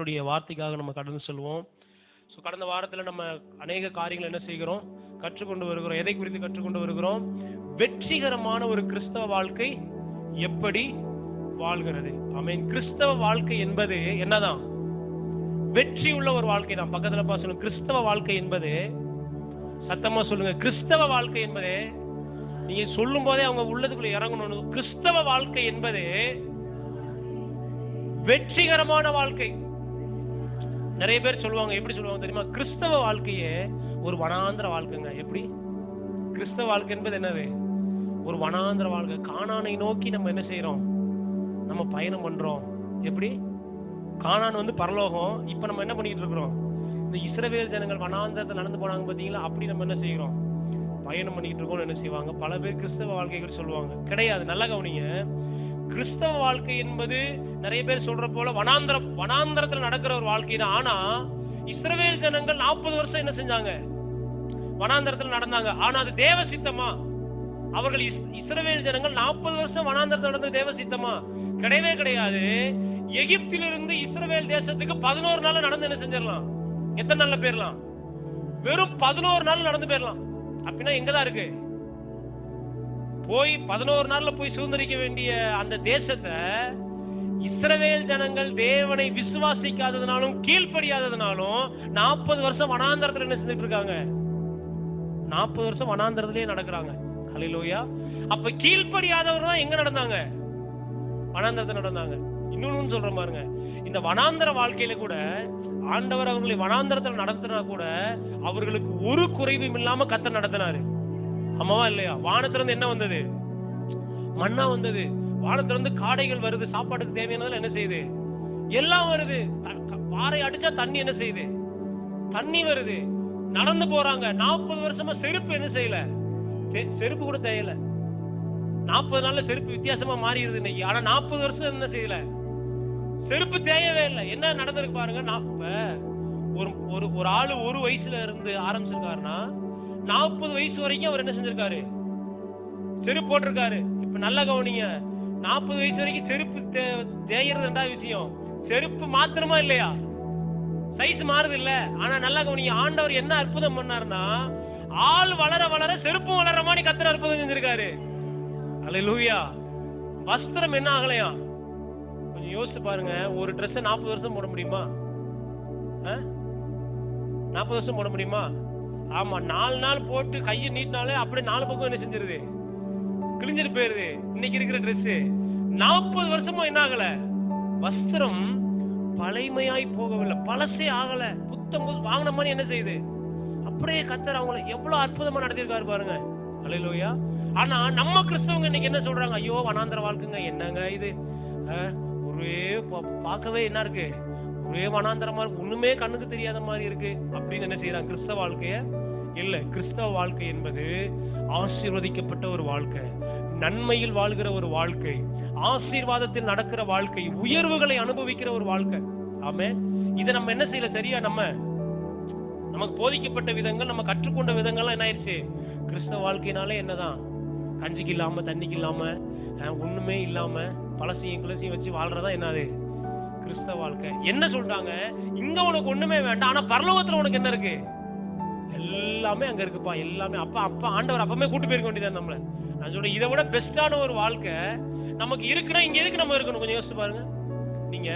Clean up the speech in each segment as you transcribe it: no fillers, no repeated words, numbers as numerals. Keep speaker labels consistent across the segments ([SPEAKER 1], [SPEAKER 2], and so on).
[SPEAKER 1] கர்த்தருடைய வார்த்தைக்காக நம்ம கடந்து செல்வோம். ஸோ கடந்த வாரத்தில் நம்ம அநேக காரியங்கள் என்ன செய்கிறோம், கற்றுக்கொண்டு வருகிறோம். எதை குறித்து கற்றுக்கொண்டு வருகிறோம்? வெற்றிகரமான ஒரு கிறிஸ்தவ வாழ்க்கை எப்படி வாழ்கிறது. ஆமென். கிறிஸ்தவ வாழ்க்கை என்பது என்னதான்? வெற்றி உள்ள ஒரு வாழ்க்கை தான். பக்கத்துல சொல்லுங்க, கிறிஸ்தவ வாழ்க்கை என்பது, சத்தமா சொல்லுங்க, கிறிஸ்தவ வாழ்க்கை என்பது, நீங்க சொல்லும் போதே அவங்க உள்ளதுக்குள்ள இறங்கணும். கிறிஸ்தவ வாழ்க்கை என்பது வெற்றிகரமான வாழ்க்கை. நிறைய பேர் சொல்லுவாங்க, எப்படி சொல்லுவாங்க தெரியுமா? கிறிஸ்தவ வாழ்க்கையே ஒரு வனாந்திர வாழ்க்கைங்க. எப்படி? கிறிஸ்தவ வாழ்க்கை என்பது என்னது? ஒரு வனாந்திர வாழ்க்கை. கானானை நோக்கி நம்ம என்ன செய்யறோம்? நம்ம பயணம் பண்றோம். எப்படி? கானான் வந்து பரலோகம். இப்ப நம்ம என்ன பண்ணிட்டு இருக்கிறோம்? இந்த இஸ்ரவேல் ஜனங்கள் வனாந்திரத்தில் நடந்து போனாங்க பாத்தீங்களா, அப்படி நம்ம என்ன செய்யறோம்? பயணம் பண்ணிட்டு இருக்கோம். என்ன செய்வாங்க? பல பேர் கிறிஸ்தவ வாழ்க்கைகள் சொல்லுவாங்க. கிடையாது. நல்லா கவனிங்க. கிறிஸ்தவ வாழ்க்கை என்பது நிறைய பேர் சொல்ற போல வனாந்திரத்துல நடக்கிற ஒரு வாழ்க்கை தான். ஆனா இஸ்ரவேல் ஜனங்கள் 40 வருஷம் என்ன செஞ்சாங்க? வனாந்திரத்துல நடந்தாங்க. ஆனா அது தேவ சித்தமா? அவர்கள் இஸ்ரவேல் ஜனங்கள் 40 வருஷம் வனாந்திரத்துல நடந்தது தேவ சித்தமா? கிடையவே கிடையாது. எகிப்திலிருந்து இஸ்ரவேல் தேசத்துக்கு 11 நாள் நடந்து என்ன செஞ்சிடலாம்? எத்தனை நாள்ல போயிடலாம்? வெறும் 11 நாள் நடந்து போயிடலாம். அப்படின்னா எங்கதான் இருக்கு? போய் 11 நாள்ல போய் சுதந்திரிக்க வேண்டிய அந்த தேசத்தை இஸ்ரவேல் ஜனங்கள் தேவனை விசுவாசிக்காததுனாலும் கீழ்ப்படியாததுனாலும் 40 வருஷம் வனாந்தரத்துல என்ன செஞ்சுட்டு இருக்காங்க? 40 வருஷம் வனாந்தரத்திலேயே நடக்கிறாங்க. ஹல்லேலூயா. அப்ப கீழ்ப்படியாதவர்கள் தான் எங்க நடந்தாங்க? வனாந்தரத்துல நடந்தாங்க. இன்னொன்னு சொல்றேன் பாருங்க, இந்த வனாந்தர வாழ்க்கையில கூட ஆண்டவர் அவர்களை வனாந்தரத்துல நடத்தினா கூட அவர்களுக்கு ஒரு குறைவும் இல்லாம கர்த்தர் நடத்தினாரு. ஆமாவா இல்லையா? வானத்திலிருந்து என்ன வந்தது? மன்னா வந்தது. வானத்திலிருந்து காடைகள் வருது. சாப்பாட்டுக்கு தேவையானதுல என்ன செய்யுது? எல்லாம் வருது. பாறை அடிச்சா தண்ணி என்ன செய்யுது? தண்ணி வருது. நடந்து போறாங்க. 40 வருஷமா செருப்பு என்ன செய்யல? செருப்பு கூட தேவையில்ல. 40 நாள்ல செருப்பு வித்தியாசமா மாறிடுது இன்னைக்கு. ஆனா 40 வருஷம் என்ன செய்யல? செருப்பு தேவையே இல்லை. என்ன நடந்திருக்கு பாருங்க. ஒரு ஆளு ஒரு வயசுல இருந்து ஆரம்பிச்சிருக்காருன்னா 40 வயசு வரைக்கும் அவர் என்ன செஞ்சிருக்காரு? செருப்பு போட்டிருக்காரு. இப்ப நல்லா கவனிங்க. 40 வயசு வரைக்கும் செருப்பு தேய்றது ரெண்டாவது விஷயம். செருப்பு மாத்திரமா இல்லையா? சைஸ் மாறுது இல்ல. ஆனா நல்லா கவனிங்க. ஆண்டவர் என்ன அற்புதம் பண்ணாருன்னா, ஆள் வளர வளர செருப்பும் வளர மாதிரி கர்த்தர் அற்புதம் செஞ்சிருக்காரு. அல்லேலூயா. வஸ்திரம் என்ன ஆகலையா? கொஞ்சம் யோசிச்சு பாருங்க. ஒரு ட்ரெஸ் 40 வருஷம் போட முடியுமா? 40 வருஷம் போட முடியுமா? ஆமா. 4 நாள் போட்டு கையை நீட்டினாலே அப்படியே 4 பக்கம் என்ன செஞ்சிருது? கிழிஞ்சிட்டு போயிருது. இன்னைக்கு இருக்கிற ட்ரெஸ் 40 வருஷமா என்ன ஆகல? வஸ்திரம் பழைமையாய் போகவில்லை. பழசே ஆகல. புத்தம் வாங்கின மாதிரி என்ன செய்யுது? அப்படியே கர்த்தர் அவங்களை எவ்வளவு அற்புதமா நடத்திருக்காரு பாருங்க. அல்லேலூயா. ஆனா நம்ம கிறிஸ்தவங்க இன்னைக்கு என்ன சொல்றாங்க? ஐயோ வனாந்தர வாழ்க்கைங்க, என்னங்க இது? ஒரே பார்க்கவே என்ன இருக்கு? ஒரே வனாந்தரமா இருக்கு. ஒண்ணுமே கண்ணுக்கு தெரியாத மாதிரி இருக்கு அப்படின்னு என்ன செய்யறாங்க? கிறிஸ்தவ வாழ்க்கைய இல்ல. கிறிஸ்தவ வாழ்க்கை என்பது ஆசீர்வதிக்கப்பட்ட ஒரு வாழ்க்கை, நன்மையில் வாழ்கிற ஒரு வாழ்க்கை, ஆசீர்வாதத்தில் நடக்கிற வாழ்க்கை, உயர்வுகளை அனுபவிக்கிற ஒரு வாழ்க்கை. ஆமென். இதை நம்ம என்ன செய்யல? சரியா நமக்கு போதிக்கப்பட்ட விதங்கள், நம்ம கற்றுக்கொண்ட விதங்கள்லாம் என்ன ஆயிடுச்சு? கிறிஸ்தவ வாழ்க்கையினாலே என்னதான்? கஞ்சிக்கு இல்லாம, தண்ணிக்கு இல்லாம, ஒண்ணுமே இல்லாம பழசையும் கிளசியும் வச்சு வாழ்றதா என்னது கிறிஸ்தவ வாழ்க்கை. என்ன சொல்றாங்க? இங்க உனக்கு ஒண்ணுமே வேண்டாம், ஆனா பரலோகத்துல உனக்கு என்ன இருக்கு? எல்லாமே அங்க இருக்குப்பா. எல்லாமே அப்பா ஆண்டவர் அப்பமே கூட்டு போயிருக்க வேண்டியதான் நம்மள. நான் சொல்றேன், இதை விட பெஸ்டான ஒரு வாழ்க்கை நமக்கு இருக்குன்னா இங்க எதுக்கு நம்ம இருக்கணும்? கொஞ்சம் யோசிச்சு பாருங்க. நீங்க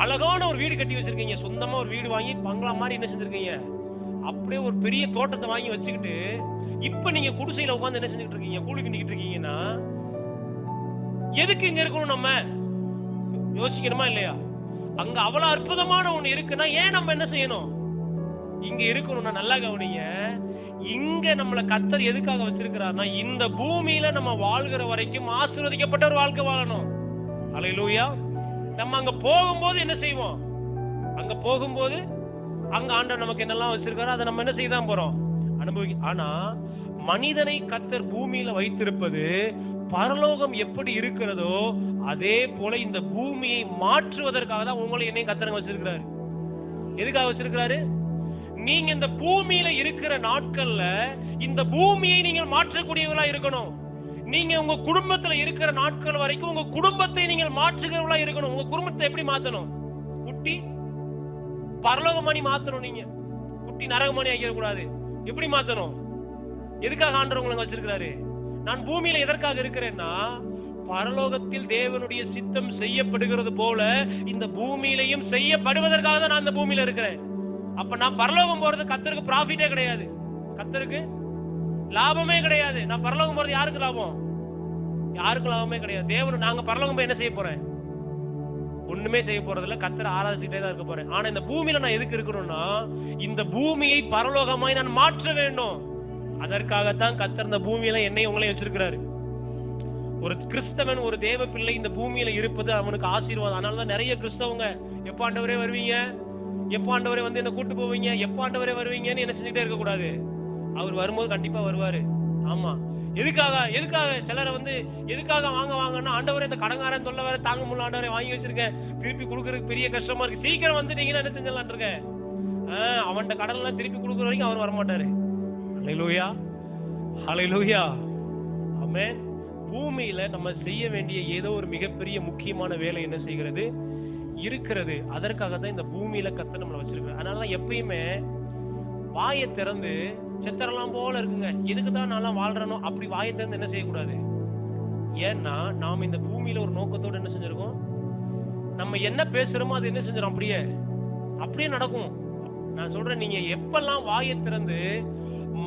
[SPEAKER 1] அழகான ஒரு வீடு கட்டி வச்சிருக்கீங்க. சொந்தமா ஒரு வீடு வாங்கி பங்களா மாதிரி என்ன செஞ்சிருக்கீங்க? அப்படியே ஒரு பெரிய தோட்டத்தை வாங்கி வச்சுக்கிட்டு இப்ப நீங்க குடிசையில உட்கார்ந்து என்ன செஞ்சுட்டு இருக்கீங்க? கூலி கிண்டிக்கிட்டு இருக்கீங்கன்னா எதுக்கு இங்க இருக்கணும்? நம்ம யோசிக்கணுமா இல்லையா? அங்க அவ்வளவு அற்புதமான ஒண்ணு இருக்குன்னா ஏன் நம்ம என்ன செய்யணும்? இங்க இருக்கணும்னா நல்லா கவனிங்க. இங்க நம்மள கர்த்தர் எதுக்காக வச்சிருக்கிறார்னா, இந்த பூமியில நம்ம வாழ்கிற வரைக்கும் ஆசீர்வதிக்கப்பட்ட ஒரு வாழ்க்கை வாழணும். அல்லேலூயா. நம்ம அங்க போகும்போது என்ன செய்வோம்? அங்க போகும்போது அங்க ஆண்டவர் நமக்கு என்னெல்லாம் வச்சிருக்காரோ அதை நம்ம என்ன செய்யதான் போறோம்? அனுபவிக்க. ஆனா மனிதனை கர்த்தர் பூமியில வைத்திருப்பது பரலோகம் எப்படி இருக்கிறதோ அதே போல இந்த பூமியை மாற்றுவதற்காக தான் உங்களை என்னையும் கர்த்தர் வச்சிருக்கிறாரு. எதுக்காக வச்சிருக்கிறாரு? நீங்க இந்த பூமியில இருக்கிற நாட்கள்ல இந்த பூமியை நீங்கள் மாற்றக்கூடியவர்களா இருக்கணும். நீங்க உங்க குடும்பத்துல இருக்கிற நாட்கள் வரைக்கும் உங்க குடும்பத்தை நீங்கள் மாற்றுகிறவர்களா இருக்கணும். உங்க குடும்பத்தை எப்படி மாத்தணும்? குட்டி பரலோகமணி மாத்தணும். நீங்க குட்டி நரகமணி ஆகிட கூடாது. எப்படி மாத்தணும்? எதுக்காக ஆண்டவர் உங்களை வச்சிருக்கிறாரு? நான் பூமியில எதற்காக இருக்கிறேன்னா, பரலோகத்தில் தேவனுடைய சித்தம் செய்யப்படுகிறது போல இந்த பூமியிலையும் செய்யப்படுவதற்காக தான் நான் இந்த பூமியில இருக்கிறேன். அப்ப நான் பரலோகம் போறது கர்த்தருக்கு ப்ராஃபிட்டே கிடையாது, கர்த்தருக்கு லாபமே கிடையாது. நான் பரலோகம் போறது யாருக்கு லாபம்? யாருக்கு லாபமே கிடையாது. தேவன் நாங்க பரலோகம் போய் என்ன செய்ய போறேன்? ஒண்ணுமே செய்ய போறது இல்ல. கர்த்தரை ஆராதிச்சுட்டே தான் இருக்க போறேன். ஆனா இந்த பூமியில நான் எதுக்கு இருக்கணும்னா, இந்த பூமியை பரலோகமாய் நான் மாற்ற வேண்டும். அதற்காகத்தான் கர்த்தர் இந்த பூமியில என்னை உங்களையும் வச்சிருக்கிறாரு. ஒரு கிறிஸ்தவன், ஒரு தேவ பிள்ளை இந்த பூமியில இருப்பது அவனுக்கு ஆசீர்வாதம். அதனாலதான் நிறைய கிறிஸ்தவங்க எப்ப ஆண்டவரே வருவீங்க, எப்ப ஆண்டவரே வந்து என்ன கூட்டு போவீங்க, எப்ப ஆண்டவரே வருவீங்கன்னு என்ன செஞ்சுட்டே இருக்க கூடாது. அவர் வரும்போது கண்டிப்பா வருவாரு. ஆமா. எதுக்காக சிலரை வந்து எதுக்காக வாங்கன்னா, ஆண்டவரே இந்த கடங்காரன் சொல்ல வேற தாங்க முடியல, ஆண்டவரே வாங்கி வச்சிருக்கேன், திருப்பி கொடுக்கறதுக்கு பெரிய கஷ்டமா இருக்கு, சீக்கிரம் வந்து நீங்க என்ன செஞ்சலான் இருக்க. அவன்கிட்ட கடன் எல்லாம் திருப்பி கொடுக்குற வரைக்கும் அவர் வரமாட்டாரு. ஹல்லேலூயா, ஹல்லேலூயா, ஆமென். பூமியில நம்ம செய்ய வேண்டிய ஏதோ ஒரு மிகப்பெரிய முக்கியமான வேலை என்ன செய்கிறது இருக்கிறது. அதற்காக தான் இந்த பூமியில கர்த்தர் நம்மளை வச்சிருக்காரு. அதனாலதான் எப்பயுமே வாயை திறந்து செத்தரலாம் போல இருக்குங்க, எதுக்குதான் நான் வாழ்றனோ அப்படி வாயை திறந்து என்ன செய்யக்கூடாது. ஏன்னா நாம இந்த பூமியில ஒரு நோக்கத்தோடு என்ன செஞ்சிருக்கோம், நம்ம என்ன பேசுறோமோ அது என்ன செஞ்சிடும், அப்படியே நடக்கும். நான் சொல்றேன், நீங்க எப்பெல்லாம் வாயை திறந்து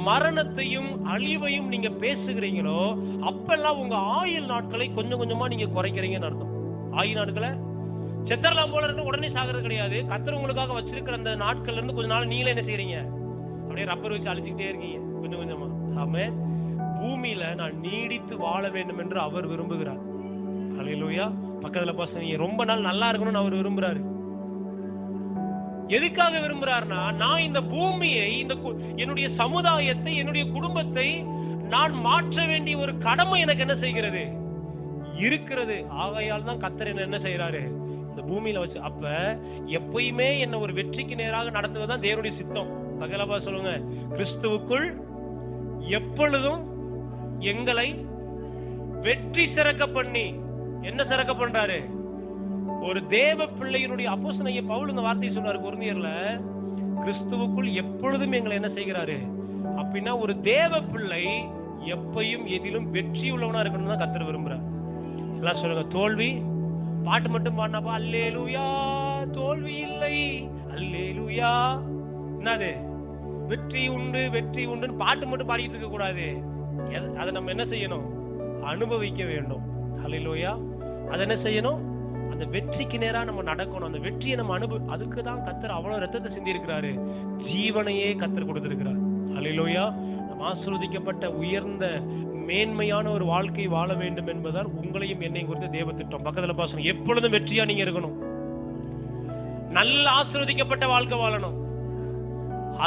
[SPEAKER 1] மரணத்தையும் அழிவையும் நீங்க பேசுகிறீங்களோ அப்பெல்லாம் உங்க ஆயுள் நாட்களை கொஞ்சம் கொஞ்சமா நீங்க குறைக்கிறீங்கன்னு அர்த்தம். ஆயுள் நாட்களை செத்தரலாம் போல இருந்து உடனே சாகிறது கிடையாது. கர்த்தர் உங்களுக்காக வச்சிருக்கிற அந்த நாட்கள்ல இருந்து கொஞ்ச நாள் நீங்களே என்ன செய்றீங்க, அப்படியே ரப்பர் வச்சு அழிச்சுக்கிட்டே இருக்கீங்க கொஞ்சம் கொஞ்சமா. ஆமென். பூமியில நான் நீடித்து வாழ வேண்டும் என்று அவர் விரும்புகிறார். ஹல்லேலூயா. பக்கத்துல பாருங்க, ரொம்ப நாள் நல்லா இருக்கணும்னு அவர் விரும்புறாரு. எதுக்காக விரும்புறாருன்னா, நான் இந்த பூமியை, என்னுடைய சமுதாயத்தை, என்னுடைய குடும்பத்தை நான் மாற்ற வேண்டிய ஒரு கடமை எனக்கு என்ன செய்கிறது இருக்கிறது. ஆகையால் தான் கர்த்தர் என்ன செய்யறாரு இந்த பூமியில வச்சு. அப்ப எப்பயுமே என்ன ஒரு வெற்றிக்கு நேராக நடத்துவதுதான் தேவனுடைய சித்தம். பகலபா சொல்லுங்க, கிறிஸ்துவுக்குள் எப்பொழுதும் எங்களை வெற்றி சிறக்க பண்ணி. என்ன சிறக்க பண்றாரு? ஒரு தேவ பிள்ளையினுடைய அப்போஸ்தலனாகிய பவுல் இந்த வார்த்தையை சொல்றாரு கொரிந்தியர்ல, கிறிஸ்துவுக்குள் எப்பொழுதும் எங்களை என்ன செய்கிறாரு அப்படின்னா, ஒரு தேவ பிள்ளை எப்பையும் எதிலும் வெற்றி உள்ளவனா இருக்கணும் தான் கர்த்தர் விரும்புறார். எல்லாம் சொல்லுங்க, தோல்வி பாட்டு மட்டும் பாடினாப்பா அல்லேலூயா, தோல்வி இல்லை அல்லேலூயா, என்னது வெற்றி உண்டு வெற்றி உண்டுன்னு பாட்டு மட்டும் பாடிட்டு இருக்க கூடாது. அதை நம்ம என்ன செய்யணும், அனுபவிக்க வேண்டும். அல்லேலூயா. அதை என்ன செய்யணும், அந்த வெற்றிக்கு நேரா நம்ம நடக்கணும். அந்த வெற்றியை நம்ம அதுக்கு தான் கர்த்தர் அவ்வளவு ரத்தத்தை சிந்தி இருக்கிறாரு, ஜீவனையே கர்த்தர் கொடுத்திருக்கிறார். அல்லேலூயா. நம்ம ஆசீர்வதிக்கப்பட்ட உயர்ந்த மேன்மையான ஒரு வாழ்க்கை வாழ வேண்டும் என்பதால் உங்களையும் என்னையும் குறித்த தேவ திட்டம். பக்கத்துல பாசனம், எப்பொழுதும் வெற்றியா நீங்க இருக்கணும், நல்ல ஆசீர்வதிக்கப்பட்ட வாழ்க்கை வாழணும்.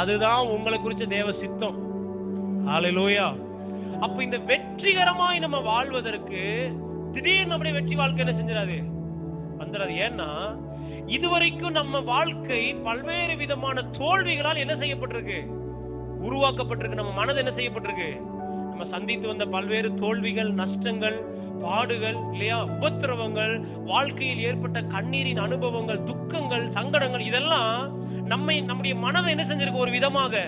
[SPEAKER 1] அதுதான் உங்களை குறித்த தேவ சித்தம். அல்லேலூயா. அப்ப இந்த வெற்றிகரமாய் நம்ம வாழ்வதற்கு திடீர்னு நம்முடைய வெற்றி வாழ்க்கை என்ன செஞ்சிடாது, வந்துடாது. ஏன்னா இதுவரைக்கும் நம்ம வாழ்க்கை பல்வேறு விதமான தோல்விகளால் என்ன செய்யப்பட்டிருக்கு, உருவாக்கப்பட்டிருக்கு. நம்ம மனது என்ன செய்யப்பட்டிருக்கு, நம்ம சந்தித்து வந்த பல்வேறு தோல்விகள், நஷ்டங்கள், பாடுகள் இல்லையா, உபத்திரவங்கள், வாழ்க்கையில் ஏற்பட்ட கண்ணீரின் அனுபவங்கள், துக்கங்கள், சங்கடங்கள், இதெல்லாம் நம்முடைய மனதை என்ன செஞ்சிருக்கு, ஒரு விதமாக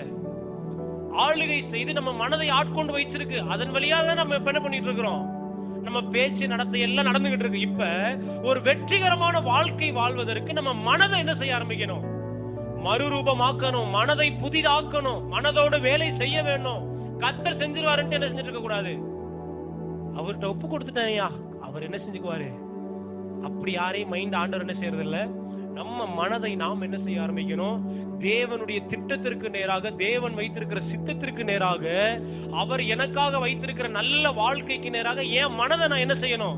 [SPEAKER 1] ஆளுகை செய்து நம்ம மனதை ஆட்கொண்டு வைத்திருக்கு. அதன் வழியாக நம்ம என்ன பண்ணிட்டு இருக்கிறோம், நம்ம பேச்சு நடத்தை எல்லாம் நடந்துகிட்டு இருக்கு. இப்ப ஒரு வெற்றிகரமான வாழ்க்கை வாழ்வதற்கு நம்ம மனதை என்ன செய்ய ஆரம்பிக்கணும், மறுரூபமாக்கணும், மனதை புதிதாக்கணும், மனதோட வேலை செய்ய வேண்டும். கர்த்தர் செஞ்சிருவாருன்னு என்ன செஞ்சிட்டு இருக்க கூடாது. அவர்கிட்ட ஒப்பு கொடுத்துட்டேன்யா, அவர் என்ன செஞ்சுக்குவாரு. அப்படி யாரையும் மைண்ட் ஆண்டவர் என்ன செய்யறது இல்ல. நம்ம மனதை நாம் என்ன செய்ய ஆரம்பிக்கணும், தேவனுடைய திட்டத்திற்கு நேராக, தேவன் வைத்திருக்கிற சித்தத்திற்கு நேராக, அவர் எனக்காக வைத்திருக்கிற நல்ல வாழ்க்கைக்கு நேராக என் மனதை நான் என்ன செய்யணும்,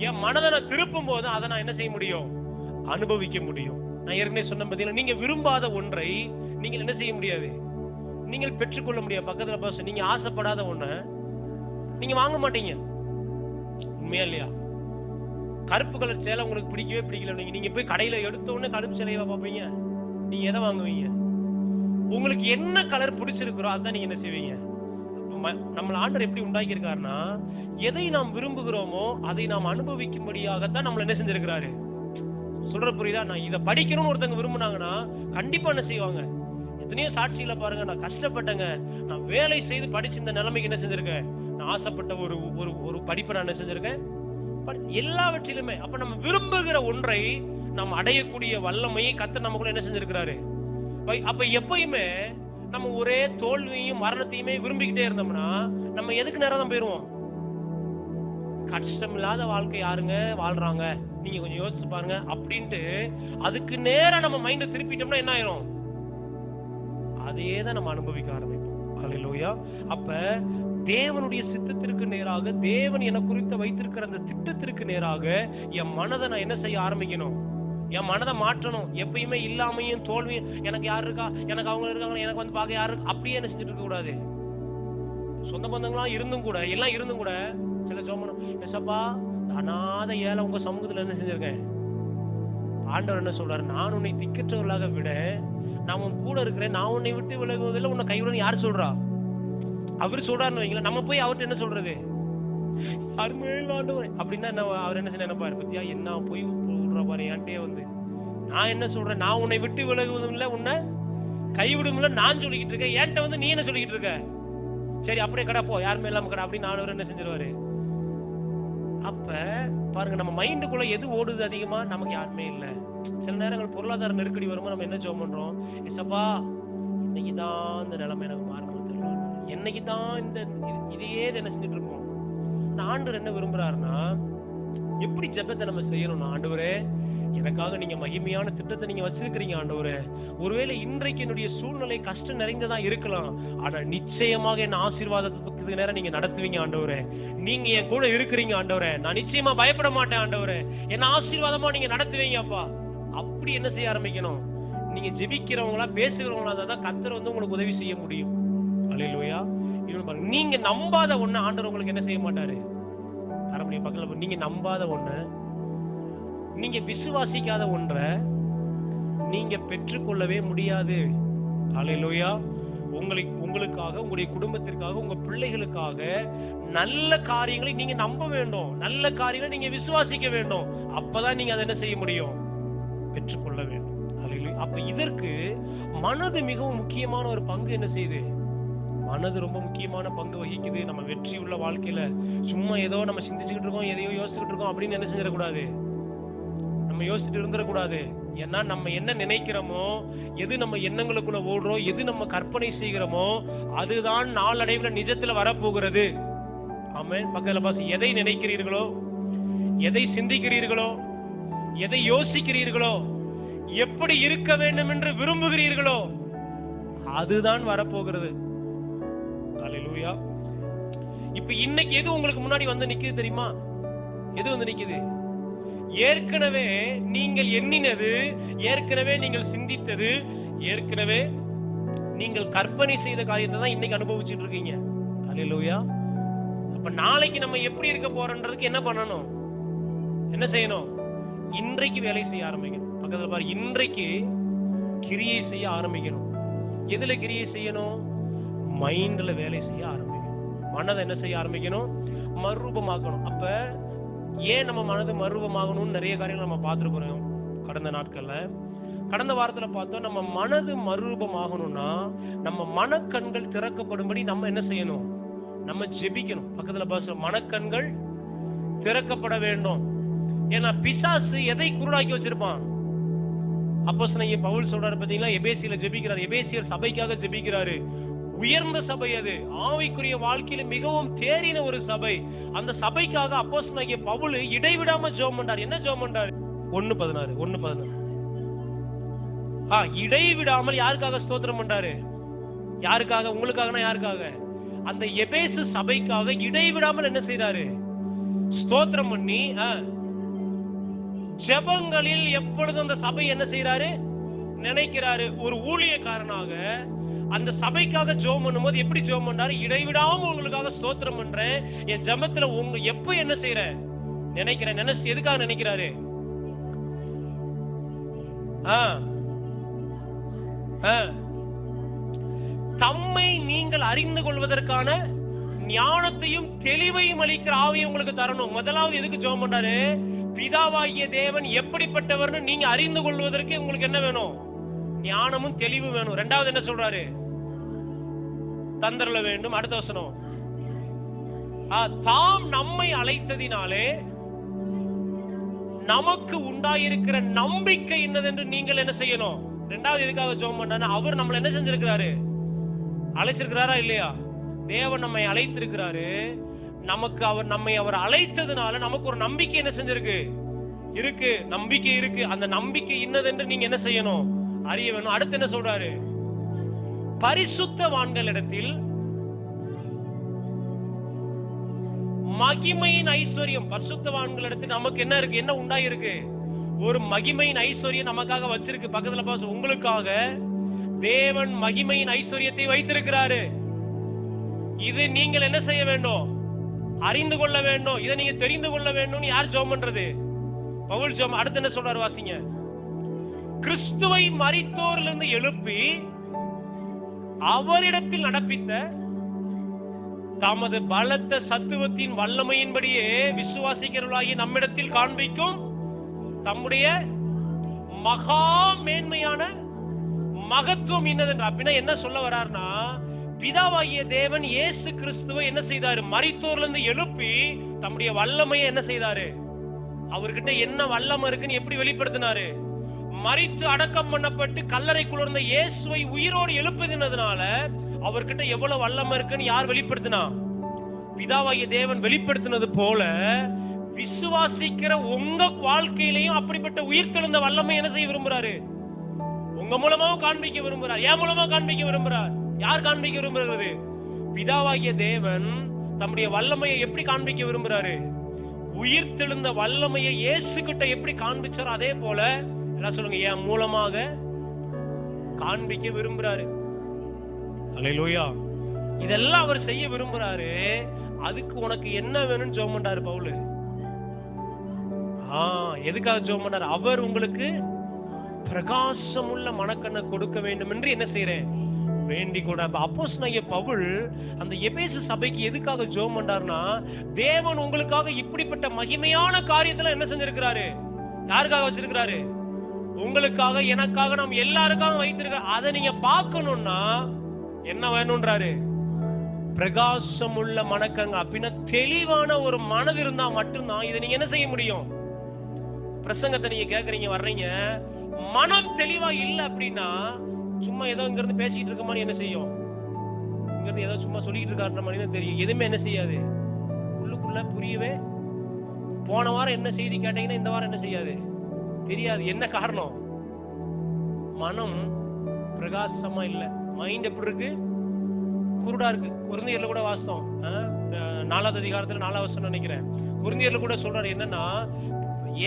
[SPEAKER 1] என் மனதை நான் திருப்பும் போது அதை நான் என்ன செய்ய முடியும், அனுபவிக்க முடியும். நான் ஏற்கனவே சொன்ன பார்த்தீங்கன்னா, நீங்க விரும்பாத ஒன்றை நீங்கள் என்ன செய்ய முடியாது, நீங்கள் பெற்றுக்கொள்ள முடியாது. பக்கத்துல பாஸ், நீங்க ஆசைப்படாத ஒண்ண நீங்க வாங்க மாட்டீங்க. உண்மையா இல்லையா? கருப்பு கலர் சேலை உங்களுக்கு பிடிக்கவே பிடிக்கல, நீங்க போய் கடையில எடுத்த உடனே கருப்பு சேலையா பார்ப்பீங்க. நீங்க எதை வாங்குவீங்க, உங்களுக்கு என்ன கலர் பிடிச்சிருக்கிறோ அதான் நீங்க என்ன செய்வீங்க. நம்மள ஆண்டவர் எப்படி உண்டாக்கி இருக்காருன்னா, எதை நாம் விரும்புகிறோமோ அதை நாம் அனுபவிக்கும்படியாகத்தான் நம்மள என்ன செஞ்சிருக்கிறாரு, சொல்ற புரியுதா? நான் இதை படிக்கணும்னு ஒருத்தங்க விரும்புனாங்கன்னா கண்டிப்பா என்ன செய்வாங்க? எத்தனையோ சாட்சியில பாருங்க, நான் கஷ்டப்பட்டேங்க, நான் வேலை செய்து படிச்சு இந்த நிலைமைக்கு என்ன செஞ்சிருக்கேன், நான் ஆசைப்பட்ட ஒரு ஒரு ஒரு படிப்பை நான் என்ன செஞ்சிருக்கேன், எல்லாவற்றிலுமே. அப்ப நம்ம விரும்புகிற ஒன்றை நம்ம அடையக்கூடிய வல்லமையை கர்த்தர் நமக்குள்ள என்ன செஞ்சிருக்கிறாரு. அப்ப எப்பயுமே நம்ம ஒரே தோல்வியையும் மரணத்தையுமே விரும்பிக்கிட்டே இருந்தோம்னா நம்ம எதுக்கு நேரம் தான் போயிருவோம்? கஷ்டம் இல்லாத வாழ்க்கை யாருங்க வாழ்றாங்க, நீங்க கொஞ்சம் யோசிச்சு பாருங்க அப்படின்ட்டு அதுக்கு நேரம் நம்ம மைண்ட திருப்பிட்டோம்னா என்ன ஆயிரும்? அதையே தான் நம்ம அனுபவிக்க ஆரம்பிப்போம். ஹல்லேலூயா. அப்ப தேவனுடைய சித்தத்திற்கு நேராக, தேவன் என குறித்து வைத்திருக்கிற அந்த திட்டத்திற்கு நேராக என் மனதை நான் என்ன செய்ய ஆரம்பிக்கணும்? என் மனதை மாற்றணும். எப்பயுமே இல்லாமையும் தோல்வியும், எனக்கு யாரு இருக்கா, எனக்கு அவங்க இருக்காங்க, எனக்கு வந்து பார்க்க யாரு, அப்படியே என்ன செஞ்சுட்டு இருக்க கூடாது. சொந்த பந்தங்களாம் இருந்தும் கூட, எல்லாம் இருந்தும் கூட சில சோமனும், எசப்பா அநாத ஏழை உங்க சமூகத்துல என்ன செஞ்சிருக்கேன். ஆண்டவர் என்ன சொல்றாரு? நான் உன்னை திக்கற்றவர்களாக விட நான் உன் கூட இருக்கிறேன், நான் உன்னை விட்டு விலகுவதில்லை, உன்னை கைவிட யார் சொல்றா? அவர் சொல்றாருன்னு வைங்களேன். நம்ம போய் அவர்கிட்ட என்ன சொல்றது? அப்படின்னா அவர் என்ன நினைப்பாரு? பத்தியா என்ன போய் சொல்ற பாரு என்கிட்டயே வந்து, நான் என்ன சொல்றேன், நான் உன்னை விட்டு விலகுவதும் இல்லை, உன்னை கைவிடும் இல்லை நான் சொல்லிக்கிட்டு இருக்கேன், என்கிட்ட வந்து நீ என்ன சொல்லிக்கிட்டு இருக்க? சரி அப்படியே கடை போ, யாருமே இல்லாம கடை அப்படின்னு நானவர் என்ன செஞ்சிருவாரு. அப்ப பாருங்க, நம்ம மைண்டுக்குள்ள எது ஓடுது அதிகமா? நமக்கு யாருமே இல்ல. சில நேரங்கள் பொருளாதார நெருக்கடி வரும்போது நம்ம என்ன ஜெபம் பண்றோம்? ஏசப்பா இன்னைக்குதான் இந்த நிலைமை எனக்கு மாறணும் தெரியல, என்னைக்குதான் இந்த இதையே என்ன செஞ்சுட்டு இருக்கோம். ஆண்டவர் என்ன விரும்புறாருன்னா, எப்படி ஜெபத்தை நம்ம செய்யணும்? ஆண்டவரே எனக்காக நீங்க மகிமையான திட்டத்தை நீங்க வச்சிருக்கிறீங்க ஆண்டவரே. ஒருவேளை இன்றைக்கு என்னுடைய சூழ்நிலை கஷ்டம் நிறைந்ததா இருக்கலாம், ஆனா நிச்சயமாக என்ன ஆசீர்வாதத்துக்கு நேரம் நீங்க நடத்துவீங்க ஆண்டவரே. நீங்க என் கூட இருக்கிறீங்க ஆண்டவரே, நான் நிச்சயமா பயப்பட மாட்டேன் ஆண்டவரே, என்ன ஆசீர்வாதமா நீங்க நடத்துவீங்க அப்பா. அப்படி என்ன செய்ய ஆரம்பிக்கணும்? நீங்க ஜெபிக்கிறவங்களா பேசுகிறவங்களா தான் கர்த்தர் வந்து உங்களுக்கு உதவி செய்ய முடியும். அல்லேலூயா. நீங்க நம்பாத ஒண்ணு ஆண்டவர் உங்களுக்கு என்ன செய்ய மாட்டாரு. அரமணிய பக்கத்துல நீங்க நம்பாத ஒண்ணு, நீங்க விசுவாசிக்காத ஒன்றை நீங்க பெற்றுக்கொள்ளவே முடியாது. அல்லேலூயா. உங்களுக்காக, உங்களுடைய குடும்பத்திற்காக, உங்க பிள்ளைகளுக்காக நல்ல காரியங்களை நீங்க நம்ப வேண்டும், நல்ல காரியங்களை நீங்க விசுவாசிக்க வேண்டும். அப்பதான் நீங்க அதை என்ன செய்ய முடியும்? பெற்றுக்கொள்ள வேண்டும். அல்லேலூயா. அப்ப இதற்கு மனது மிகவும் முக்கியமான ஒரு பங்கு என்ன செய்யுது? மனது ரொம்ப முக்கியமான பங்கு வகிக்குது. நம்ம வெற்றி உள்ள வாழ்க்கையில சும்மா ஏதோ நம்ம சிந்திச்சுக்கிட்டு இருக்கோம், எதையோ யோசிச்சுக்கிட்டு இருக்கோம் அப்படின்னு என்ன செஞ்சிடக்கூடாது, நம்ம யோசிச்சுட்டு இருந்துடக்கூடாது. ஏன்னா நம்ம என்ன நினைக்கிறோமோ, எது நம்ம எண்ணங்களுக்குள்ள ஓடுறோம், எது நம்ம கற்பனை செய்கிறோமோ அதுதான் நாளடைவில் நிஜத்துல வரப்போகிறது. ஆமென். பக்கத்துல பாஸ், எதை நினைக்கிறீர்களோ, எதை சிந்திக்கிறீர்களோ, எதை யோசிக்கிறீர்களோ, எப்படி இருக்க வேண்டும் என்று விரும்புகிறீர்களோ அதுதான் வரப்போகிறது. அல்லேலூயா. இப்ப இன்னைக்கு எது உங்களுக்கு முன்னாடி வந்து நிக்குது தெரியுமா? எது வந்து நிக்குது? ஏற்கனவே நீங்கள் எண்ணினது, ஏற்கனவே நீங்கள் சிந்தித்தது, ஏற்கனவே நீங்கள் கற்பனை செய்த காரியத்தை தான் இன்னைக்கு அனுபவிச்சுட்டு இருக்கீங்க. அல்லேலூயா. அப்ப நாளைக்கு நம்ம எப்படி இருக்க போறோம்ன்றதுக்கு என்ன பண்ணணும்? என்ன செய்யணும்? இன்றைக்கு வேலை செய்ய ஆரம்பிக்கணும். பக்கத்துல பாரு, இன்றைக்கு கிரியை செய்ய ஆரம்பிக்கணும். எதுல கிரியை செய்யணும்? மைண்ட்ல வேலை செய்ய ஆரம்பிக்கணும். மனதை என்ன செய்ய ஆரம்பிக்கணும்? மறுரூபமாக்கணும். அப்ப ஏன் நம்ம மனது மறுரூபமாகணும்னு நிறைய காரியங்கள் நம்ம பார்த்துட்டு போறோம் கடந்த நாட்கள்ல. கடந்த வாரத்துல பார்த்தோம், நம்ம மனது மறுரூபமாகணும்னா நம்ம மனக்கண்கள் திறக்கப்படும்படி நம்ம என்ன செய்யணும்? நம்ம ஜெபிக்கணும். பக்கத்துல பாச, மனக்கண்கள் திறக்கப்பட வேண்டும். ஏன்னா பிசாசு எதை குருடாக்கி வச்சிருப்பான்? அப்போஸ்தலன் பவுல் சொல்றாரு பாத்தீங்களா, எபேசியில ஜெபிக்கிறார், எபேசியர் சபைக்காக ஜெபிக்கிறாரு. உயர்ந்த சபை அது, ஆவிக்குரிய வாழ்க்கையில மிகவும் தேறின ஒரு சபை. அந்த சபைக்காக அப்போஸ்தலன் பவுல் இடைவிடாம ஜெபம் பண்றார். என்ன ஜெபம் பண்றாரு? 1:16 இடைவிடாமல் யாருக்காக ஸ்தோத்திரம் பண்றாரு? யாருக்காக? உங்களுக்காகனா யாருக்காக? அந்த எபேசு சபைக்காக இடைவிடாமல் என்ன செய்றாரு? ஸ்தோத்திரம் பண்ணி ஜெபங்களில் எப்பொழுதும் அந்த சபை என்ன செய்றாரு? நினைக்கிறாரு. ஒரு ஊழியக்காரனாக அந்த சபைக்காக ஜெபம் பண்ணும்போது எப்படி ஜெபம் பண்றாரு? இடைவிடாம உங்களுக்காக ஸ்தோத்திரம் பண்றேன், என் ஜெபத்துல உங்க எப்ப என்ன செய்றேன்? நினைக்கிறேன். நினைச்சு எதுக்காக நினைக்கிறாரு? தம்மை நீங்கள் அறிந்து கொள்வதற்கான ஞானத்தையும் தெளிவையும் அளிக்கிற ஆவியை உங்களுக்கு தரணும். முதலாவது எதுக்கு ஜெபம் பண்றாரு? பிதாவாகிய தேவன் எப்படிப்பட்டவர்னு நீங்க அறிந்து கொள்வதற்கு உங்களுக்கு என்ன வேணும்? ஞானமும் தெளிவு வேணும். இரண்டாவது என்ன சொல்றாரு? தந்தரல வேண்டும். அடுத்த வசனம், தாம் நம்மை அழைத்ததினாலே நமக்கு உண்டாயிருக்கிற நம்பிக்கை என்னதென்று நீங்கள் என்ன செய்யணும்? இரண்டாவது எதுக்காக ஜெபம் பண்ணா, அவர் நம்மளை என்ன செஞ்சிருக்கிறாரு? அழைச்சிருக்கிறாரா இல்லையா? தேவன் நம்மை அழைத்திருக்கிறாரு. நமக்கு அவர் அழைத்ததுனால நமக்கு ஒரு நம்பிக்கை என்ன செஞ்சிருக்கு? இருக்கு, நம்பிக்கை இருக்கு. அந்த நம்பிக்கை என்னதென்று நீங்க என்ன செய்யணும்? அறிய வேணும். அடுத்து என்ன சொல்றாரு? பரிசுத்தவான்களிடத்தில் மகிமையின் ஐஸ்வர்யம். பரிசுத்தவான்களிடத்தில் நமக்கு என்ன இருக்கு? என்ன உண்டாயிருக்கு? ஒரு மகிமையின் ஐஸ்வர்யம் நமக்காக வச்சிருக்கு. பக்கத்துல பாஸ், உங்களுக்காக தேவன் மகிமையின் ஐஸ்வர்யத்தை வைத்திருக்கிறாரு. இது நீங்கள் என்ன செய்ய வேண்டும்? அறிந்து கொள்ள வேண்டும். இதை நீங்க தெரிந்து கொள்ள வேண்டும். யார் ஜெபம் பண்றது? பவுல் ஜெபம். அடுத்து என்ன சொல்றாரு? வாசிங்க. கிறிஸ்துவை மரித்தோரிலிருந்து எழுப்பி அவரிடத்தில் நடப்பித்த தமது பலத்த சத்துவத்தின் வல்லமையின்படியே விசுவாசிக்கிறவர்களாகிய நம்மிடத்தில் காண்பிக்கும் தம்முடைய மகா மேன்மையான மகத்துவம் என்னது? அப்படின்னா என்ன சொல்ல வர்றாருன்னா, பிதாவாகிய தேவன் இயேசு கிறிஸ்துவை என்ன செய்தாரு? மரித்தோரிலிருந்து எழுப்பி தம்முடைய வல்லமையை என்ன செய்தாரு? அவர்கிட்ட என்ன வல்லமை இருக்குன்னு எப்படி வெளிப்படுத்தினாரு? மரித்து அடக்கம் பண்ணப்பட்டு கல்லறைக்குள்ள இருந்த இயேசுவை உயிரோடு எழுப்புதினதுனால அவர்கிட்ட எவ்வளவு வல்லமை இருக்குன்னு யார் வெளிப்படுத்தினா? பிதாவாகிய தேவன் வெளிப்படுத்தினது போல விசுவாசிக்கிற உங்க வாழ்க்கையிலையும் அப்படிப்பட்ட உயிர்த்தெழுந்த வல்லமை என்ன செய்ய விரும்புறாரு? உங்க மூலமாவும் காண்பிக்க விரும்புறார். ஏன் மூலமா காண்பிக்க விரும்புறார்? யார் காண்பிக்க விரும்புறது? பிதாவாகிய தேவன் தம்முடைய வல்லமையை எப்படி காண்பிக்க விரும்புறாரு? உயிர்த்தெழுந்த வல்லமையை இயேசு கிட்ட எப்படி காண்பிச்சாரோ அதே போல எல்லாம் சொல்லுங்க, என் மூலமாக காண்பிக்க விரும்புறாரு. அல்லேலூயா. இதெல்லாம் அவர் செய்ய விரும்புறாரு. அதுக்கு உனக்கு என்ன வேணும்னு ஜெபம் பண்றாரு பவுல். எதுக்காக ஜெபம் பண்றாரு? அவர் உங்களுக்கு பிரகாசமுள்ள மனக்கண்ணை கொடுக்க வேண்டும் என்று என்ன செய்யறேன்? வேண்டிக் கூட. அப்போஸ்தலனாகிய பவுல் அந்த எபேசு சபைக்கு எதுக்காக ஜெபம் பண்றாருன்னா, தேவன் உங்களுக்காக இப்படிப்பட்ட மகிமையான காரியத்துல என்ன செஞ்சிருக்கிறாரு? யாருக்காக வச்சிருக்கிறாரு? உங்களுக்காக, எனக்காக, நம்ம எல்லாருக்காக வைத்திருக்க. அதை நீங்க பார்க்கணும்னா என்ன வேணும்ன்றாரு? பிரகாசம் உள்ள மனக்கங்க. அப்படின்னா தெளிவான ஒரு மனது இருந்தா மட்டும்தான் இதை நீங்க என்ன செய்ய முடியும்? பிரசங்கத்தை நீங்க கேக்குறீங்க, வர்றீங்க, மனம் தெளிவா இல்ல அப்படின்னா சும்மா ஏதோ இங்க இருந்து பேசிட்டு இருக்க மாதிரி என்ன செய்யும்? இங்க இருந்து ஏதோ சும்மா சொல்லிட்டு இருக்காருன்ற மாதிரி தான் தெரியும். எதுவுமே என்ன செய்யாது, உள்ளுக்குள்ள புரியவே. போன வாரம் என்ன செய்தி கேட்டீங்கன்னா இந்த வாரம் என்ன செய்யாது, தெரியாது. என்ன காரணம்? மனம் பிரகாசமா இல்ல. மைண்ட் எப்படி இருக்கு? குருடா இருக்கு. குருந்தியர்ல கூட வாசம் 4வது அதிகாரத்துல 4வது வசனம் நினைக்கிறேன். குருந்தியர்ல கூட சொல்றாரு என்னன்னா,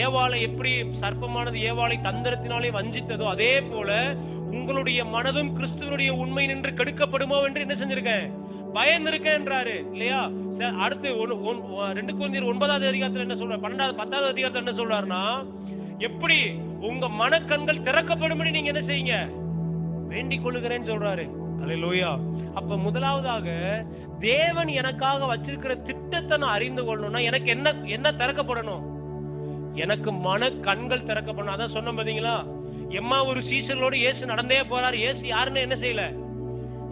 [SPEAKER 1] ஏவாளை எப்படி சர்ப்பமானது ஏவாளை தந்திரத்தினாலே வஞ்சித்ததோ அதே போல உங்களுடைய மனதும் கிறிஸ்துவனுடைய உண்மை நின்று கெடுக்கப்படுமோ என்று என்ன செஞ்சிருக்கேன்? பயந்து இருக்கேன்றாரு இல்லையா? அடுத்து 2 கொரிந்தியர் 9வது அதிகாரத்துல என்ன சொல்றாரு? 10வது அதிகாரத்துல என்ன சொல்றாருன்னா, எப்படி உங்க மனக்கண்கள் திறக்கப்படும்படி நீங்க என்ன செய்யுங்க? வேண்டிக் கொள்ளுகிறேன்னு சொல்றாரு. அல்லேலூயா. அப்ப முதலாவதாக தேவன் எனக்காக வச்சிருக்கிற திட்டத்தை நான் அறிந்து கொள்ளணும்னா எனக்கு என்ன திறக்கப்படணும்? எனக்கு மன கண்கள் திறக்கப்படணும். அதான் சொன்ன பாத்தீங்களா, எம்மா ஒரு சீசர்களோடு இயேசு நடந்தே போறாரு. இயேசு யாருன்னு என்ன செய்யல,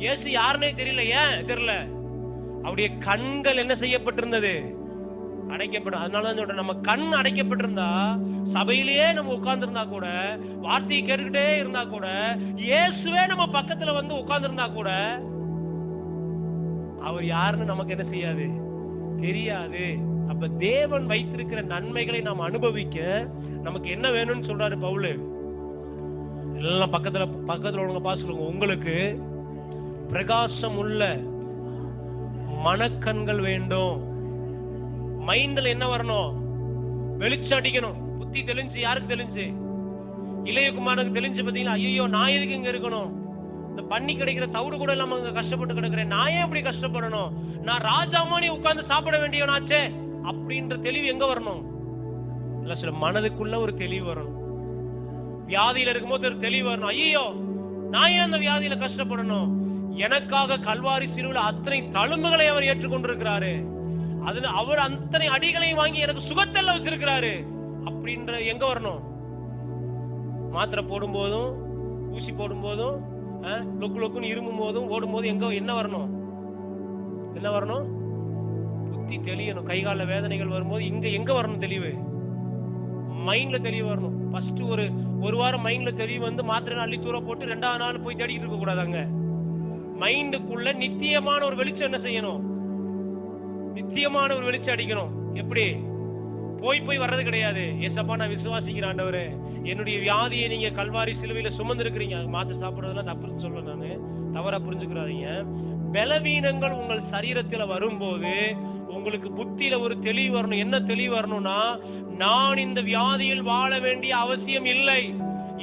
[SPEAKER 1] இயேசு யாருன்னே தெரியல. ஏன் தெரியல? அவருடைய கண்கள் என்ன செய்யப்பட்டிருந்தது? அடைக்கப்படும். அதனாலதான் சொல்றேன், நம்ம கண் அடைக்கப்பட்டிருந்தா சபையிலேயே நம்ம உட்கார்ந்து இருந்தா கூட, வார்த்தையை கேட்டுக்கிட்டே இருந்தா கூட, இயேசுவே நம்ம பக்கத்துல வந்து உட்கார்ந்து இருந்தா கூட அவர் யாருன்னு நமக்கு என்ன செய்யாது, தெரியாது. அப்ப தேவன் வைத்திருக்கிற நன்மைகளை நாம் அனுபவிக்க நமக்கு என்ன வேணும்னு சொல்றாரு பவுல். எல்லாம் பக்கத்துல உள்ளவங்க பாசுங்க, உங்களுக்கு பிரகாசம் உள்ள மனக்கண்கள் வேண்டும். மைண்ட்ல என்ன வரணும்? வெளிச்சம் அடிக்கணும். புத்தி தெளிஞ்சு. யாருக்கு தெளிஞ்சு? இளையகுமாரனுக்கு தெளிஞ்சு. பாத்தீங்களா, ஐயோ நான் எதுக்கு இங்க இருக்கணும்? இந்த பண்ணி கிடைக்கிற தவிடு கூட இல்லாம இங்க கஷ்டப்பட்டு கிடக்குறேன். நான் ஏன் இப்படி கஷ்டப்படணும்? நான் ராஜாமானி உட்கார்ந்து சாப்பிட வேண்டியவனாச்சே அப்படின்ற தெளிவு எங்க வரணும்? இல்ல, சில மனதுக்குள்ள ஒரு தெளிவு வரணும். வியாதியில இருக்கும்போது ஒரு தெளிவு வரணும். ஐயோ நான் ஏன் அந்த வியாதியில கஷ்டப்படணும்? எனக்காக கல்வாரி சிலுவையில் அத்தனை தழும்புகளை அவர் ஏற்றுக்கொண்டிருக்கிறாரு. அதுல அவர் அத்தனை அடிகளையும் வாங்கி எனக்கு சுகத்தெல்லாம் வச்சிருக்கிறாரு. அப்படின்ற எங்க வரணும்? மாத்திரை போடும் போதும், ஊசி போடும் போதும், லொக்கு லொக்குன்னு இருமும் போதும், ஓடும் போதும் எங்க என்ன வரணும்? என்ன வரணும்? புத்தி தெளியணும். கைகால வேதனைகள் வரும்போது இங்க எங்க வரணும் தெளிவு? மைண்ட்ல தெளிவு வரணும். ஃபர்ஸ்ட் ஒரு வாரம் மைண்ட்ல தெளிவு வந்து மாத்திரை அள்ளி தூர போட்டு 2வது நாள் போய் தேடிட்டு இருக்க கூடாதாங்க. மைண்டுக்குள்ள நித்தியமான ஒரு வெளிச்சம் என்ன செய்யணும்? நித்தியமான ஒரு வெளிச்சம் அடிக்கணும். எப்படி? போய் வர்றது கிடையாது. ஏசப்பா நான் விசுவாசிக்கிறேன் ஆண்டவரே, என்னுடைய வியாதியை நீங்க கல்வாரி சிலுவையில சுமந்திருக்கிறீங்க. மாத்திரை சாப்பிடுறதெல்லாம் தப்புன்னு சொல்ல நானு, தவறா புரிஞ்சுக்கிறாதீங்க. பலவீனங்கள் உங்கள் சரீரத்துல வரும்போது உங்களுக்கு புத்தியில ஒரு தெளிவு வரணும். என்ன தெளிவு வரணும்னா, நான் இந்த வியாதியில் வாழ வேண்டிய அவசியம் இல்லை,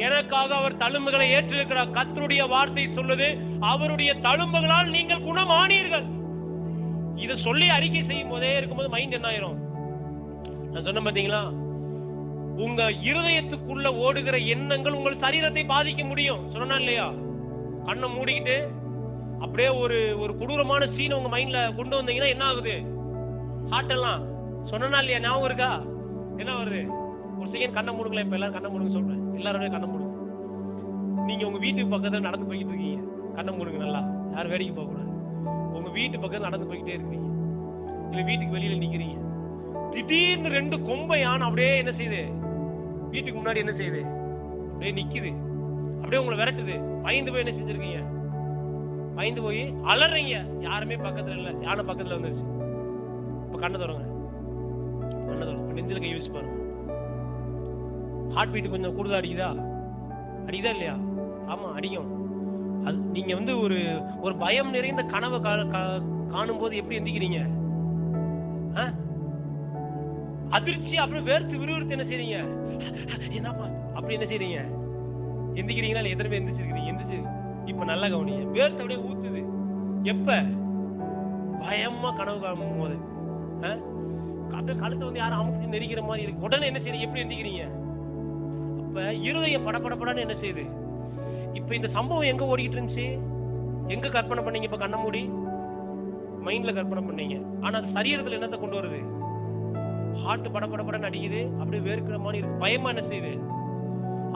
[SPEAKER 1] எனக்காக அவர் தழும்புகளை ஏற்றிருக்கிறார். கர்த்தருடைய வார்த்தை சொல்லுது, அவருடைய தழும்புகளால் நீங்கள் குணமானீர்கள். இதை சொல்லி அறிக்கை செய்யும் போதே இருக்கும்போது மைண்ட் என்ன ஆயிரும்? நான் சொன்ன பாத்தீங்களா, உங்க இருதயத்துக்குள்ள ஓடுகிற எண்ணங்கள் உங்கள் சரீரத்தை பாதிக்க முடியும். சொன்னா இல்லையா? கண்ணை மூடிக்கிட்டு அப்படியே ஒரு கொடூரமான சீன் உங்க மைண்ட்ல கொண்டு வந்தீங்கன்னா என்ன ஆகுது? ஹார்ட் எல்லாம் சொன்னா இல்லையா? ஞாபகம் இருக்கா? என்ன வருது? ஒரு செகண்ட் கண்ணை மூடுங்களேன். இப்ப எல்லாரும் கண்ணை மூடுங்க சொல்றேன். எல்லாரும் கண்ணை மூடுங்க. நீங்க உங்க வீட்டுக்கு பக்கத்துல நடந்து போய்கிட்டு இருக்கீங்க. கண்ணை மூடுங்க நல்லா, யாரும் வேடிக்கை போக கூடாது. உங்க வீட்டு பக்கத்துல நடந்து போய்கிட்டே இருக்கீங்க, இல்ல வீட்டுக்கு வெளியில நிக்கிறீங்க. திடீர்னு 2 கொம்பை யானை அப்படியே என்ன செய்யுது? வீட்டுக்கு முன்னாடி என்ன செய்யுது? அப்படியே நிக்குது. அப்படியே உங்களை விரட்டுது. பயந்து போய் என்ன செஞ்சிருக்கீங்க? பயந்து போய் அலறீங்க. யாருமே பக்கத்துல இல்ல, யானை பக்கத்துல வந்துருச்சு. இப்ப கண்ணை திறங்க. கண்ணை திறங்க. நெஞ்சில கை வச்சு பாருங்க. ஹார்ட் பீட் கொஞ்சம் கூடுதலா அடிக்குதா? அடிக்குதா இல்லையா? ஆமா, அடிக்கும். அது நீங்க வந்து ஒரு பயம் நிறைந்த கனவை காணும் போது எப்படி எந்திக்கிறீங்க? அதிர்ச்சி அப்படியே வேர்த்து விறுவிறுத்து என்ன செய்றீங்க? என்னப்பா அப்படி என்ன செய்றீங்க? எந்திக்கிறீங்களா? இல்ல எத்தனை பேர் எந்திரிச்சிருக்கீங்க? எந்திரிச்சு இப்ப நல்லா கவனிங்க. வேர்த்து அப்படியே ஊத்துது. எப்ப? பயமா கனவு காணும் போது. கழுத்தை வந்து யாரும் அமுக்கி நெரிக்கிற மாதிரி இருக்கு. உடனே என்ன செய்றீங்க? எப்படி எந்திக்கிறீங்க? அப்ப இருதயம் படபடன்னு என்ன செய்யுது? இப்ப இந்த சம்பவம் எங்க ஓடிக்கிட்டு இருந்துச்சு? எங்க கற்பனை பண்ணீங்க? இப்ப கண்ண மூடி மைண்ட்ல கற்பனை பண்ணீங்க. ஆனா அது சரீரத்துல என்னத்தை கொண்டு வருது? ஹார்ட் படபடன்னு அடிக்குது. அப்படியே வேர்க்கிற மாதிரி இருக்கு. பயமா என்ன செய்யுது?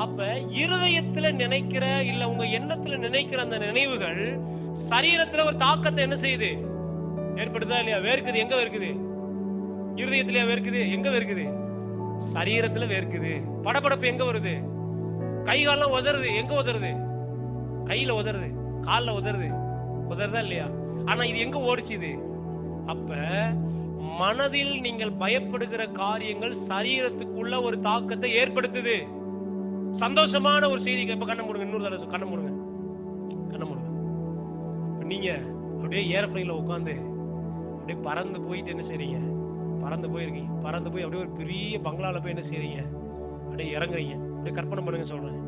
[SPEAKER 1] அப்ப இருதயத்துல நினைக்கிற இல்ல உங்க எண்ணத்துல நினைக்கிற அந்த நினைவுகள் சரீரத்துல ஒரு தாக்கத்தை என்ன செய்யுது? ஏற்படுதா இல்லையா? வேர்க்குது. எங்க வேர்க்குது? இருதயத்திலயா வேர்க்குது? எங்க வேர்க்குது? சரீரத்துல வேர்க்குது. படபடப்பு எங்க வருது? கை கால்லாம் உதறுது. எங்க உதறுது? கையில உதறுது, கால்ல உதறுது. உதறுதா இல்லையா? ஆனா இது எங்க ஓடிச்சு? இது அப்ப மனதில் நீங்கள் பயப்படுகிற காரியங்கள் சரீரத்துக்குள்ள ஒரு தாக்கத்தை ஏற்படுத்துது. சந்தோஷமான ஒரு செய்தி. இப்ப கண்ண மூடுங்க. இன்னொரு தடவை கண்ண மூடுங்க. கண்ண மூடுங்க. நீங்க அப்படியே ஏரோப்ளேன்ல உட்காந்து அப்படியே பறந்து போயிட்டு என்ன செய்றீங்க? பறந்து போயிருக்கீங்க. பறந்து போய் அப்படியே ஒரு பெரிய பங்களால போய் என்ன செய்றீங்க? அப்படியே இறங்குறீங்க. அப்படியே கற்பனை பண்ணுங்க சொல்றேன்.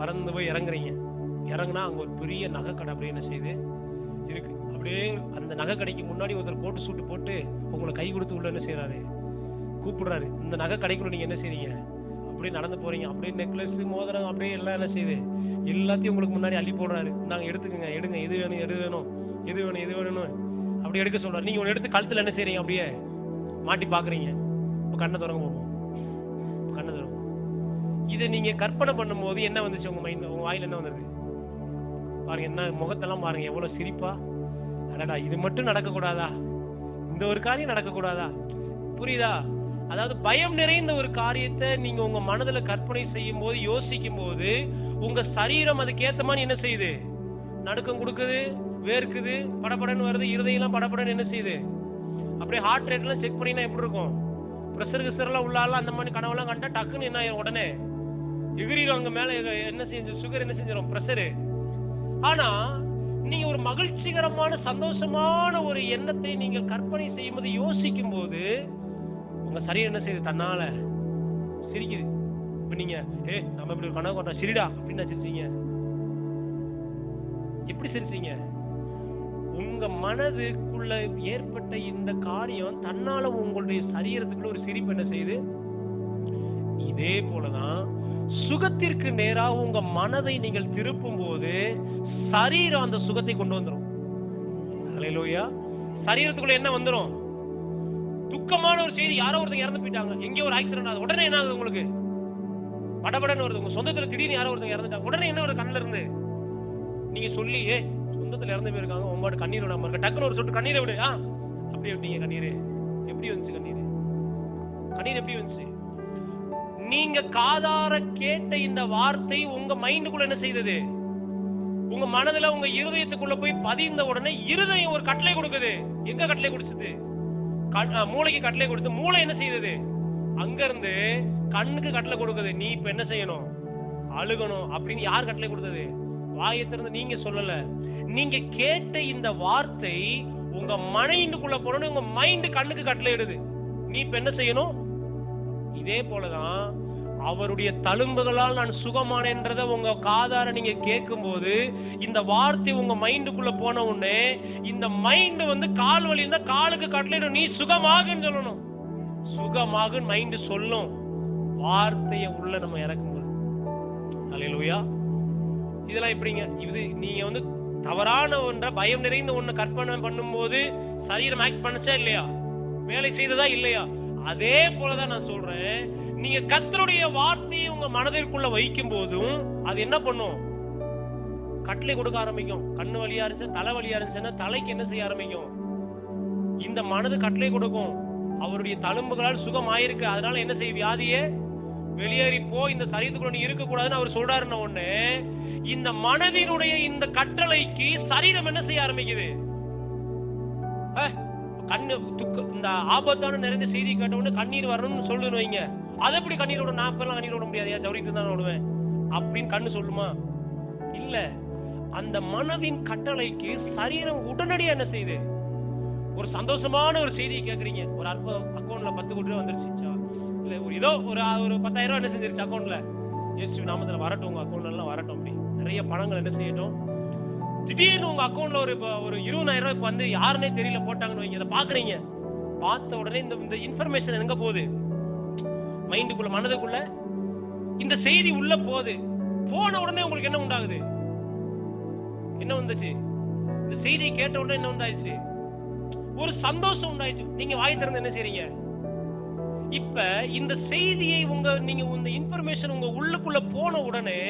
[SPEAKER 1] பறந்து போய் இறங்குறீங்க. இறங்குனா அங்க ஒரு பெரிய நகை கடை அப்படியே என்ன செய்யுது? இருக்கு. அப்படியே அந்த நகை கடைக்கு முன்னாடி ஒருத்தர் கோட்டு சூட்டு போட்டு உங்களை கை கொடுத்து உள்ள என்ன செய்யறாரு? கூப்பிடுறாரு. இந்த நகை கடைக்குள்ள நீங்க என்ன செய்றீங்க? அப்படியே நடந்து போறீங்க. அப்படியே நெக்லஸ், மோதிரம் அப்படியே எல்லாம் என்ன செய்யுது? எல்லாத்தையும் உங்களுக்கு முன்னாடி அள்ளி போடுறாரு. நாங்க எடுத்துக்கங்க, எடுங்க, இது வேணும், எது வேணும், எது வேணும், இது வேணும் அப்படி எடுக்க சொல்றாரு. நீங்க ஒன்று எடுத்து கழுத்துல என்ன செய்றீங்க? அப்படியே மாட்டி பாக்குறீங்க. இப்ப கண்ணை திறங்க போகும். கண்ணை திறங்க. இதை நீங்க கற்பனை பண்ணும் போது என்ன வந்துச்சு உங்க மைண்ட்? உங்க வாயில என்ன வந்தது பாருங்க. என்ன முகத்தெல்லாம் பாருங்க, எவ்வளவு சிரிப்பா. அடடா, இது மட்டும் நடக்க கூடாதா? இந்த ஒரு காரியம் நடக்க கூடாதா? புரியுதா? அதாவது பயம் நிறைந்த ஒரு காரியத்தை நீங்க உங்க மனதுல கற்பனை செய்யும் போது, யோசிக்கும் போது உங்க சரீரம் அதுக்கு ஏத்த மாதிரி என்ன செய்யுது? நடுக்கம் கொடுக்குது, வேர்க்குது, படபடன்னு வருது. இருதயம் படபடன்னு என்ன செய்யுது? அப்படியே ஹார்ட் ரேட் எல்லாம் செக் பண்ணினா எப்படி இருக்கும்? பிரஷர் கிசர்லாம் உள்ளாலாம் அந்த மாதிரி கனவெல்லாம் கண்டா டக்குன்னு என்ன உடனே எகிரிடும். அங்க மேல என்ன செஞ்சு சுகர் என்ன செஞ்சிடும்? பிரஷரு. ஆனா நீங்க ஒரு மகிழ்ச்சிகரமான சந்தோஷமான ஒரு எண்ணத்தை நீங்கள் கற்பனை செய்யும் போது, யோசிக்கும் போது உங்க சரீரம் என்ன செய்யுது? தன்னால சிரிக்குது. இப்ப நீங்க நம்ம இப்படி ஒரு கனவு கொண்டா சிரிடா அப்படின்னு சிரிச்சீங்க. எப்படி சிரிச்சீங்க? உங்க மனதுக்குள்ள ஏற்பட்ட இந்த காரியம் தன்னால உங்களுடைய சரீரத்துக்குள்ள ஒரு சிரிப்பு என்ன செய்யுது? இதே போலதான் சுகத்திற்கு நேராக உங்க மனதை நீங்கள் திருப்பும் போது சரீரம் அந்த சுகத்தை கொண்டு வந்துரும். ஹல்லேலூயா. சரீரத்துக்குள்ள என்ன வந்துரும்? துக்கமான ஒரு செய்தி, யாரோ ஒருத்தங்க இறந்து போயிட்டாங்க, எங்கேயோ ஒரு ஆக்சிடென்ட் ஆகுது, உடனே என்ன ஆகுது உங்களுக்கு? படபடன்னு வருது. உங்க சொந்தத்துல திடீர்னு யாரோ ஒருத்தங்க இறந்துட்டாங்க, உடனே என்ன ஒரு கண்ணுல இருந்து நீங்க சொல்லி சொந்தத்துல இறந்து போயிருக்காங்க, உங்களோட கண்ணீர் விடாம இருக்க, டக்குன்னு ஒரு சொட்டு கண்ணீரை விடு. அப்படியே விட்டீங்க. கண்ணீர் எப்படி வந்துச்சு? கண்ணீர் எப்படி வந்துச்சு? நீங்க காதார கேட்ட இந்த வார்த்தை உங்க மைண்டுக்குள்ள என்ன செய்தது? உங்க மனதுல, உங்க இருதயத்துக்குள்ள போய் பதிந்த உடனே இருதயம் ஒரு கட்டளை கொடுக்குது. எங்க கட்டளை கொடுத்தது? மூளைக்கு கட்டளை கொடுத்து, மூளை என்ன செய்தது? அங்க இருந்து கண்ணுக்கு கட்டளை கொடுக்குது, நீ இப்ப என்ன செய்யணும்? அழுகணும் அப்படின்னு. யார் கட்டளை கொடுத்தது? வாயை திறந்து நீங்க சொல்லல. நீங்க கேட்ட இந்த வார்த்தை உங்க மைண்டுக்குள்ள போனோன்னு உங்க மைண்ட் கண்ணுக்கு கட்டளை இடுது, நீ இப்ப என்ன செய்யணும்? இதே போலதான் அவருடைய தழும்புகளால் நான் சுகமானேன்றத உங்க காதார நீங்க கேட்கும் போது, இந்த வார்த்தை உங்க மைண்டுக்குள்ள போன உடனே இந்த மைண்ட் வந்து கால் வலி இருந்தா காலுக்கு கட்டளையிடும், நீ சுகமாகுன்னு சொல்லணும். சுகமாகுன்னு மைண்ட் சொல்லும். வார்த்தையை உள்ள நம்ம இறக்கும்போது, அல்லேலூயா. இதெல்லாம் எப்படிங்க? இது நீங்க வந்து தவறான ஒன்ற, பயம் நிறைந்த ஒண்ணு கற்பனை பண்ணும்போது சரீரம் ஆக்ட் பண்ணுச்சா இல்லையா? வேலை செய்ததா இல்லையா? அதே போலதான் நான் சொல்றேன், நீங்க கர்த்தருடைய வார்த்தையை உங்க மனதிற்குள்ள வைக்கும் போதும் அது என்ன பண்ணும்? கட்டளை கொடுக்க ஆரம்பிக்கும். கண்ணு வலியா இருந்துச்சு, தலை வலியா இருந்துச்சுன்னா தலைக்கு என்ன செய்ய ஆரம்பிக்கும்? இந்த மனது கட்டளை கொடுக்கும், அவருடைய தழும்புகளால் சுகம் ஆயிருக்கு, அதனால என்ன செய்ய? வியாதியே வெளியேறி போ, இந்த சரீரத்துக்குள்ள நீ இருக்க கூடாதுன்னு அவர் சொல்றாருன்ன ஒண்ணு, இந்த மனதினுடைய இந்த கட்டளைக்கு சரீரம் என்ன செய்ய ஆரம்பிக்குது? கண்ணு இந்த ஆபத்தான நிறைந்த செய்தி கேட்ட உடனே கண்ணீர் வரணும்னு சொல்லுன்னு வைங்க. அதை எப்படி கண்ணீர் விட? நான் இப்பெல்லாம் கண்ணீர் விட முடியாது, ஜவுரிக்கு தான் விடுவேன் அப்படின்னு கண்ணு சொல்லுமா? இல்ல. அந்த மனதின் கட்டளைக்கு சரீரம் உடனடியா என்ன செய்யுது? ஒரு சந்தோஷமான ஒரு செய்தியை கேட்கறீங்க, ஒரு அக்கௌண்ட்ல 10 கோடி ரூபாய் வந்துருச்சு, இல்ல ஒரு ஏதோ ஒரு 10,000 ரூபாய் என்ன செஞ்சிருச்சு அக்கௌண்ட்ல, இயேசு நாமத்துல வரட்டும், உங்க அக்கௌண்ட்ல எல்லாம் வரட்டும், அப்படி நிறைய பணங்கள் என்ன செய்யட்டும். திடீர்னு உங்க அக்கௌண்ட்ல ஒரு 20,000 ரூபாய்க்கு வந்து யாருன்னே தெரியல போட்டாங்கன்னு வைங்க. அதை பாக்குறீங்க, பார்த்த உடனே இந்த இன்ஃபர்மேஷன் எங்க போகுது? மைண்டுக்குள்ள, மனதுக்குள்ள இந்த செய்தி உள்ள போகுது. போன உடனே உங்களுக்கு என்ன உண்டாகுது? என்ன வந்துச்சு? இந்த செய்தியை கேட்ட உடனே என்ன உண்டாயிடுச்சு? ஒரு சந்தோஷம் உண்டாயிடுச்சு. நீங்க வாய் திறந்து என்ன செய்றீங்க? இப்ப இந்த செய்தியை நீங்க இந்த இன்ஃபர்மேஷன் உங்க உள்ளுக்குள்ள போன உடனே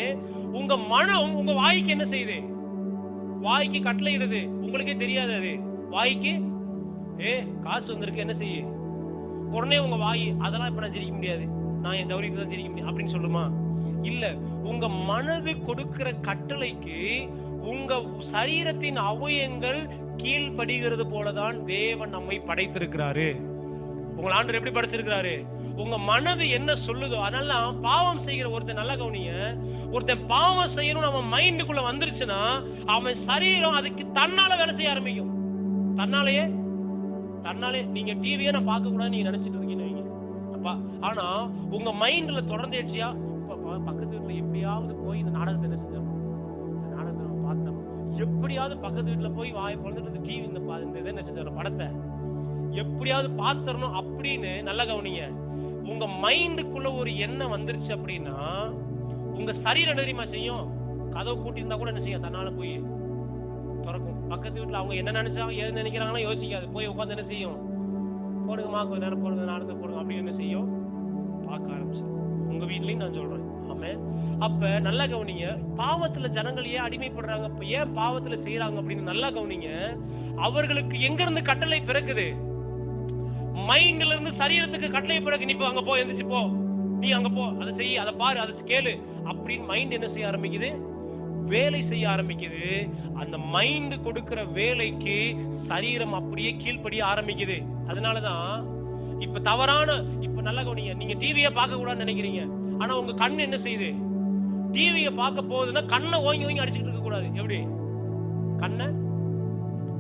[SPEAKER 1] உங்க மனம் உங்க வாய்க்கு என்ன செய்யுது? வாய்க்கு கட்டளை இடுது. உங்களுக்கே தெரியாது அது வாய்க்கு காசு வந்திருக்கு, என்ன செய்ய? உடனே உங்க வாய் அதெல்லாம் இப்ப நான் சிரிக்க முடியாது, நான் என் கௌரிக்கு தான் சிரிக்க முடியும் அப்படின்னு சொல்லுமா? இல்ல. உங்க மனது கொடுக்கிற கட்டளைக்கு உங்க சரீரத்தின் அவயங்கள் கீழ்படுகிறது போலதான் தேவன் நம்மை படைத்திருக்கிறாரு. உங்கள் ஆண்டவர் எப்படி படைச்சிருக்கிறாரு? உங்க மனது என்ன சொல்லுதோ அதனால பாவம் செய்கிற ஒருத்தன், நல்ல கவனிங்க, ஒருத்தன் பாவம் செய்யணும் அவன் மைண்டுக்குள்ள வந்துருச்சுன்னா அவன் சரீரம் அதுக்கு தன்னால வேலை செய்ய ஆரம்பிக்கும். தன்னாலே நீங்க டிவியே நான் பார்க்க கூடாது நீங்க நினைச்சிட்டு இருக்கீங்க அப்பா, ஆனா உங்க மைண்ட்ல தொடர்ந்து ஏச்சியா பக்கத்து வீட்டுல எப்படியாவது போய் இந்த நாடகத்தை என்ன செஞ்சோம், இந்த நாடகத்தை நம்ம பார்த்தோம், எப்படியாவது பக்கத்து வீட்டுல போய் வாய் பொழுதுட்டு இந்த டிவி இந்த இதை என்ன செஞ்சோம் படத்தை எப்படியாவது பாத்துறணும் அப்படின்னு. நல்ல கவனிங்க, உங்க மைண்டுக்குள்ள ஒரு எண்ணம் வந்துருச்சு அப்படின்னா உங்க சரீரம் தெரியுமா செய்யும்? கதவு கூட்டி இருந்தா கூட என்ன செய்யும்? தன்னால போய் திறக்கும். பக்கத்து வீட்டுல அவங்க என்ன நினைச்சாங்க, எது நினைக்கிறாங்களோ யோசிக்காது, போய் உட்காந்து என்ன செய்யும்? போடுங்கம்மா, கொஞ்ச நேரம் போடுங்க, நாடகத்தை போடுங்க அப்படின்னு என்ன செய்யும்? பார்க்க ஆரம்பிச்சு. உங்க வீட்லயும் நான் சொல்றேன். ஆமே. அப்ப நல்லா கவனிங்க, பாவத்துல ஜனங்கள் ஏன் அடிமைப்படுறாங்க, ஏன் பாவத்துல செய்யறாங்க அப்படின்னு நல்லா கவனிங்க. அவர்களுக்கு எங்க இருந்து கட்டளை பிறக்குது? மைண்ட்ல இருந்து சரீரத்துக்கு கட்டளை பிறகு, நீ அங்க போ, எந்திரிச்சு போ, நீ அங்க போ, அதை செய், அதை பாரு, அதை கேளு அப்படின்னு மைண்ட் என்ன செய்ய ஆரம்பிக்குது? வேலை செய்ய ஆரம்பிக்குது. அந்த மைண்ட் கொடுக்கிற வேலைக்கு சரீரம் அப்படியே கீழ்ப்படிய ஆரம்பிக்குது. அதனாலதான் இப்ப தவறான, இப்ப நல்லா கவனிங்க, நீங்க டிவியை பார்க்க கூடாதுன்னு நினைக்கிறீங்க, ஆனா உங்க கண்ணு என்ன செய்யுது? டிவியை பார்க்க போகுதுன்னா கண்ணை ஓங்கி ஓங்கி அடிச்சுட்டு இருக்க கூடாது. எப்படி கண்ணை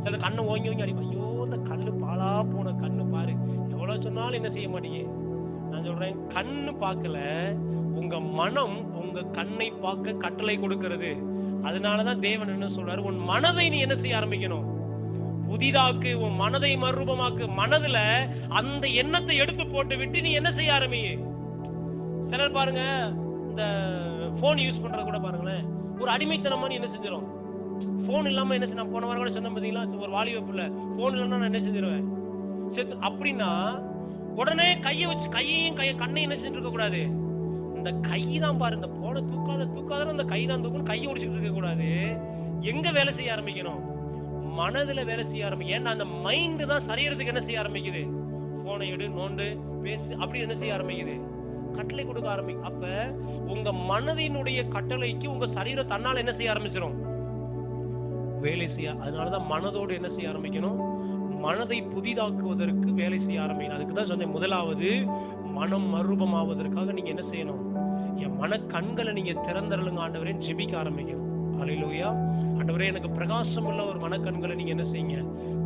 [SPEAKER 1] சில கண்ணை ஓங்கி ஓங்கி அடிப்பா, ஐயோ இந்த கண்ணு பாலா போன கண்ணு பாரு, எவ்வளவு சொன்னாலும் என்ன செய்ய மாட்டீங்க. நான் சொல்றேன், கண்ணு பார்க்கல, உங்க மனம் உங்க கண்ணை பார்க்க கட்டளை கொடுக்கிறது. அதனாலதான் தேவன் என்ன சொல்றாரு, உன் மனதை நீ என்ன செய்ய ஆரம்பிக்கணும்? புதிதாக்கு, உன் மனதை மறுரூபமாக்கு. மனதுல அந்த எண்ணத்தை எடுத்து போட்டு விட்டு நீ என்ன செய்ய ஆரம்பி. சிலர் பாருங்க, இந்த போன் யூஸ் பண்றது கூட பாருங்களேன், ஒரு அடிமைத்தனமா நீ என்ன செஞ்சிடும்? போன் இல்லாம என்ன செய்ய, போன வாரம் கூட சொன்ன பாத்தீங்களா, ஒரு வாலிப பிள்ளை போன் இல்லைன்னா நான் என்ன செஞ்சிருவேன் அப்படின்னா உடனே கையை வச்சு கையையும் கண்ணையும் என்ன செஞ்சுட்டு இருக்க கூடாது. இந்த கை தான் பாரு, இந்த போனை தூக்காத அந்த கை தான் தூக்கணும். கையை ஒடிச்சுட்டு இருக்க கூடாது. எங்க வேலை செய்ய ஆரம்பிக்கணும்? மனதுல வேலை செய்ய ஆரம்பிக்கும். ஏன்னா அந்த மைண்ட் தான் சரீரத்துக்கு என்ன செய்ய ஆரம்பிக்குது? போனை எடு, நோண்டு, பேசு, அப்படி என்ன செய்ய ஆரம்பிக்குது? கட்டளை கொடுக்க ஆரம்பிக்கும். அப்ப உங்க மனதினுடைய கட்டளைக்கு உங்க சரீரம் தன்னால என்ன செய்ய ஆரம்பிச்சிடும்? வேலை செய்ய. அதனாலதான் மனதோடு என்ன செய்ய ஆரம்பிக்கணும்? மனதை புதிதாக்குவதற்கு வேலை செய்ய ஆரம்பிக்கணும். அதுக்கு தான் சொன்னேன், முதலாவது மனம் மறுரூபமாவதற்காக நீங்க என்ன செய்யணும்? என் மன கண்களை நீங்க திறந்தருளுங்க ஆண்டவரே, ஜெபிக்க ஆரம்பிக்கணும். ஹல்லேலூயா. ஆண்டவரே, எனக்கு பிரகாசம் உள்ள ஒரு மனக்கண்களை நீங்க என்ன செய்யுங்க,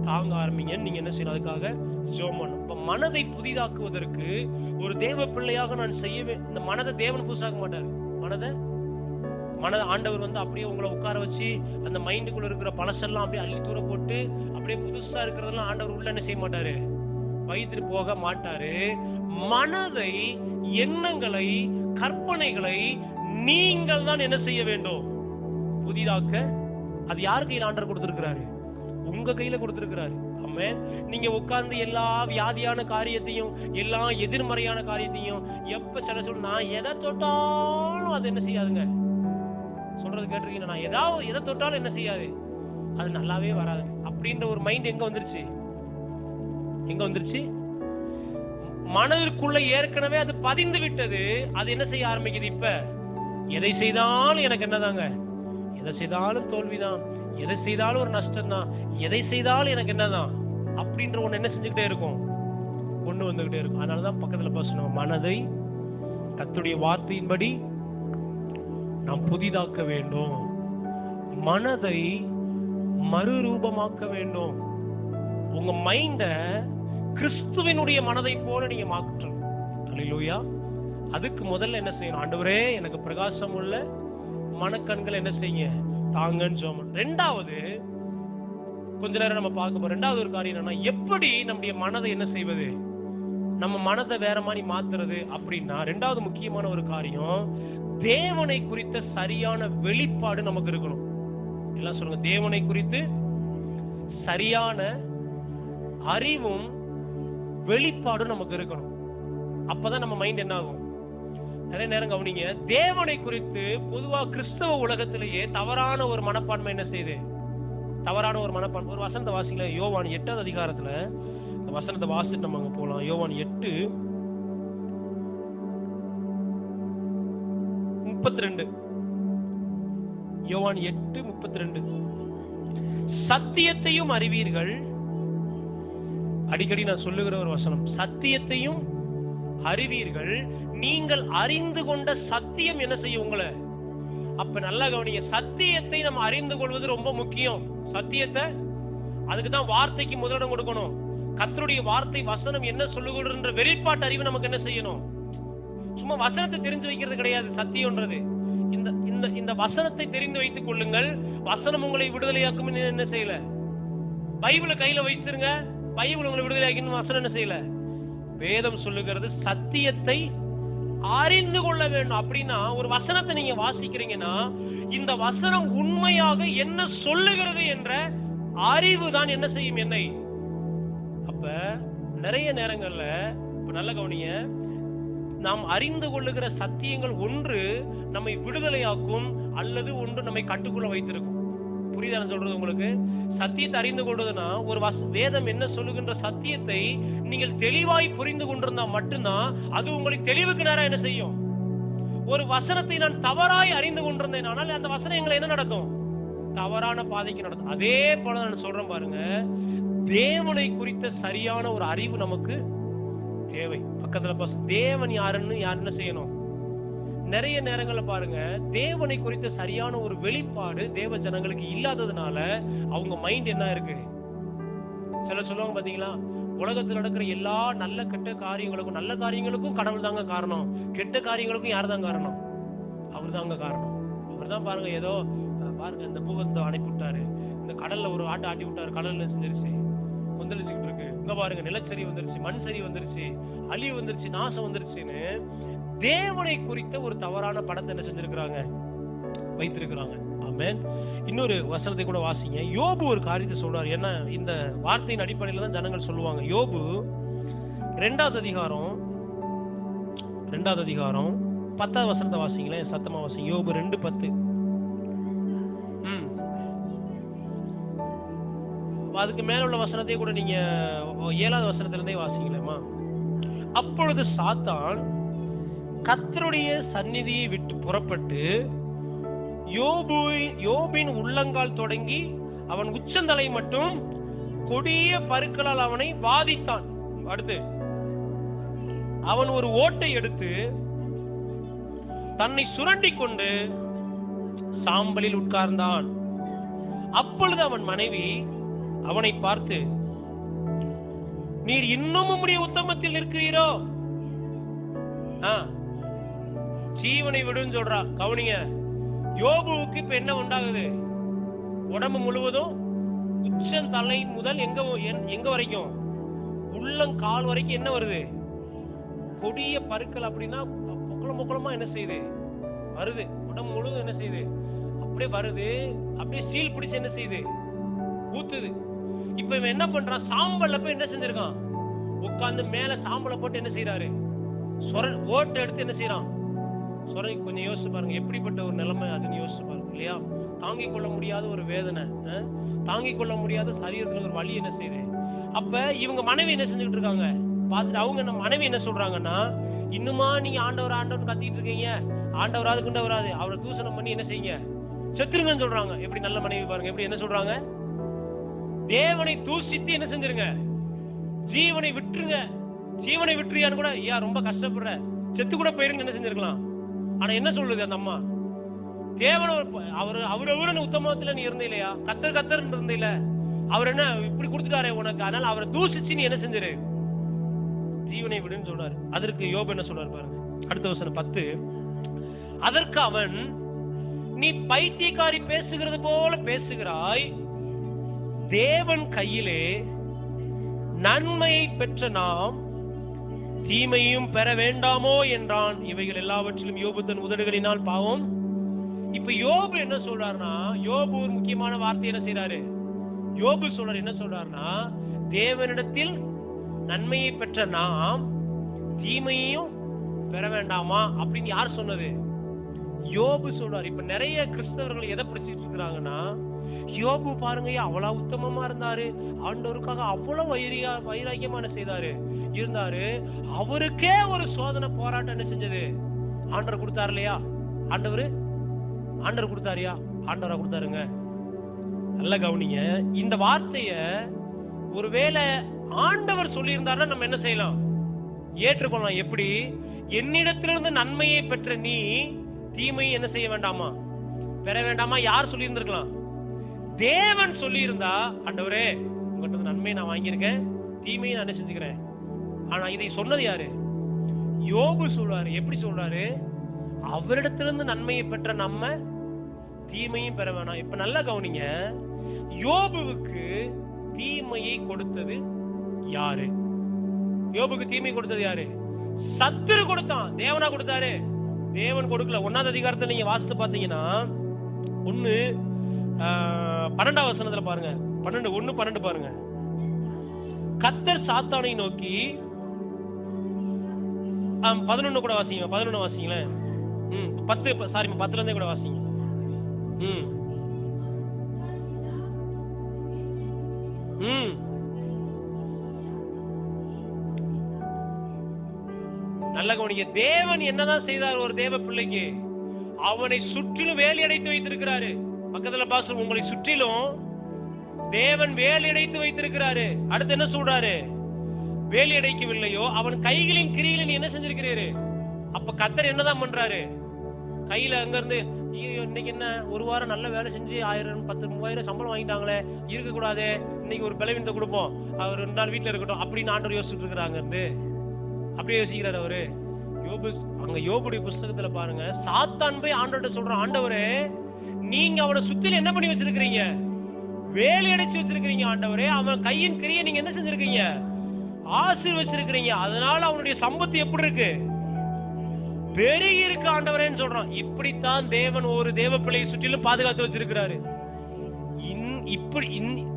[SPEAKER 1] தாங்க ஆரம்பிங்க. நீங்க என்ன செய்யணும்? அதுக்காக ஜெபம் பண்ணணும். இப்ப மனதை புதிதாக்குவதற்கு ஒரு தேவ பிள்ளையாக நான் செய்யவே, இந்த மனதை தேவன் புதுசாக்க மாட்டாரு. மனதை ஆண்டவர் அப்படியே உங்களை உட்கார வச்சு அந்த மைண்டுக்குள்ள இருக்கிற பழசெல்லாம் அப்படியே அள்ளி தூர போட்டு அப்படியே புதுசா இருக்கிறதெல்லாம் ஆண்டவர் உள்ள என்ன செய்ய மாட்டாரு, வைத்துட்டு போக மாட்டாரு. மனதை, எண்ணங்களை, கற்பனைகளை நீங்கள் தான் என்ன செய்ய வேண்டும்? புதிதாக்க. அது யார் கையில் ஆண்டவர் கொடுத்திருக்கிறாரு? உங்க கையில கொடுத்திருக்கிறாரு. ஆமென். நீங்க உட்கார்ந்து எல்லா வியாதியான காரியத்தையும், எல்லா எதிர்மறையான காரியத்தையும் எப்ப சொல்ல நான் எதை தொட்டாலும் அது என்ன செய்யாதுங்க. சொல்றது கேட்டிருக்கீங்க, நான் எதை தொட்டாலும் என்ன செய்யாது, அது நல்லாவே வராது அப்படின்ற ஒரு மைண்ட் எங்க வந்துருச்சு? மனதிற்குள்ள ஏற்கனவே அது பதிந்து விட்டது. அது என்ன செய்ய ஆரம்பிக்குது? இப்ப எதை செய்தாலும் எனக்கு என்னதாங்க, எதை செய்தாலும் தோல்விதான், எதை செய்தாலும் ஒரு நஷ்டம் தான், எதை செய்தாலும் எனக்கு என்னதான் அப்படின்ற ஒண்ணு என்ன செஞ்சுக்கிட்டே இருக்கும், கொண்டு வந்துகிட்டே இருக்கும். அதனாலதான் பக்கத்துல பேசணும், மனதை கர்த்தருடைய வார்த்தையின்படி நாம் புதிதாக்க வேண்டும். மனதை மறுரூபமாக்க வேண்டும். உங்க மைண்ட கிறிஸ்துவினுடைய மனதை போல நீங்க மாற்றணும். ஹல்லேலூயா. அதுக்கு முதல்ல என்ன செய்யணும்? ஆண்டவரே, எனக்கு பிரகாசம் உள்ள மனக்கண்கள் என்ன செய்யுங்க, தாங்கன்னு சொல்லுவோம். ரெண்டாவது, கொஞ்ச நேரம் நம்ம பார்க்க போறோம். ரெண்டாவது ஒரு காரியம் என்னன்னா, எப்படி நம்முடைய மனதை என்ன செய்வது, நம்ம மனதை வேற மாதிரி மாத்துறது அப்படின்னா, ரெண்டாவது முக்கியமான ஒரு காரியம், தேவனை குறித்த சரியான வெளிப்பாடு நமக்கு இருக்கணும். எல்லாம் சொல்லுங்க, தேவனை குறித்து சரியான அறிவும் வெளிப்பாடும் நமக்கு இருக்கணும். அப்பதான் நம்ம மைண்ட் என்ன ஆகும்? நிறைய நேரம் கவனிங்க, தேவனை குறித்து பொதுவா கிறிஸ்தவ உலகத்திலேயே தவறான ஒரு மனப்பான்மை என்ன செய்யுது? தவறான ஒரு மனப்பான்மை. ஒரு வசனத்தை வாசிக்கல, யோவான் 8வது அதிகாரத்துல இந்த வசனத்தை வாசிட்டு நம்ம அங்க போலாம். யோவான் 8:32. யோவான் 8:32. சத்தியத்தையும் அறிவீர்கள். அடிக்கடி நான் சொல்லுகிற ஒரு வசனம், சத்தியத்தையும் அறிவீர்கள், நீங்கள் அறிந்து கொண்ட சத்தியம் என்ன செய்யும் உங்களை. அப்ப நல்லா கவனிங்க, சத்தியத்தை நம்ம அறிந்து கொள்வது ரொம்ப முக்கியம். சத்தியத்தை, அதுக்கு தான் வார்த்தைக்கு முதலிடம் கொடுக்கணும். கர்த்தருடைய வார்த்தை வசனம் என்ன சொல்லுகின்ற வெளிப்பாட்டு அறிவு நமக்கு என்ன செய்யணும். சும்மா வசனத்தை தெரிஞ்சு வைக்கிறது கிடையாது சத்தியம்ன்றது. இந்த வசனத்தை தெரிந்து வைத்துக் கொள்ளுங்கள், வசனம் உங்களை விடுதலையாக்கும். என்ன செய்யல, பைபிளை கையில வைத்திருங்க, பைபிள் உங்களை விடுதலையாக்கணும். வசனம் என்ன செய்யல, வேதம் சொல்லுகிறது சத்தியத்தை அறிந்து கொள்ள வேண்டும். அப்படின்னா ஒரு வசனத்தை நீங்க வாசிக்கிறீங்கன்னா, இந்த வசனம் உண்மையாக என்ன சொல்லுகிறது என்ற அறிவு தான் என்ன செய்யும் என்னை. அப்ப நிறைய நேரங்கள்ல, இப்ப நல்ல கவனிய, நாம் அறிந்து கொள்ளுகிற சத்தியங்கள் ஒன்று நம்மை விடுதலையாக்கும், அல்லது ஒன்று நம்மை கட்டுக்குள்ள வைத்திருக்கும். புரியுதா சொல்றது உங்களுக்கு? சத்தியத்தை அறிந்து கொள்வதுன்னா, ஒரு வேதம் என்ன சொல்லுகின்ற சத்தியத்தை நீங்கள் தெளிவாய் புரிந்து கொண்டிருந்தா மட்டும்தான் அது உங்களை தெளிவுக்கு நேரம் என்ன செய்யும். ஒரு வசனத்தை நான் தவறாய் அறிந்து கொண்டிருந்தேன், ஆனால் அந்த வசனம் எங்களை என்ன நடத்தும், தவறான பாதைக்கு நடத்தும். அதே போல நான் சொல்றேன் பாருங்க, தேவனை குறித்த சரியான ஒரு அறிவு நமக்கு தேவை. பக்கத்துல தேவன் யாருன்னு என்ன செய்யணும். நிறைய நேரங்கள்ல பாருங்க, தேவனை குறித்த சரியான ஒரு வெளிப்பாடு தேவ ஜனங்களுக்கு இல்லாததுனால அவங்க மைண்ட் என்ன இருக்கு. சிலர் சொல்லுவாங்க பாத்தீங்களா, உலகத்தில் நடக்கிற எல்லா நல்ல கெட்ட காரியங்களுக்கும், நல்ல காரியங்களுக்கும் கடவுள் தாங்க காரணம், கெட்ட காரியங்களுக்கும் யார் தான் காரணம், அவர் தாங்க காரணம். அவர் தான் பாருங்க, ஏதோ பாருங்க இந்த பூகத்தை அனுப்பி விட்டாரு, இந்த கடல்ல ஒரு ஆட்டை ஆட்டி விட்டாரு, கடல்ல செஞ்சிருச்சு, கொந்தளிச்சுக்கிட்டு இருக்கு, இங்க பாருங்க நிலச்சரி வந்துருச்சு, மண் சரி வந்துருச்சு, அழிவு வந்துருச்சு, நாசம் வந்துருச்சுன்னு தேவனை குறித்த ஒரு தவறான படத்தை என்ன செஞ்சிருக்கிறாங்க, வைத்திருக்கிறாங்க. ஆமென். இன்னொரு வசனத்தை கூட வாசிங்க. யோபு ஒரு காரியத்தை சொல்றாரு. என்ன, இந்த வார்த்தையின் அடிப்படையில தான் ஜனங்கள் சொல்லுவாங்க. யோபு 2வது அதிகாரம் 10வது வசனத்தை வாசிங்களேன், சத்தமா வாசிங்க. யோபு 2:10. அதுக்கு மேல உள்ள வசனத்தை கூட நீங்க 7வது வசனத்திலிருந்தே வாசிங்களேமா. அப்பொழுது சாத்தான் கர்த்தருடைய சந்நிதியை விட்டு புறப்பட்டு யோபின் உள்ளங்கால் தொடங்கி அவன் உச்சந்தலை மட்டும் கொடிய பருக்களால் அவனை வாதித்தான். அடுத்து அவன் ஒரு ஓட்டை எடுத்து தன்னை சுரண்டி கொண்டு சாம்பலில் உட்கார்ந்தான். அப்பொழுது அவன் மனைவி அவனை பார்த்து, நீர் இன்னும் உம்முடைய உத்தமத்தில் இருக்கிறீரோ? ஜீவனை விடுன்னு சொல்றா. கவனிங்க, யோபுவுக்கு இப்ப என்ன உண்டாகுது? உடம்பு முழுவதும் உச்சந்தலை முதல் எங்க வரைக்கும், உள்ளங்கால் வரைக்கும் என்ன வருது? கொடிய பருக்கள். அப்படின்னா முக்கலமா என்ன செய்யுது? வருது. உடம்பு முழுவதும் என்ன செய்யுது? அப்படியே வருது. அப்படியே சீல் பிடிச்சு என்ன செய்யுது? ஊத்துது. இப்ப இவன் என்ன பண்றான்? சாம்பல்ல போய் என்ன செஞ்சிருக்கான்? உட்கார்ந்து மேல சாம்பலை போட்டு என்ன செய்யறாரு? ஓட்டை எடுத்து என்ன செய்யறான்? கொஞ்சம் யோசிச்சு பாருங்க, எப்படிப்பட்ட ஒரு நிலைமை அதுன்னு யோசிச்சு பாருங்க இல்லையா? தாங்கிக் கொள்ள முடியாத ஒரு வேதனை, தாங்கிக் கொள்ள முடியாத சரீரத்துல ஒரு வலி என்ன செய்யுது? அப்ப இவங்க மனைவி என்ன செஞ்சுட்டு இருக்காங்க பார்த்துட்டு, அவங்க நம்ம மனைவி என்ன சொல்றாங்கன்னா, இன்னுமா நீங்க ஆண்டவர் ஆண்டவர் கத்திட்டு இருக்கீங்க, ஆண்டவர் அதுக்குண்ட வராது, அவரை தூசணம் பண்ணி என்ன செய்யுங்க, செத்துருங்கன்னு சொல்றாங்க. எப்படி நல்ல மனைவி பாருங்க, எப்படி என்ன சொல்றாங்க? தேவனை தூசித்து என்ன செஞ்சிருங்க, ஜீவனை விட்டுருங்க. ஜீவனை விட்டுறியான்னு கூட, ஐயா ரொம்ப கஷ்டப்படுற, செத்து கூட போயிருங்க என்ன செஞ்சிருக்கலாம். ஆனா என்ன சொல்லுது அந்த அம்மா? தேவன் அவரு உத்தமத்துல நீ இருந்த இல்லையா? கத்தர் இருந்த இல்ல, அவர் என்ன இப்படி கொடுத்துட்டாரே உனக்கு, அதனால அவரை தூசிச்சு நீ என்ன செஞ்சிரு, ஜீவனை விடுன்னு சொல்றாரு. அதற்கு யோபு என்ன சொல்றாரு பாருங்க, அடுத்த வசனம் 10. அதற்கு அவன், நீ பைத்தியக்காரி பேசுகிறது போல பேசுகிறாய், தேவன் கையிலே நன்மையை பெற்ற நாம் தீமையும் பெற வேண்டாமோ என்றான். இவைகள் எல்லாவற்றிலும் யோபு தன் உதடுகளினால் பாவம். இப்ப யோபு என்ன சொல்றாருன்னா, யோபு ஒரு முக்கியமான வார்த்தை என்ன செய்யறாரு? யோபு சொல்றாரு என்ன சொல்றாருன்னா, தேவனிடத்தில் நன்மையை பெற்ற நாம் தீமையையும் பெற வேண்டாமா அப்படின்னு யார் சொன்னது? யோபு சொல்றாரு. இப்ப நிறைய கிறிஸ்தவர்கள் எதை பிடிச்சிட்டு இருக்கிறாங்கன்னா, யோபு பாருங்க அவ்வளவு உத்தமமா இருந்தாரு, ஆண்டவருக்காக அவ்வளவு வைராக்கியமான செய்தாரு இருந்தாரு, அவருக்கே ஒரு சோதனை போராட்டம் என்ன செஞ்சது? ஆண்டவர் கொடுத்தாரு இல்லையா? ஆண்டவர் கொடுத்தாரியா? ஆண்டவரா கொடுத்தாருங்க. நல்ல கவனிங்க, இந்த வார்த்தைய ஒருவேளை ஆண்டவர் சொல்லி இருந்தாருன்னா நம்ம என்ன செய்யலாம்? ஏற்றுக்கொள்ளலாம். எப்படி? என்னிடத்திலிருந்து நன்மையை பெற்ற நீ தீமையை என்ன செய்ய வேண்டாமா, பெற வேண்டாமா? யார் சொல்லி இருந்திருக்கலாம்? தேவன் சொல்லி இருந்தா, ஆண்டவரே உங்கள்கிட்ட நன்மையை நான் வாங்கியிருக்கேன், தீமையை நான் என்ன செஞ்சுக்கிறேன். ஆனா இதை சொன்னது யாரு? யோபு சொல்றாரு. எப்படி சொல்றாரு? அவரிடத்திலிருந்து நன்மையை பெற்ற நம்ம தீமையும் பெற வேணாம். இப்ப நல்லா கவனிங்க, யோபுவுக்கு தீமையை கொடுத்தது யாரு? யோபுக்கு தீமை கொடுத்தது யாரு? சத்துரு கொடுத்தான். தேவனா கொடுத்தாரு? தேவன் கொடுக்கல. 1வது அதிகாரத்தை நீங்க வாசித்து பாத்தீங்கன்னா, 12வது வசனத்துல பாருங்க, 12 பாருங்க. கர்த்தர் சாத்தானை நோக்கி, 11 கூட வாசிங்க, 11 வாசிங்களேன். 10 இருந்தே கூட வாசிங்க. நல்ல கவனிங்க, தேவன் என்னதான் செய்தார் ஒரு தேவ பிள்ளைக்கு? அவனை சுற்றிலும் வேலி அடைத்து வைத்திருக்கிறாரு. பக்கத்துல பாசம், உங்களை சுற்றிலும் தேவன் வேலி அடைத்து வைத்திருக்கிறாரு. அடுத்து என்ன சொல்றாரு? வேலி அடைக்கவில்லையோ அவன் கைகளின் கிரியில என்ன செஞ்சிருக்கிறாரு? அப்ப கர்த்தர் என்னதான் பண்றாரு? கையில அங்க இருந்து, இன்னைக்கு என்ன ஒரு வாரம் நல்ல வேலை செஞ்சு 1000 10 3000 சம்பளம் வாங்கிட்டாங்களே, இருக்க கூடாது, இன்னைக்கு ஒரு பலவீனத்தை கொடுப்போம், அவர் 2 நாள் வீட்டுல இருக்கட்டும் அப்படின்னு ஆண்டவர் யோசிச்சுட்டு இருக்கிறாங்க. அப்படியே யோசிக்கிறாரு அவரு. அங்க யோபுடைய புஸ்தகத்துல பாருங்க, சாத்தான் போய் ஆண்டவர்கிட்ட சொல்றான், ஆண்டவரே நீங்க அவனை சுத்தில என்ன பண்ணி வச்சிருக்கீங்க? வேலி அடைச்சு வச்சிருக்கீங்க ஆண்டவரே. அவன் கையின் கிரியை நீங்க என்ன செஞ்சிருக்கீங்க? ஆசீர்வச்சிருக்கீங்க. அதனால அவனுடைய சம்பத்து எப்படி இருக்கு? பெருகி இருக்கு ஆண்டவரேன்னு சொல்றான். இப்படித்தான் தேவன் ஒரு தேவ பிள்ளையை சுற்றிலும் பாதுகாத்து வச்சிருக்கிறாரு.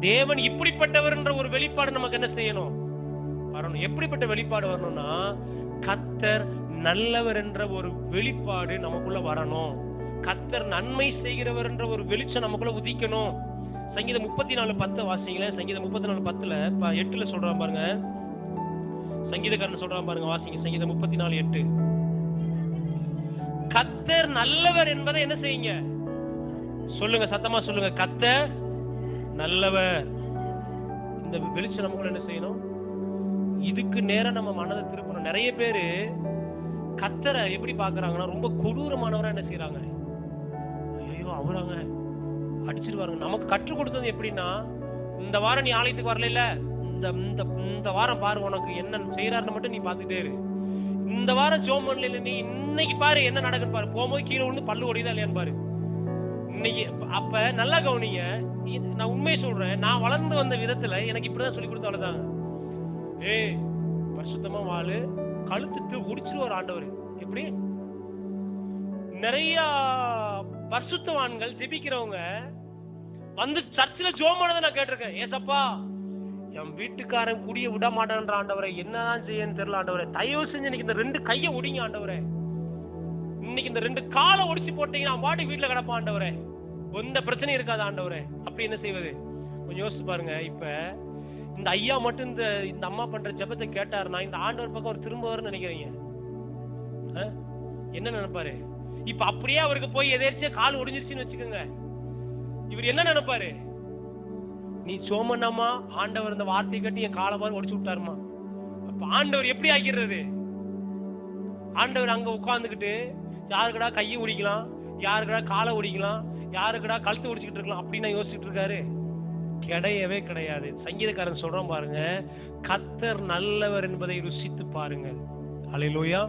[SPEAKER 1] தேவன் இப்படிப்பட்டவர் என்ற ஒரு வெளிப்பாடு நமக்கு என்ன செய்யணும்? வரணும். எப்படிப்பட்ட வெளிப்பாடு வரணும்னா, கர்த்தர் நல்லவர் என்ற ஒரு வெளிப்பாடு நமக்குள்ள வரணும். கர்த்தர் நன்மை செய்கிறவர் என்ற ஒரு வெளிச்சம் நமக்குள்ள உதிக்கணும். சங்கீதம் 34:10 வாசிங்களேன். சங்கீதம் 34:10 8ல சொல்றான் பாருங்க. சங்கீதக்காரன் சொல்றான் பாருங்க, வாசிங்க. சங்கீதம் 34:8. கர்த்தர் நல்லவர் என்பதை என்ன செய்யுங்க? சொல்லுங்க, சத்தமா சொல்லுங்க. கர்த்தர் நல்லவர். இந்த வெளிச்சம் நமக்குள்ள என்ன செய்யணும்? இதுக்கு நேரம் நம்ம மனதை திருப்பணும். நிறைய பேரு கர்த்தரை எப்படி பாக்குறாங்கன்னா, ரொம்ப கொடூரமானவரா என்ன செய்யறாங்க? ஐயோ அவராங்க அடிச்சிருவாருங்க. நமக்கு கற்றுக் கொடுத்தது எப்படின்னா, இந்த வாரம் நீ ஆலயத்துக்கு வரல, இந்த வாரம் பாரு உனக்கு என்ன செய்யறாருன்னு மட்டும் நீ பாத்துட்டே இரு. இந்த வாரம் ஜோம் பண்ணல, நீ இன்னைக்கு பாரு என்ன நடக்குன்னு பாரு. போகும்போது கீழே விழுந்து பல்லு ஒடிதான் இல்லையான்னு பாரு. இன்னைக்கு அப்ப நல்லா கவனிங்க. நான் உண்மையை சொல்றேன். நான் வளர்ந்து வந்த விதத்துல எனக்கு இப்படிதான் சொல்லி கொடுத்த அவ்வளவுதாங்க. ஏய் பரிசுத்தமா வாழு, கழுத்துட்டு ஒடிச்சிருவார் ஆண்டவர். எப்படி? நிறைய பரிசுத்தவான்கள் ஜெபிக்கிறவங்க வந்து சர்ச்சில் ஜோம் பண்ணதை நான் கேட்டிருக்கேன். ஏசப்பா என் வீட்டுக்காரன் குடிய விட மாட்டேன்ற ஆண்டவரை, என்னதான் செய்யன்னு தெரியல ஆண்டவரை, தயவு செஞ்சு இன்னைக்கு இந்த 2 கையை ஒடிங்க ஆண்டவரே, இன்னைக்கு இந்த 2 காலை ஒடிச்சு போட்டீங்கன்னா பாட்டுக்கு வீட்டுல கிடப்பா ஆண்டவரே, எந்த பிரச்சனையும் இருக்காது ஆண்டவரே. அப்படி என்ன செய்வது? கொஞ்சம் யோசிச்சு பாருங்க. இப்ப இந்த ஐயா மட்டும் இந்த அம்மா பண்ற ஜெபத்தை கேட்டாருன்னா, இந்த ஆண்டவர் பக்கம் அவர் திரும்புவார்னு நினைக்கிறீங்க? என்ன நினைப்பாரு? இப்ப அப்படியே அவருக்கு போய் எதேர்ச்சியா கால் ஒடிஞ்சிருச்சுன்னு வச்சுக்கோங்க, இவர் என்ன நினைப்பாரு? நீ சோமனாமா, ஆண்டவர் இந்த வார்த்தையை கட்டி என் காலை மாதிரி ஒடிச்சு விட்டாருமா. அப்ப ஆண்டவர் எப்படி ஆக்கிடுறது? ஆண்டவர் அங்க உட்கார்ந்துக்கிட்டு யாருக்கடா கையை ஒடிக்கலாம், யாருக்கடா காலை ஒடிக்கலாம், யாருக்கடா கழுத்து ஒடிச்சுக்கிட்டு இருக்கலாம் அப்படின்னு யோசிச்சுட்டு இருக்காரு? கிடையவே கிடையாது. சங்கீதக்காரன் சொல்றான் பாருங்க, கர்த்தர் நல்லவர் என்பதை ருசித்து பாருங்க. அல்லேலூயா.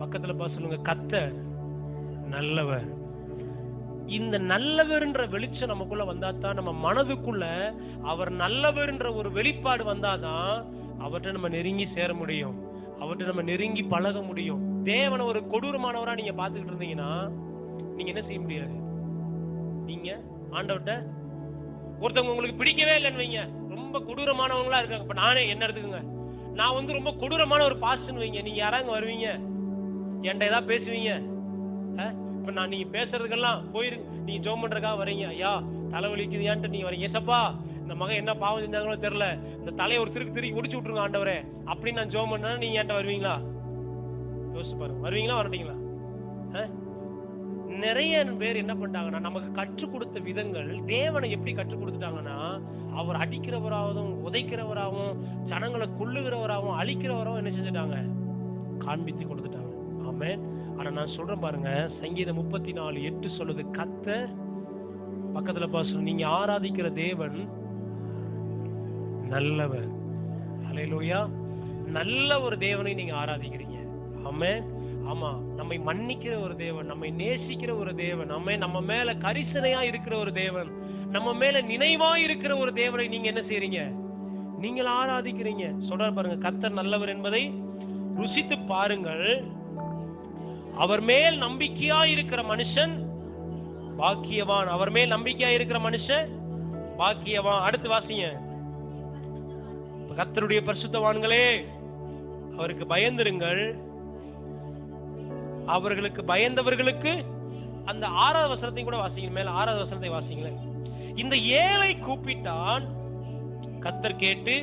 [SPEAKER 1] பக்கத்துல பா சொல்லுங்க, கர்த்தர் நல்லவர். இந்த நல்லவர்ன்ற வெளிச்சம் நமக்குள்ள வந்தாதான், நம்ம மனதுக்குள்ள அவர் நல்லவர்ன்ற ஒரு வெளிப்பாடு வந்தாதான் அவர்கிட்ட நம்ம நெருங்கி சேர முடியும், அவர்கிட்ட நம்ம நெருங்கி பழக முடியும். தேவனை ஒரு கொடூரமானவரா நீங்க பாத்துக்கிட்டு இருந்தீங்கன்னா நீங்க என்ன செய்ய முடியாது. நீங்க ஆண்டவர்கிட்ட ஒருத்தவங்க உங்களுக்கு பிடிக்கவே இல்லைன்னு வைங்க, ரொம்ப கொடூரமானவங்களா இருக்காங்க. இப்ப நானே என்ன எடுத்துக்கோங்க, நான் வந்து ரொம்ப கொடூரமான ஒரு பாஸ்ட்னு வைங்க, நீங்க யாராங்க வருவீங்க என்கிட்ட ஏதாவது பேசுவீங்க? இப்ப நான் நீங்க பேசுறதுக்கெல்லாம் போயிரு, நீங்க ஜோம் பண்றதுக்காக வரீங்க, ஐயா தலைவலிக்குது ஏன்ட்டு நீங்க வரீங்க, ஏசப்பா இந்த மகன் என்ன பாவம் செஞ்சாங்களோ தெரியல, இந்த தலையை ஒரு திருப்பி ஒடிச்சு விட்டுருங்க ஆண்டவரே அப்படின்னு நான் ஜோம் பண்ணா நீங்க என்கிட்ட வருவீங்களா? யோசிச்சு பாருங்க, வருவீங்களா வரட்டீங்களா? நிறைய பேர் என்ன பண்ணிட்டாங்கன்னா, நமக்கு கற்றுக் கொடுத்த விதங்கள், தேவனை எப்படி கற்றுக் கொடுத்துட்டாங்கன்னா, அவர் அடிக்கிறவராகவும் உதைக்கிறவராகவும் ஜனங்களை கொல்லுகிறவராகவும் அழிக்கிறவராகவும் என்ன செஞ்சுட்டாங்க? காண்பித்து கொடுத்துட்டாங்க. ஆமென். ஆனா நான் சொல்றேன் பாருங்க, சங்கீதம் 34:8 சொல்லுது, கர்த்தர் பக்கத்துல பாசு, நீங்க ஆராதிக்கிற தேவன் நல்லவர். அல்லேலூயா. நல்ல ஒரு தேவனை நீங்க ஆராதிக்கிறீங்க. ஆமென். ஆமா, நம்மை மன்னிக்கிற ஒரு தேவன், நம்மை நேசிக்கிற ஒரு தேவன், நம்ம மேல கரிசனையா இருக்கிற ஒரு தேவன், நம்ம மேல நினைவா இருக்கிற ஒரு தேவனை நீங்க என்ன செய்றீங்க? நீங்கள் ஆராதிக்கிறீங்க. சொல்ற பாருங்க, கர்த்தர் நல்லவர் என்பதை ருசித்து பாருங்கள், அவர் மேல் நம்பிக்கையா இருக்கிற மனுஷன் பாக்கியவான். அவர் மேல் நம்பிக்கையா இருக்கிற மனுஷன் பாக்கியவான். அடுத்து வாசிங்க, கர்த்தருடைய பரிசுத்தவான்களே அவருக்கு பயந்திருங்கள், அவர்களுக்கு பயந்தவர்களுக்கு. அந்த 6வது வசனத்தை கூட வாசிங்க, மேல 6வது வசனத்தை வாசிங்களேன். இந்த ஏழை கூப்பிட்டான், கர்த்தர் கேட்டு.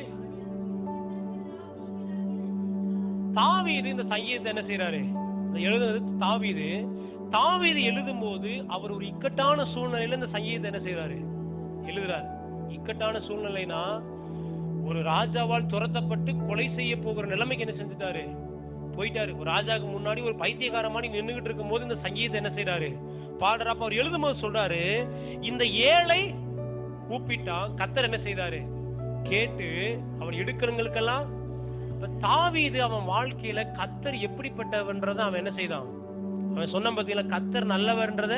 [SPEAKER 1] தாவீது இந்த சங்கீதத்தை என்ன செய்யறாரு? எழுதுறது தாவீது. தாவீது எழுதும் போது அவர் ஒரு இக்கட்டான சூழ்நிலையில இந்த சங்கீதத்தை என்ன செய்யறாரு? எழுதுறாரு. இக்கட்டான சூழ்நிலைனா, ஒரு ராஜாவால் துரத்தப்பட்டு கொலை செய்ய போகிற நிலைமைக்கு என்ன செஞ்சுட்டாரு? போயிட்டாரு. ஒரு ராஜாவுக்கு முன்னாடி ஒரு பைத்தியக்கார மாதிரி நின்றுகிட்டு இருக்கும் போது இந்த சங்கீதத்தை என்ன செய்யறாரு? பாடுறப்ப அவர் எழுதும் போது சொல்றாரு, இந்த ஏழை கூப்பிட்டான், கர்த்தர் என்ன செய்தாரு? கேட்டு அவன் எடுக்கிறவங்களுக்கெல்லாம். தாவீது அவன் வாழ்க்கையில கர்த்தர் எப்படிப்பட்டவன்றத அவன் என்ன செய்தான்? அவன் சொன்ன பார்த்தீங்களா, கர்த்தர் நல்லவர்ன்றத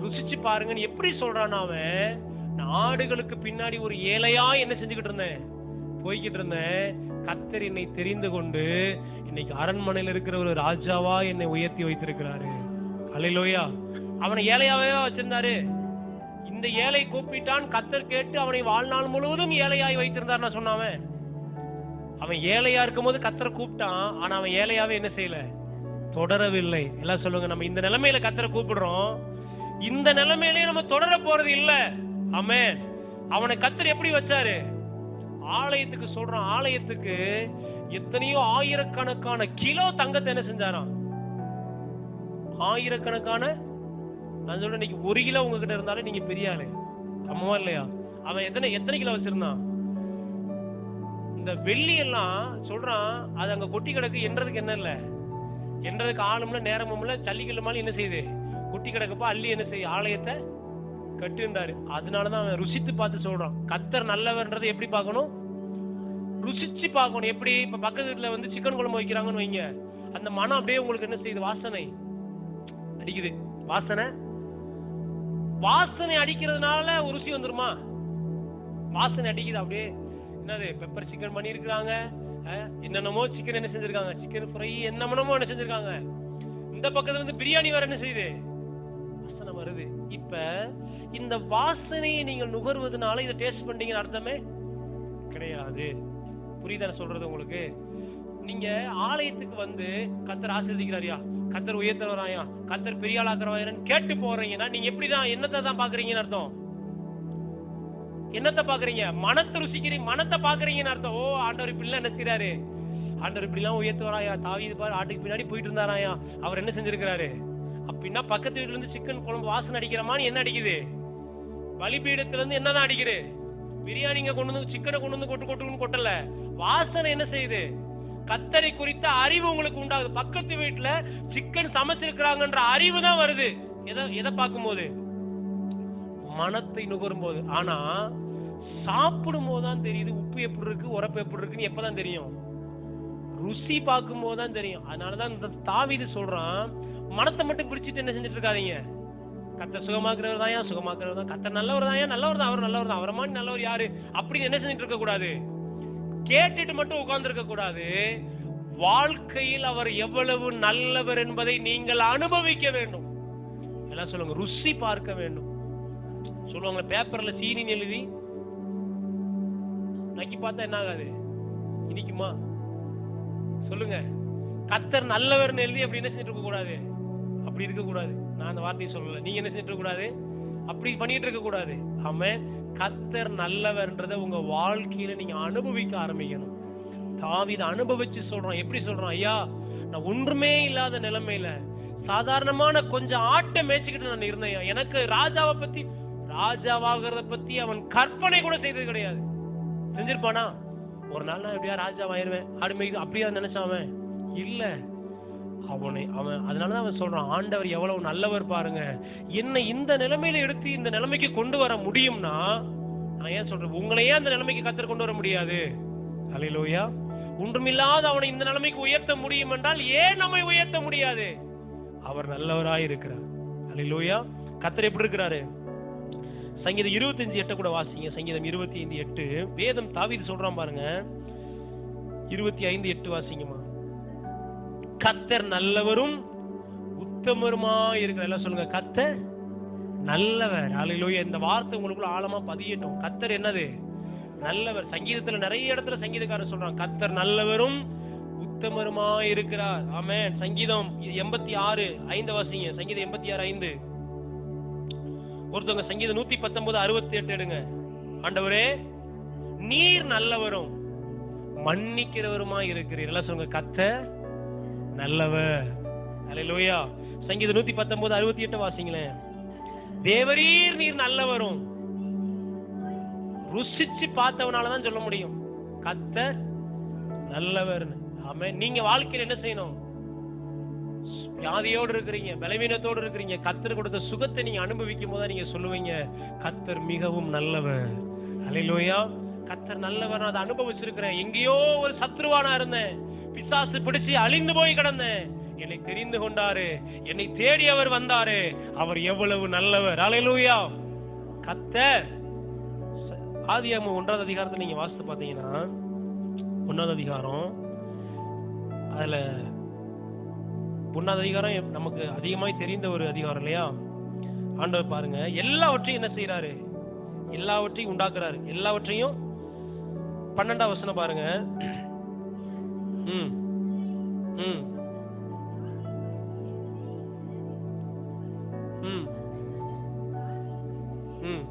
[SPEAKER 1] ருசிச்சு பாருங்கன்னு எப்படி சொல்றான். அவன் நாடுகளுக்கு பின்னாடி ஒரு ஏழையா என்ன செஞ்சுக்கிட்டு இருந்தேன்? போய்கிட்டு இருந்தேன். கர்த்தர் என்னை தெரிந்து கொண்டு இன்னைக்கு அரண்மனையில் இருக்கிற ஒரு ராஜாவா என்னை உயர்த்தி வைத்திருக்கிறாரு. அல்லேலூயா. அவனை ஏழையாவே வச்சிருந்தாரு. இந்த ஏழை கூப்பிட்டான், கர்த்தர் கேட்டு அவனை வாழ்நாள் முழுவதும் ஏழையாய் வைத்திருந்தார். நான் சொன்னாவன் அவன் ஏழையா இருக்கும்போது கர்த்தரை கூப்பிட்டான். ஆனா அவன் ஏழையாவே என்ன செய்யல? தொடரவில்லை. எல்லாம் சொல்லுங்க, நம்ம இந்த நிலைமையில கர்த்தரை கூப்பிடுறோம், இந்த நிலைமையிலேயே நம்ம தொடர போறது இல்ல. ஆமென். அவனை கர்த்தர் எப்படி வச்சாரு? ஆலயத்துக்கு சொல்றான், ஆலயத்துக்கு எத்தனையோ ஆயிரக்கணக்கான கிலோ தங்கத்தை என்ன செஞ்சாராம்? ஆயிரக்கணக்கான, நான் சொல்றேன், இன்னைக்கு 1 கிலோ உங்ககிட்ட இருந்தாலும் நீங்க பெரிய ஆளு. ஆமாவா இல்லையா? அவன் எத்தனை கிலோ வச்சிருந்தான்? இந்த வெள்ளி எல்லாம் சொல்றான், அது அங்க கொட்டி கிடக்கு. என்றதுக்கு என்ன இல்ல, என்றதுக்கு ஆளும்ல நேரமும் இல்ல, சல்லிக்கல்லு மாதிரி என்ன செய்யுது? கொட்டி கிடக்கப்பா அள்ளி என்ன செய்ய? ஆலயத்தை கட்டுன்றாரு. அதனாலதான் அவன் ருசித்து பார்த்து சொல்றான். கர்த்தர் நல்லவர்ன்றதை எப்படி பார்க்கணும்? ருசிச்சு பார்க்கணும். எப்படி? இப்ப பக்கத்து வீட்டுல வந்து சிக்கன் குழம்பு வைக்கிறாங்கன்னு வைங்க, அந்த மனம் அப்படியே உங்களுக்கு என்ன செய்யுது? வாசனை அடிக்குது. வாசனை அடிக்கிறதுனால ஒரு ருசி வந்துருமா? வாசனை அடிக்குது. அப்படியே என்னது பெப்பர் சிக்கன் பண்ணி இருக்கிறாங்க, என்னென்னமோ சிக்கன் என்ன செஞ்சிருக்காங்க, சிக்கன் ஃப்ரை என்னமோ என்ன செஞ்சிருக்காங்க. இந்த பக்கத்துல இருந்து பிரியாணி வேற என்ன செய்யுது? வாசனை வருது. இப்ப இந்த வாசனையை நீங்கள் நுகர்வதனால இதை டேஸ்ட் பண்ணீங்கன்னு அர்த்தமே கிடையாது. புரியுதா சொல்றது உங்களுக்கு? நீங்க ஆலயத்துக்கு வந்து கர்த்தர் ஆசீர்வதிக்கிறாரியா, கர்த்தர் உயர்த்தவராயா, கர்த்தர் பெரிய ஆளாக்குறவாயான்னு கேட்டு போறீங்கன்னா நீங்க எப்படிதான் என்னத்தை தான் பாக்குறீங்கன்னு அர்த்தம்? என்னத்தை பாக்குறீங்க? மனத்தை ருசிக்கிறீங்க, மனத்தை பாக்குறீங்கன்னு அர்த்தம். ஓ, ஆண்டவர் இப்படி எல்லாம் என்ன செய்யறாரு, ஆண்டவர் இப்படி எல்லாம் உயர்த்துவாராயா, தாவீது பாரு ஆட்டுக்கு பின்னாடி போயிட்டு இருந்தாராயா, அவர் என்ன செஞ்சிருக்கிறாரு அப்படின்னா, பக்கத்து வீட்டுல இருந்து சிக்கன் குழம்பு வாசனை அடிக்கிறமான்னு என்ன அடிக்குது? பலிபீடத்துல இருந்து என்னதான் அடிக்குது? பிரியாணிங்க கொண்டு வந்து சிக்கனை கொண்டு வந்து கொட்டுன்னு கொட்டல, வாசனை என்ன செய்யுது? கர்த்தரை குறித்த அறிவு உங்களுக்கு உண்டாகுது. பக்கத்து வீட்டுல சிக்கன் சமைச்சிருக்கிறாங்கன்ற அறிவு தான் வருது. எதை பார்க்கும்போது? மனத்தை நுகரும் போது. ஆனா சாப்பிடும் போதுதான் தெரியுது உப்பு எப்படி இருக்கு, உரப்பு எப்படி இருக்குன்னு. எப்பதான் தெரியும்? ருசி பார்க்கும் போதுதான் தெரியும். அதனாலதான் இந்த தாவீது சொல்றான், மனத்தை மட்டும் பிடிச்சிட்டு என்ன செஞ்சுட்டு இருக்காதீங்க. கர்த்தர் சுகமாக்குறவர் தான், சுகமாக்குறவர் தான். கர்த்தர் நல்லவர் தான், நல்லவர் தான். அவர் நல்லவர் தான். அவரை மாதிரி நல்லவர் யாரு அப்படின்னு என்ன செஞ்சுட்டு இருக்க கூடாது? கேட்டுட்டு மட்டும் உட்கார்ந்து இருக்க கூடாது. வாழ்க்கையில் அவர் எவ்வளவு நல்லவர் என்பதை நீங்கள் அனுபவிக்க வேண்டும். எல்லாம் சொல்லுங்க, ருசி பார்க்க வேண்டும். சொல்லுவாங்க, பேப்பர்ல சீனி எழுதி நக்கி பார்த்தா என்ன ஆகாது? இனிக்குமா? சொல்லுங்க. கர்த்தர் நல்லவர் எழுதி அப்படி என்ன செஞ்சுட்டு இருக்க கூடாது? அப்படி இருக்க கூடாது. நான் அந்த வார்த்தையை சொல்லல, நீங்க என்ன செஞ்சுட்டு இருக்க கூடாது? அப்படி பண்ணிட்டு இருக்க கூடாது. ஆமென். கர்த்தர் நல்லவர்ன்றதை உங்க வாழ்க்கையில நீங்க அனுபவிக்க ஆரம்பிக்கணும். தாவீது அனுபவிச்சு சொல்றான். எப்படி சொல்றான்? ஐயா, நான் ஒன்றுமே இல்லாத நிலைமையில சாதாரணமான கொஞ்சம் ஆட்டை மேய்ச்சிக்கிட்டு நான் இருந்தேன். எனக்கு ராஜாவாகிறத பத்தி அவன் கற்பனை கூட செய்தது கிடையாது. செஞ்சிருப்பானா? ஒரு நாள் நான் எப்படியா ராஜாவாயிருவேன் ஆடுமை அப்படியா நினைச்சாவன் இல்ல. அவன் அதனாலதான் அவன் சொல்றான், ஆண்டவர் எவ்வளவு நல்லவர் பாருங்க, என்ன இந்த நிலைமையில எடுத்து இந்த நிலைமைக்கு கொண்டு வர முடியும்னா, நான் ஏன் சொல்றேன், உங்களையே அந்த நிலைமைக்கு கர்த்தர் கொண்டு வர முடியாது? அல்லேலூயா. ஒன்றுமில்லாத அவனை இந்த நிலைமைக்கு உயர்த்த முடியும் என்றால் ஏன் நம்மை உயர்த்த முடியாது? அவர் நல்லவராய் இருக்கிறார். அல்லேலூயா. கர்த்தர் எப்படி இருக்கிறாரு? சங்கீதம் 25:8 கூட வாசிங்க. சங்கீதம் 25:8 வேதம் தாவீது சொல்றான் பாருங்க. 25:8 வாசிங்கம்மா. கர்த்தர் நல்லவரும் உத்தமருமாய் இருக்கிறார். எல்லாம் சொல்லுங்க, கர்த்தர் நல்லவர். அல்லேலூயா. இந்த வார்த்தை உங்களுக்குள்ள ஆழமா பதியட்டும். கர்த்தர் என்னது? நல்லவர். சங்கீதத்துல நிறைய இடத்துல சங்கீதக்காரர் சொல்றான், கர்த்தர் நல்லவரும் உத்தமருமாய் இருக்கிறார். ஆமென். சங்கீதம் 86:5 வாசிங்க. சங்கீதம் 86:5. ஒருத்தவங்க சங்கீதம் 119:68 எடுங்க. ஆண்டவரே, நீர் நல்லவரும் மன்னிக்கிறவருமாய் இருக்கிறீர். எல்லாம் சொல்லுங்க, கர்த்தர் நல்லவர். அல்லேலூயா. சங்கீதம் 119:68 வாசிங்களேன். தேவரீர் நீர் நல்லவரும். ருசிச்சு பார்த்தவனாலதான் சொல்ல முடியும் கர்த்தர் நல்லவர். ஆமென். நீங்க வாழ்க்கையில என்ன செய்யணும்? வியாதியோடு இருக்கிறீங்க, பலவீனத்தோடு இருக்கிறீங்க, கர்த்தர் கொடுத்த சுகத்தை நீங்க அனுபவிக்கும் போது நீங்க சொல்லுவீங்க, கர்த்தர் மிகவும் நல்லவர். அல்லேலூயா. கர்த்தர் நல்லவர். அதை அனுபவிச்சிருக்கிறேன். எங்கேயோ ஒரு சத்ருவானா இருந்தேன், பிசாசு பிடிச்சு அழிந்து போய் கிடந்தேன், என்னை தெரிந்து கொண்டாரு, என்னை தேடி அவர் வந்தாரு. அவர் எவ்வளவு நல்லவர். அல்லேலூயா. கர்த்தர். ஆதியாகமம் 1ஆவது அதிகாரத்தை நீங்க வாசித்து பாத்தீங்கன்னா, 1ஆவது அதிகாரம், அதுல 1ஆவது அதிகாரம் நமக்கு அதிகமாய் தெரிந்த ஒரு அதிகாரம் இல்லையா? ஆண்டவர் பாருங்க, எல்லாவற்றையும் என்ன செய்யறாரு? எல்லாவற்றையும் உண்டாக்குறாரு. எல்லாவற்றையும் 12ஆம் வசனம் பாருங்க. ம் ம் ம் ம்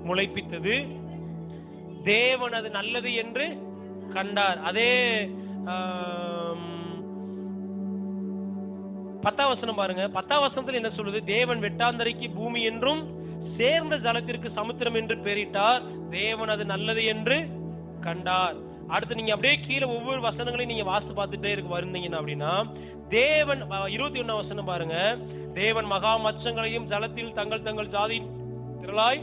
[SPEAKER 1] முளைப்பித்தது, தேவன் அது நல்லது என்று கண்டார். அதே 10ஆம் வசனம் பாருங்க. 10ஆம் வசனத்தில் என்ன சொல்லுது? தேவன் வெட்டாந்தரைக்கு பூமி என்றும் சேர்ந்த ஜலத்திற்கு சமுத்திரம் என்று பெயரிட்டார். தேவன் அது நல்லது என்று கண்டார். அடுத்து நீங்க அப்படியே கீழே ஒவ்வொரு வசனங்களையும் நீங்க வாசித்து பார்த்துட்டே வந்தீங்கன்னா அப்படின்னா, தேவன் 21ஆம் வசனம் பாருங்க. தேவன் மகா மச்சங்களையும் ஜலத்தில் தங்கள் தங்கள் ஜாதி திரளாய்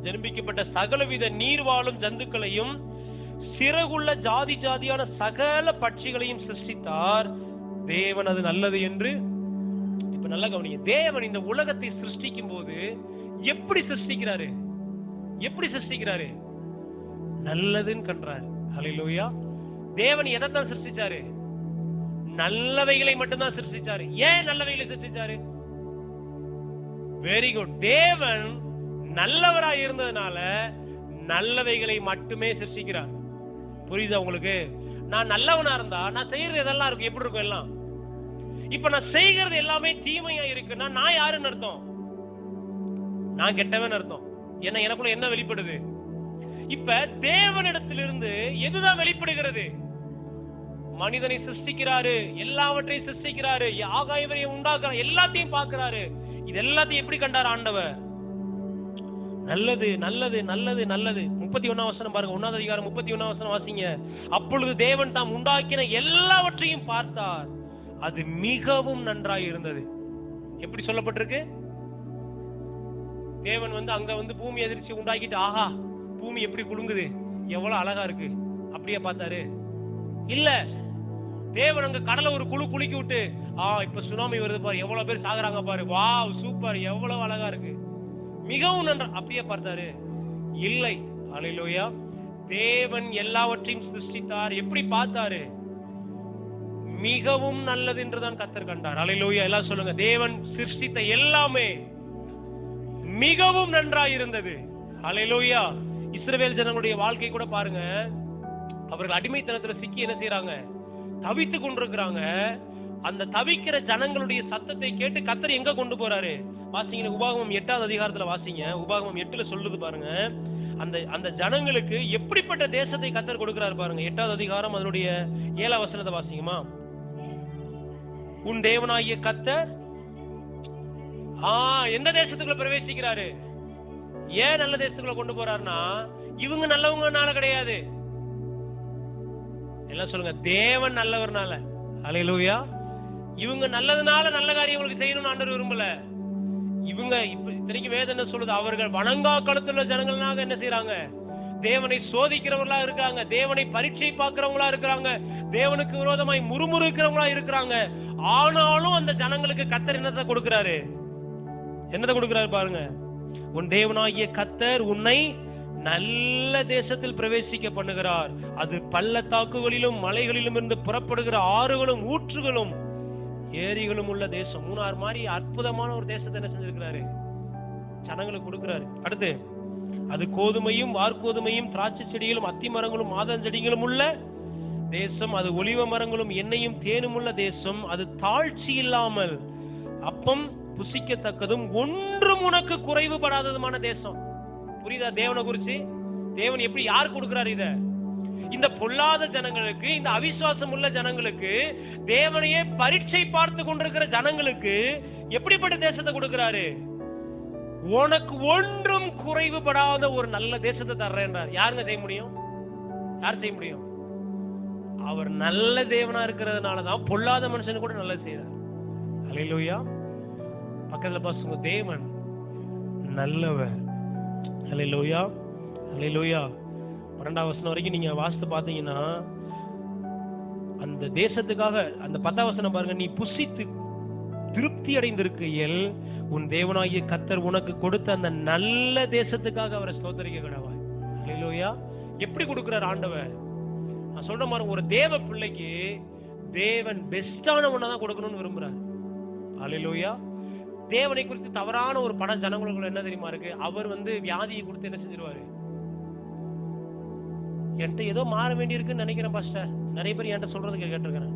[SPEAKER 1] ஜென்மிக்கப்பட்ட சகலவித நீர் வாழும் ஜந்துக்களையும் சிறகுள்ள ஜாதி ஜாதியான சகல பட்சிகளையும் சிருஷ்டித்தார். தேவன் அது நல்லது என்று. இப்ப நல்லா கவனிங்க. தேவன் இந்த உலகத்தை சிருஷ்டிக்கும் போது எப்படி சிருஷ்டிக்கிறாரு? எப்படி சிருஷ்டிக்கிறாரு? நல்லதுன்னு கண்டார். ஹல்லேலூயா. தேவன் எதைத்தான் சிருஷ்டிச்சாரு? நல்லவைகளை மட்டும்தான் சிருஷ்டிச்சாரு. ஏன் நல்லவைகளை சிருஷ்டிச்சாரு? Very good. தேவன் நல்லவராய் இருந்ததுனால நல்லவைகளை மட்டுமே சிருஷ்டிக்கிறார். புரியுதா உங்களுக்கு? நான் நல்லவனா இருந்தா நான் செய்யறது எதெல்லாம் இருக்கும்? எப்படி இருக்கும் எல்லாம்? இப்ப நான் செய்கிறது எல்லாமே தீமையா இருக்குன்னா நான் யாருன்னு அர்த்தம்? நான் கெட்டவன் அர்த்தம். என்ன எனக்குள்ள என்ன வெளிப்படுது? இப்ப தேவனிடத்திலிருந்து எதுதான் வெளிப்படுகிறது? மனிதனை சிருஷ்டிக்கிறாரு, எல்லாவற்றையும் சிருஷ்டிக்கிறாரு, ஆகாயவரை உண்டாக்குறாரு, எல்லாத்தையும் பார்க்கிறாரு. இது எல்லாத்தையும் எப்படி கண்டார் ஆண்டவர்? நல்லது நல்லது நல்லது நல்லது. 31ஆம் வசனம் பாருங்க. 1ஆம் அதிகாரம் 31ஆம் வசனம் வாசிங்க. அப்பொழுது தேவன் தாம் உண்டாக்கின எல்லாவற்றையும் பார்த்தார், அது மிகவும் நன்றாய் இருந்தது. எப்படி சொல்லப்பட்டிருக்கு? தேவன் அங்க பூமி எதிர்ச்சி உண்டாக்கிட்டு, ஆஹா பூமி எப்படி குலுங்குது, எவ்வளவு அழகா இருக்கு, அப்படியே பார்த்தாரு? இல்ல. தேவன் அங்க கடலை ஒரு குலுக்கி விட்டு, இப்ப சுனாமி வருது பாரு, எவ்வளவு பேர் சாகுறாங்க பாரு, வாவ் சூப்பர், எவ்வளவு அழகா இருக்கு, மிகவும் நன்றா, அப்படியே பார்த்தாரு? இல்லை. ஹல்லேலூயா. தேவன் எல்லாவற்றையும் சிருஷ்டித்தார். எப்படி பார்த்தாரு? மிகவும் நல்லது என்றுதான் கர்த்தர் கண்டார். ஹல்லேலூயா. எல்லாம் சொல்லுங்க. தேவன் சிருஷ்டித்த எல்லாமே மிகவும் நன்றாய் இருந்தது. ஹல்லேலூயா. இஸ்ரவேல் ஜனங்களுடைய வாழ்க்கை கூட பாருங்க. அவர்கள் அடிமைத்தனத்துல சிக்கி என்ன செய்யறாங்க? தவித்துக் கொண்டிருக்கிறாங்க. அந்த தவிக்கிற ஜனங்களுடைய சத்தத்தை கேட்டு கர்த்தர் எங்க கொண்டு போறாரு? வாசிங்க. உபாகமம் 8ஆம் அதிகாரத்துல வாசிங்க. உபாகமம் 8ல சொல்லுது பாருங்க. அந்த ஜனங்களுக்கு எப்படிப்பட்ட தேசத்தை கர்த்தர் கொடுக்கிறார் பாருங்க. 8ஆவது அதிகாரம் அதனுடைய 7ஆம் வசனத்தை வாசிங்கம்மா. உன் தேவனாகிய கர்த்தர் எந்த தேசத்துக்குள்ள பிரவேசிக்கிறாரு? ஏன் நல்ல தேசத்துக்குள்ள கொண்டு போறாருன்னா, இவங்க நல்லவங்கனால கிடையாது. எல்லாம் சொல்லுங்க. தேவன் நல்லவர்னால. ஹல்லேலூயா. இவங்க நல்லதுனால நல்ல காரியங்களுக்கு செய்யணும்னு ஆண்டவர் விரும்பல. இவங்க இத்தனைக்கு வேதம் என்ன சொல்லுது? அவர்கள் வணங்கா களத்துல ஜனங்களாக என்ன செய்யறாங்க? தேவனை சோதிக்கிறவங்களா இருக்காங்க, தேவனை பரீட்சை பார்க்கிறவங்களா இருக்கிறாங்க, தேவனுக்கு விரோதமாய் முறுமுறுக்கிறவங்களா இருக்கிறாங்க. ஆனாலும் அந்த ஜனங்களுக்கு கர்த்தர் என்னத்தை கொடுக்கிறாரு? என்னத்தை கொடுக்கிறாரு பாருங்க. உன் தேவனாகிய கர்த்தர் உன்னை நல்ல தேசத்தில் பிரவேசிக்க பண்ணுகிறார். அது பள்ளத்தாக்குகளிலும் மலைகளிலும் இருந்து புறப்படுகிற ஆறுகளும் ஊற்றுகளும் ஏரிகளும் உள்ள தேசம். மூணாறு மாதிரி அற்புதமான ஒரு தேசத்தை என்ன செஞ்சிருக்கிறாரு? ஜனங்களுக்கு கொடுக்கிறாரு. அடுத்து, அது கோதுமையும் வார்கோதுமையும் திராட்சை செடிகளும் அத்தி மரங்களும் மாதஞ்செடிகளும் உள்ள தேசம். அது ஒலிவ மரங்களும் எண்ணெயும் தேனும் உள்ள தேசம். அது தாழ்ச்சி இல்லாமல் அப்பம் புசிக்கத்தக்கதும் ஒன்றும் உனக்கு குறைவுபடாததுமான தேசம். புரியுதா தேவனை குறிச்சு? தேவன் எப்படி யார் கொடுக்கிறார் இத? இந்த பொல்லாத ஜனங்களுக்கு, இந்த அவிசுவாசம் உள்ள ஜனங்களுக்கு, தேவனையே பரீட்சை பார்த்து கொண்டிருக்கிற ஜனங்களுக்கு எப்படிப்பட்ட தேசத்தை கொடுக்கிறாரு? உனக்கு ஒன்றும் குறைவுபடாத ஒரு நல்ல தேசத்தை தர்றேன்றார். யாருங்க செய்ய முடியும்? யார் செய்ய முடியும்? அவர் நல்ல தேவனா இருக்கிறதுனாலதான் பொல்லாத மனுஷன் கூட நல்லது செய்யறார். ஹல்லேலூயா. பக்கத்துல பாசுங்க. தேவன் நல்லவர். ஹல்லேலூயா. ஹல்லேலூயா. 12ஆம் வசனம் வரைக்கும் நீங்க வாசித்து பாத்தீங்கன்னா, அந்த தேசத்துக்காக அந்த 10ஆம் வசனம் பாருங்க. நீ புசித்து திருப்தி அடைந்திருக்கையில் உன் தேவனாகிய கர்த்தர் உனக்கு கொடுத்த அந்த நல்ல தேசத்துக்காக அவரை ஸ்தோத்திரிக்க கடவாய். ஹல்லேலூயா. எப்படி கொடுக்கிறார் ஆண்டவர்? நான் சொல்ற மாதிரி ஒரு தேவ பிள்ளைக்கு தேவன் பெஸ்டான ஒண்ணதான் கொடுக்கணும்னு விரும்புறார். ஹல்லேலூயா. தேவனை குறித்து தவறான ஒரு பட ஜனங்களுக்குள்ள என்ன தெரியுமா இருக்கு? அவர் வியாதியை கொடுத்து என்ன செஞ்சிருவாரு? என்கிட்ட ஏதோ மாற வேண்டி இருக்குன்னு நினைக்கிறேன் பாஸ்டர். நிறைய பேர் என்கிட்ட சொல்றது கேட்டிருக்கிறேன்.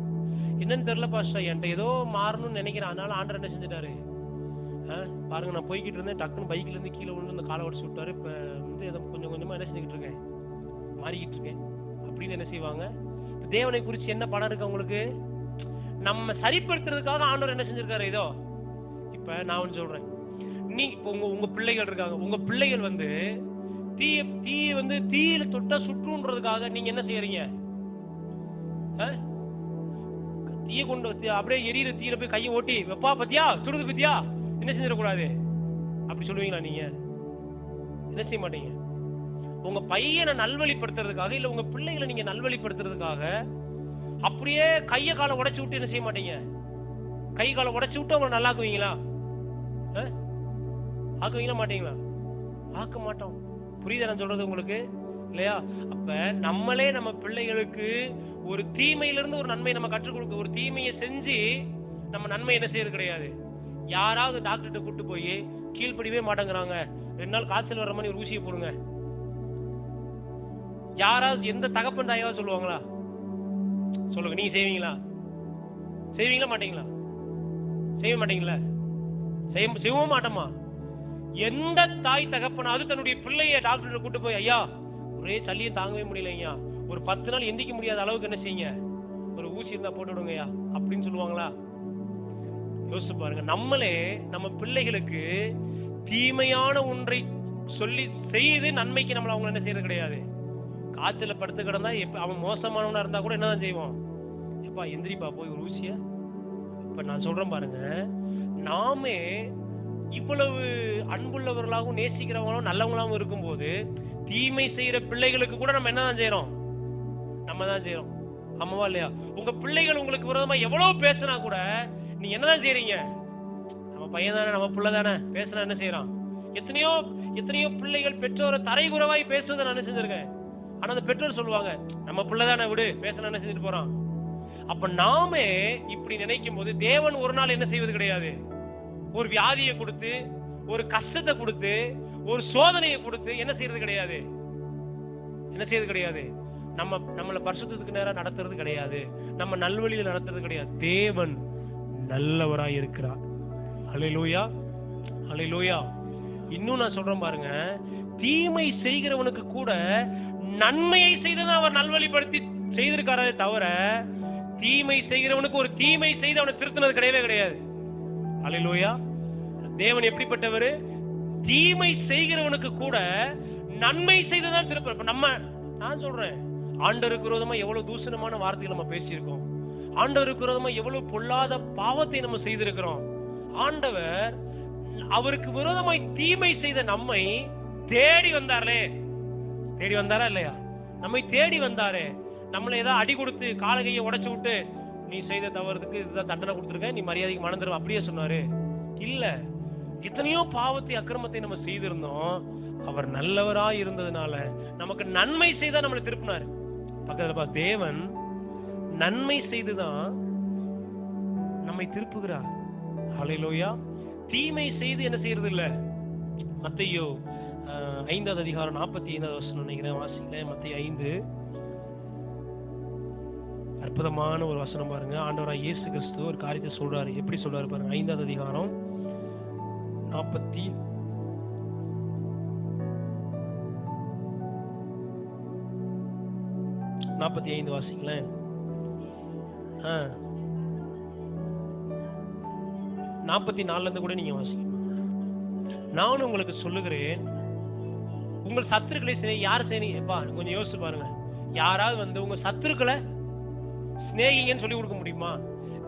[SPEAKER 1] என்னன்னு தெரியல பாஸ்டர், என்கிட்ட ஏதோ மாறணும்னு நினைக்கிறேன். அதனால ஆண்டவர் என்ன செஞ்சுட்டாரு பாருங்க, நான் போய்கிட்டு இருந்தேன், டக்குன்னு பைக்ல இருந்து கீழே விழுந்து இந்த காலை உடச்சு விட்டாரு. இப்ப வந்து ஏதோ கொஞ்சம் கொஞ்சமா என்ன செஞ்சுக்கிட்டு இருக்கேன், மாறிக்கிட்டு இருக்கேன் அப்படின்னு என்ன செய்வாங்க. தேவனை குறிச்சு என்ன படம் இருக்கு உங்களுக்கு? நம்ம சரிப்படுத்துறதுக்காக ஆண்டவர் என்ன செஞ்சிருக்காரு இதோ. இப்ப நான் ஒன்று சொல்றேன், நீ இப்போ உங்க பிள்ளைகள் இருக்காங்க, உங்க பிள்ளைகள் வந்து தீயில தொட்டா சுற்றுன்றதுக்காக நீங்க என்ன செய்யறீங்க? தீய கொண்டு அப்படியே எரியிற தீயில போய் கையை ஓட்டி வெப்பா பத்தியா சுடுது பத்தியா என்ன செஞ்சிடக்கூடாது அப்படி சொல்லுவீங்களா? நீங்க என்ன செய்ய மாட்டீங்க. உங்க பையனை நல்வழிப்படுத்துறதுக்காக இல்ல உங்க பிள்ளைகளை நீங்க நல்வழிப்படுத்துறதுக்காக அப்படியே கைய காலை உடைச்சு விட்டு என்ன செய்ய மாட்டீங்க. கை காலை உடைச்சு விட்டு அவங்களை நல்லாக்குவீங்களா? ஆக்குவீங்களா மாட்டீங்களா? ஆக்க மாட்டோம். புரியுதா நான் சொல்றது உங்களுக்கு இல்லையா? அப்ப நம்மளே நம்ம பிள்ளைகளுக்கு ஒரு தீமையிலிருந்து ஒரு நன்மை நம்ம கற்றுக் கொடுக்க, ஒரு தீமையை செஞ்சு நம்ம நன்மை என்ன செய்யறது கிடையாது. யாராவது டாக்டர்கிட்ட கூட்டு போய் கீழ்ப்படிவே மாட்டேங்கிறாங்க, 2 நாள் காய்ச்சல் வர மாதிரி ஒரு ஊசியை போடுங்க, யாராவது எந்த தகப்பன் தாயாவது சொல்லுவாங்களா? சொல்லுங்க, நீங்க செய்வீங்களா? செய்வீங்களா மாட்டீங்களா? செய்ய மாட்டீங்களா? செய்யவும் மாட்டோமா? எந்த தாய் தகப்பனாவது தன்னுடைய பிள்ளைய டாக்டர் கூட்டு போய் ஐயா ஒரே சளியை தாங்கவே முடியல ஐயா, ஒரு 10 நாள் எந்திக்க முடியாத அளவுக்கு என்ன செய்யுங்க, ஒரு ஊசி இருந்தா போட்டு விடுங்கய்யா அப்படின்னு சொல்லுவாங்களா? யோசிச்சு பாருங்க. நம்மளே நம்ம பிள்ளைகளுக்கு தீமையான ஒன்றை சொல்லி செய்து நன்மைக்கு நம்மள அவங்க என்ன செய்யறது கிடையாது. காய்ச்சல படுத்து கிடந்தா அவன் மோசமானவனா இருந்தா கூட என்னதான் செய்வோம், எப்பா எந்திரிப்பா போய் ஒரு ஊசிய. இப்ப நான் சொல்றேன் பாருங்க, நாமே இவ்வளவு அன்புள்ளவர்களாகவும் நேசிக்கிறவங்களும் நல்லவங்களாகவும் இருக்கும்போது தீமை செய்யற பிள்ளைகளுக்கு கூட நம்ம என்னதான் செய்யறோம், நம்ம தான் செய்யறோம். ஆமாவா இல்லையா? உங்க பிள்ளைகள் உங்களுக்கு விரோதமா எவ்வளவு பேசினா கூட நீ என்னதான் செய்யறீங்க, நம்ம பையன் தானே நம்ம பிள்ளை தானே பேசுனா என்ன செய்யறான். எத்தனையோ எத்தனையோ பிள்ளைகள் பெற்றோரை தரைகுறவாய் பேசுவதை நான் என்ன செஞ்சிருக்கேன். ஆனா அந்த பெற்றோர் சொல்லுவாங்க நம்ம பிள்ளை தானே விடு பேசுனா என்ன செஞ்சுட்டு போறான். அப்ப நாமே இப்படி நினைக்கும் போது தேவன் ஒரு நாள் என்ன செய்வது கிடையாது, ஒரு வியாதியை கொடுத்து ஒரு கஷ்டத்தை கொடுத்து ஒரு சோதனையை கொடுத்து என்ன செய்யறது கிடையாது, என்ன செய்யறது கிடையாது. நம்மளை பரிசுத்தத்துக்கு நேரம் நடத்துறது கிடையாது, நம்ம நல்வழியில் நடத்துறது கிடையாது. தேவன் நல்லவராய் இருக்கிறார். அல்லேலூயா, அல்லேலூயா. இன்னும் நான் சொல்றேன் பாருங்க, தீமை செய்கிறவனுக்கு கூட நன்மையை செய்ததான் அவர் நல்வழிப்படுத்தி செய்திருக்காரே தவிர தீமை செய்கிறவனுக்கு ஒரு தீமை செய்து அவனை திருத்தினது கிடையவே கிடையாது. அல்லேலூயா. தேவன் எப்படிப்பட்டவர்? தீமை செய்கிறவனுக்கு கூட நன்மை செய்ததான் திருப்ப. நான் சொல்றேன், ஆண்டவருக்கு விரோதமா எவ்வளவு தூசணமான வார்த்தைகள் நம்ம பேசியிருக்கோம், ஆண்டவருக்கு விரோதமா எவ்வளவு பொல்லாத பாவத்தை நம்ம செய்திருக்கிறோம். ஆண்டவர் அவருக்கு விரோதமாய் தீமை செய்த நம்மை தேடி வந்தாரே, தேடி வந்தாரா இல்லையா? நம்மை தேடி வந்தாரே, நம்மளை ஏதாவது அடி கொடுத்து கால கையை உடைச்சு விட்டு நீ செய்த தவறுக்கு இதுதான் தண்டனை கொடுத்துருக்க, நீ மரியாதைக்கு மணந்துரும் அப்படியே சொன்னாரு இல்ல. எத்தனையோ பாவத்தை அக்கிரமத்தை நம்ம செய்திருந்தோம், அவர் நல்லவராய் இருந்ததுனால நமக்கு நன்மை செய்தா நம்மளை திருப்பினார். பக்கத்துல தேவன் நன்மை செய்துதான் நம்மை திருப்புகிறார். ஹல்லேலூயா. தீமை செய்து என்ன செய்யறது இல்ல. மத்தேயு 5வது அதிகாரம் 45வது வசனம் நினைக்கிறேன், வாசிக்கிறேன். மத்தேயு 5 அற்புதமான ஒரு வசனம் பாருங்க. ஆண்டவராய் இயேசு கிறிஸ்து ஒரு காரியத்தை சொல்றாரு. எப்படி சொல்றாரு பாருங்க. 5வது அதிகாரம் 45 வாசிங்களேன். 44 இருந்து கூட நீங்க வாசிங்க. நான் உங்களுக்கு சொல்லுகிறேன், உங்கள் சத்துருக்களை யார் செய்யப்பா கொஞ்சம் யோசிச்சு பாருங்க. யாராவது உங்க சத்துருக்களை சிநேகிங்கன்னு சொல்லி கொடுக்க முடியுமா?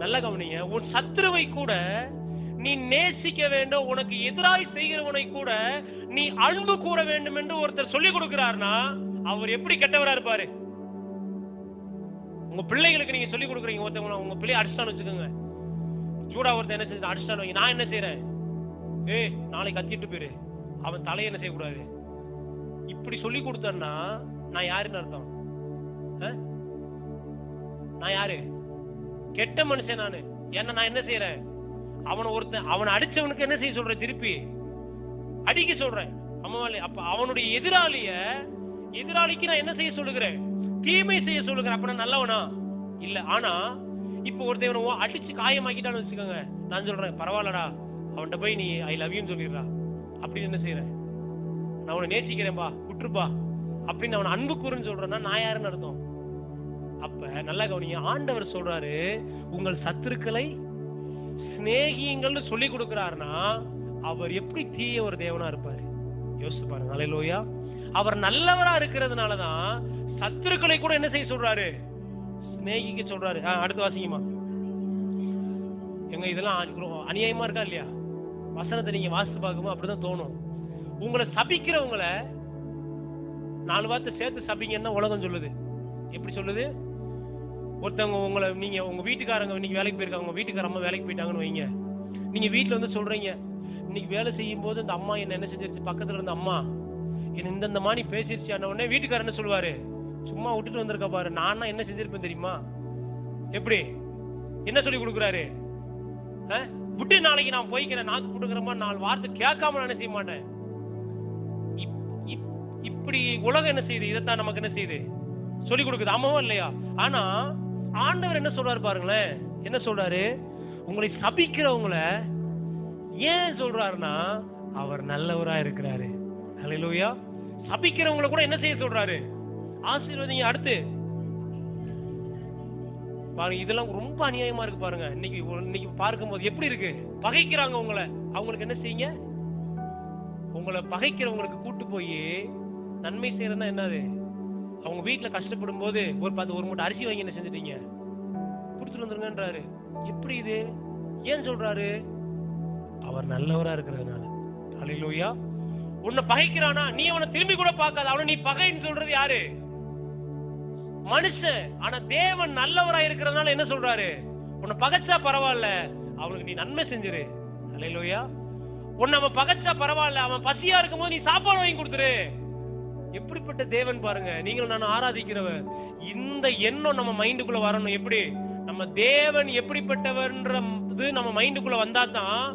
[SPEAKER 1] நல்ல கவனிங்க. உன் சத்துருவை கூட நீ நேசிக்க வேண்டும், உனக்கு எதிராய் செய்கிறவனை கூட நீ அன்பு கூற வேண்டும் என்று ஒருத்தர் சொல்லி கொடுக்கிறார்னா அவர் எப்படி கெட்டவரா இருப்பாரு? உங்க பிள்ளைகளுக்கு நீங்க சொல்லி கொடுக்குறீங்க, ஒருத்தவங்க உங்க பிள்ளைய அடிச்சான்னு வச்சுக்கோங்க, சூடா ஒருத்தர் என்ன செஞ்சு அடிச்சான்னு, நான் என்ன செய்யறேன், நாளைக்கு கத்திட்டு போயிரு, அவன் தலையை என்ன செய்யக்கூடாது, இப்படி சொல்லி கொடுத்தேன்னா நான் யாருன்னு அர்த்தம்? நான் யாரு? கெட்ட மனுஷன் நானு. ஏன்னா நான் என்ன செய்யறேன், அவனை அடிச்சவனுக்கு என்ன செய்ய சொல்றேன், திருப்பி அடிக்க சொல்றேன். அப்ப அவனுடைய எதிராளிய எதிராளிக்கு நான் என்ன செய்ய சொல்லுகிறேன்? தீமை செய்ய சொல்லுகிறேன். அப்ப நான் நல்லவனா? இல்ல. ஆனா இப்ப ஒருத்தவனை அடிச்சு காயமாக்கிட்டான்னு வச்சுக்கோங்க, நான் சொல்றேன் பரவாயில்லடா, அவன்கிட்ட போய் நீ ஐ லவ் யூன்னு சொல்லிடுறா. அப்படின்னு என்ன செய்யறேன்? நான் அவனை நேசிக்கிறேன்பா, விட்டுருப்பா அப்படின்னு அவனை அன்பு கூறுன்னு சொல்றேன்னா நான் யாருன்னு அர்த்தம்? அப்ப நல்லா கவனிங்க, ஆண்டவர் சொல்றாரு உங்கள் சத்துருக்களை சிநேகியுங்கள்னு சொல்லி கொடுக்கிறாருன்னா அவர் எப்படி தீய ஒரு தேவனா இருப்பாரு? யோசிச்சு பாருங்க. அல்லேலூயா. அவர் நல்லவரா இருக்கிறதுனாலதான் சத்துருக்களை கூட என்ன செய்ய சொல்றாரு? சிநேகிக்க சொல்றாரு. அடுத்து வாசிங்கம்மா. எங்க இதெல்லாம் அநியாயமா இருக்கா இல்லையா? வசனத்தை நீங்க வாசித்து பார்க்கும்போது அப்படிதான் தோணும். உங்களை சபிக்கிறவங்கள 4 வார்த்தை சேர்த்து சபிங்கன்னா உலகம் சொல்லுது. எப்படி சொல்லுது? ஒருத்தவங்க உங்களை, நீங்க உங்க வீட்டுக்காரங்க இன்னைக்கு வேலைக்கு போயிருக்காங்க, உங்க வீட்டுக்கார அம்மா வேலைக்கு போயிட்டாங்கன்னு வைங்க. நீங்க வீட்டுல வந்து சொல்றீங்க, இன்னைக்கு வேலை செய்யும் போது இந்த அம்மா என்ன செஞ்சிருச்சு, பக்கத்துல இருந்த அம்மா என்ன இந்த மாதிரி பேசிருச்சு. உடனே வீட்டுக்காரர் என்ன சொல்லுவாரு? சும்மா விட்டுட்டு வந்திருக்க பாரு, நானா என்ன செஞ்சிருப்பேன் தெரியுமா? எப்படி என்ன சொல்லி கொடுக்குறாரு? விட்டு நாளைக்கு நான் போய்க்கிறேன், நாக்கு கொடுக்குறமா 4 வார்த்தை கேட்காம நான் என்ன செய்ய மாட்டேன். இப்படி உலகம் என்ன செய்யுது? இதைத்தான் நமக்கு என்ன செய்யுது? சொல்லி கொடுக்குது. ஆமாவா இல்லையா? ஆனா ஆண்டவர் என்ன சொல்றாரு பாருங்களேன். என்ன சொல்றாரு? உங்களை சபிக்கிறவங்கள ஏன் சொல்றாருன்னா அவர் நல்லவரா இருக்கிறாரு. ஹல்லேலூயா. சபிக்கிறவங்கள கூட என்ன செய்ய சொல்றாரு? ஆசீர்வதிங்க. அடுத்து பாருங்க, இதெல்லாம் ரொம்ப அநியாயமா இருக்கு பாருங்க. இன்னைக்கு பார்க்கும்போது எப்படி இருக்கு? பகைக்கிறாங்க உங்களை, அவங்களுக்கு என்ன செய்யுங்க? உங்களை பகைக்கிறவங்களுக்கு கூட்டு போய் நன்மை செய்யறதுனா என்னது? அவங்க வீட்டுல கஷ்டப்படும் போது ஒரு மூட்டை அரிசி வாங்கி என்ன செஞ்சுட்டீங்க? கொடுத்துட்டு வந்துருங்கன்றாரு. எப்படி இது? ஏன் சொல்றாரு? அவர் நல்லவரா இருக்கிறதுனால. ஹல்லேலூயா. உன்னை பகைக்கிறானா, நீ அவனை திரும்பி கூட பார்க்காத, அவனை நீ பகைன்னு சொல்றது யாரு? மனுஷன். ஆனா தேவன் நல்லவரா இருக்கிறதுனால என்ன சொல்றாரு? உன்னை பகைச்சா பரவாயில்ல, அவனுக்கு நீ நன்மை செஞ்சிரு. ஹல்லேலூயா. உன்னை அவன் பகைச்சா பரவாயில்ல, அவன் பசியா இருக்கும் போது நீ சாப்பாடு வாங்கி கொடுத்துரு. எப்படிப்பட்ட தேவன் பாருங்க. நீங்களும் நான் ஆராதிக்கிறவர். இந்த எண்ணம் நம்ம மைண்டுக்குள்ள வரணும். எப்படி? நம்ம தேவன் எப்படிப்பட்டவர்ன்றது நம்ம மைண்டுக்குள்ள வந்தா தான்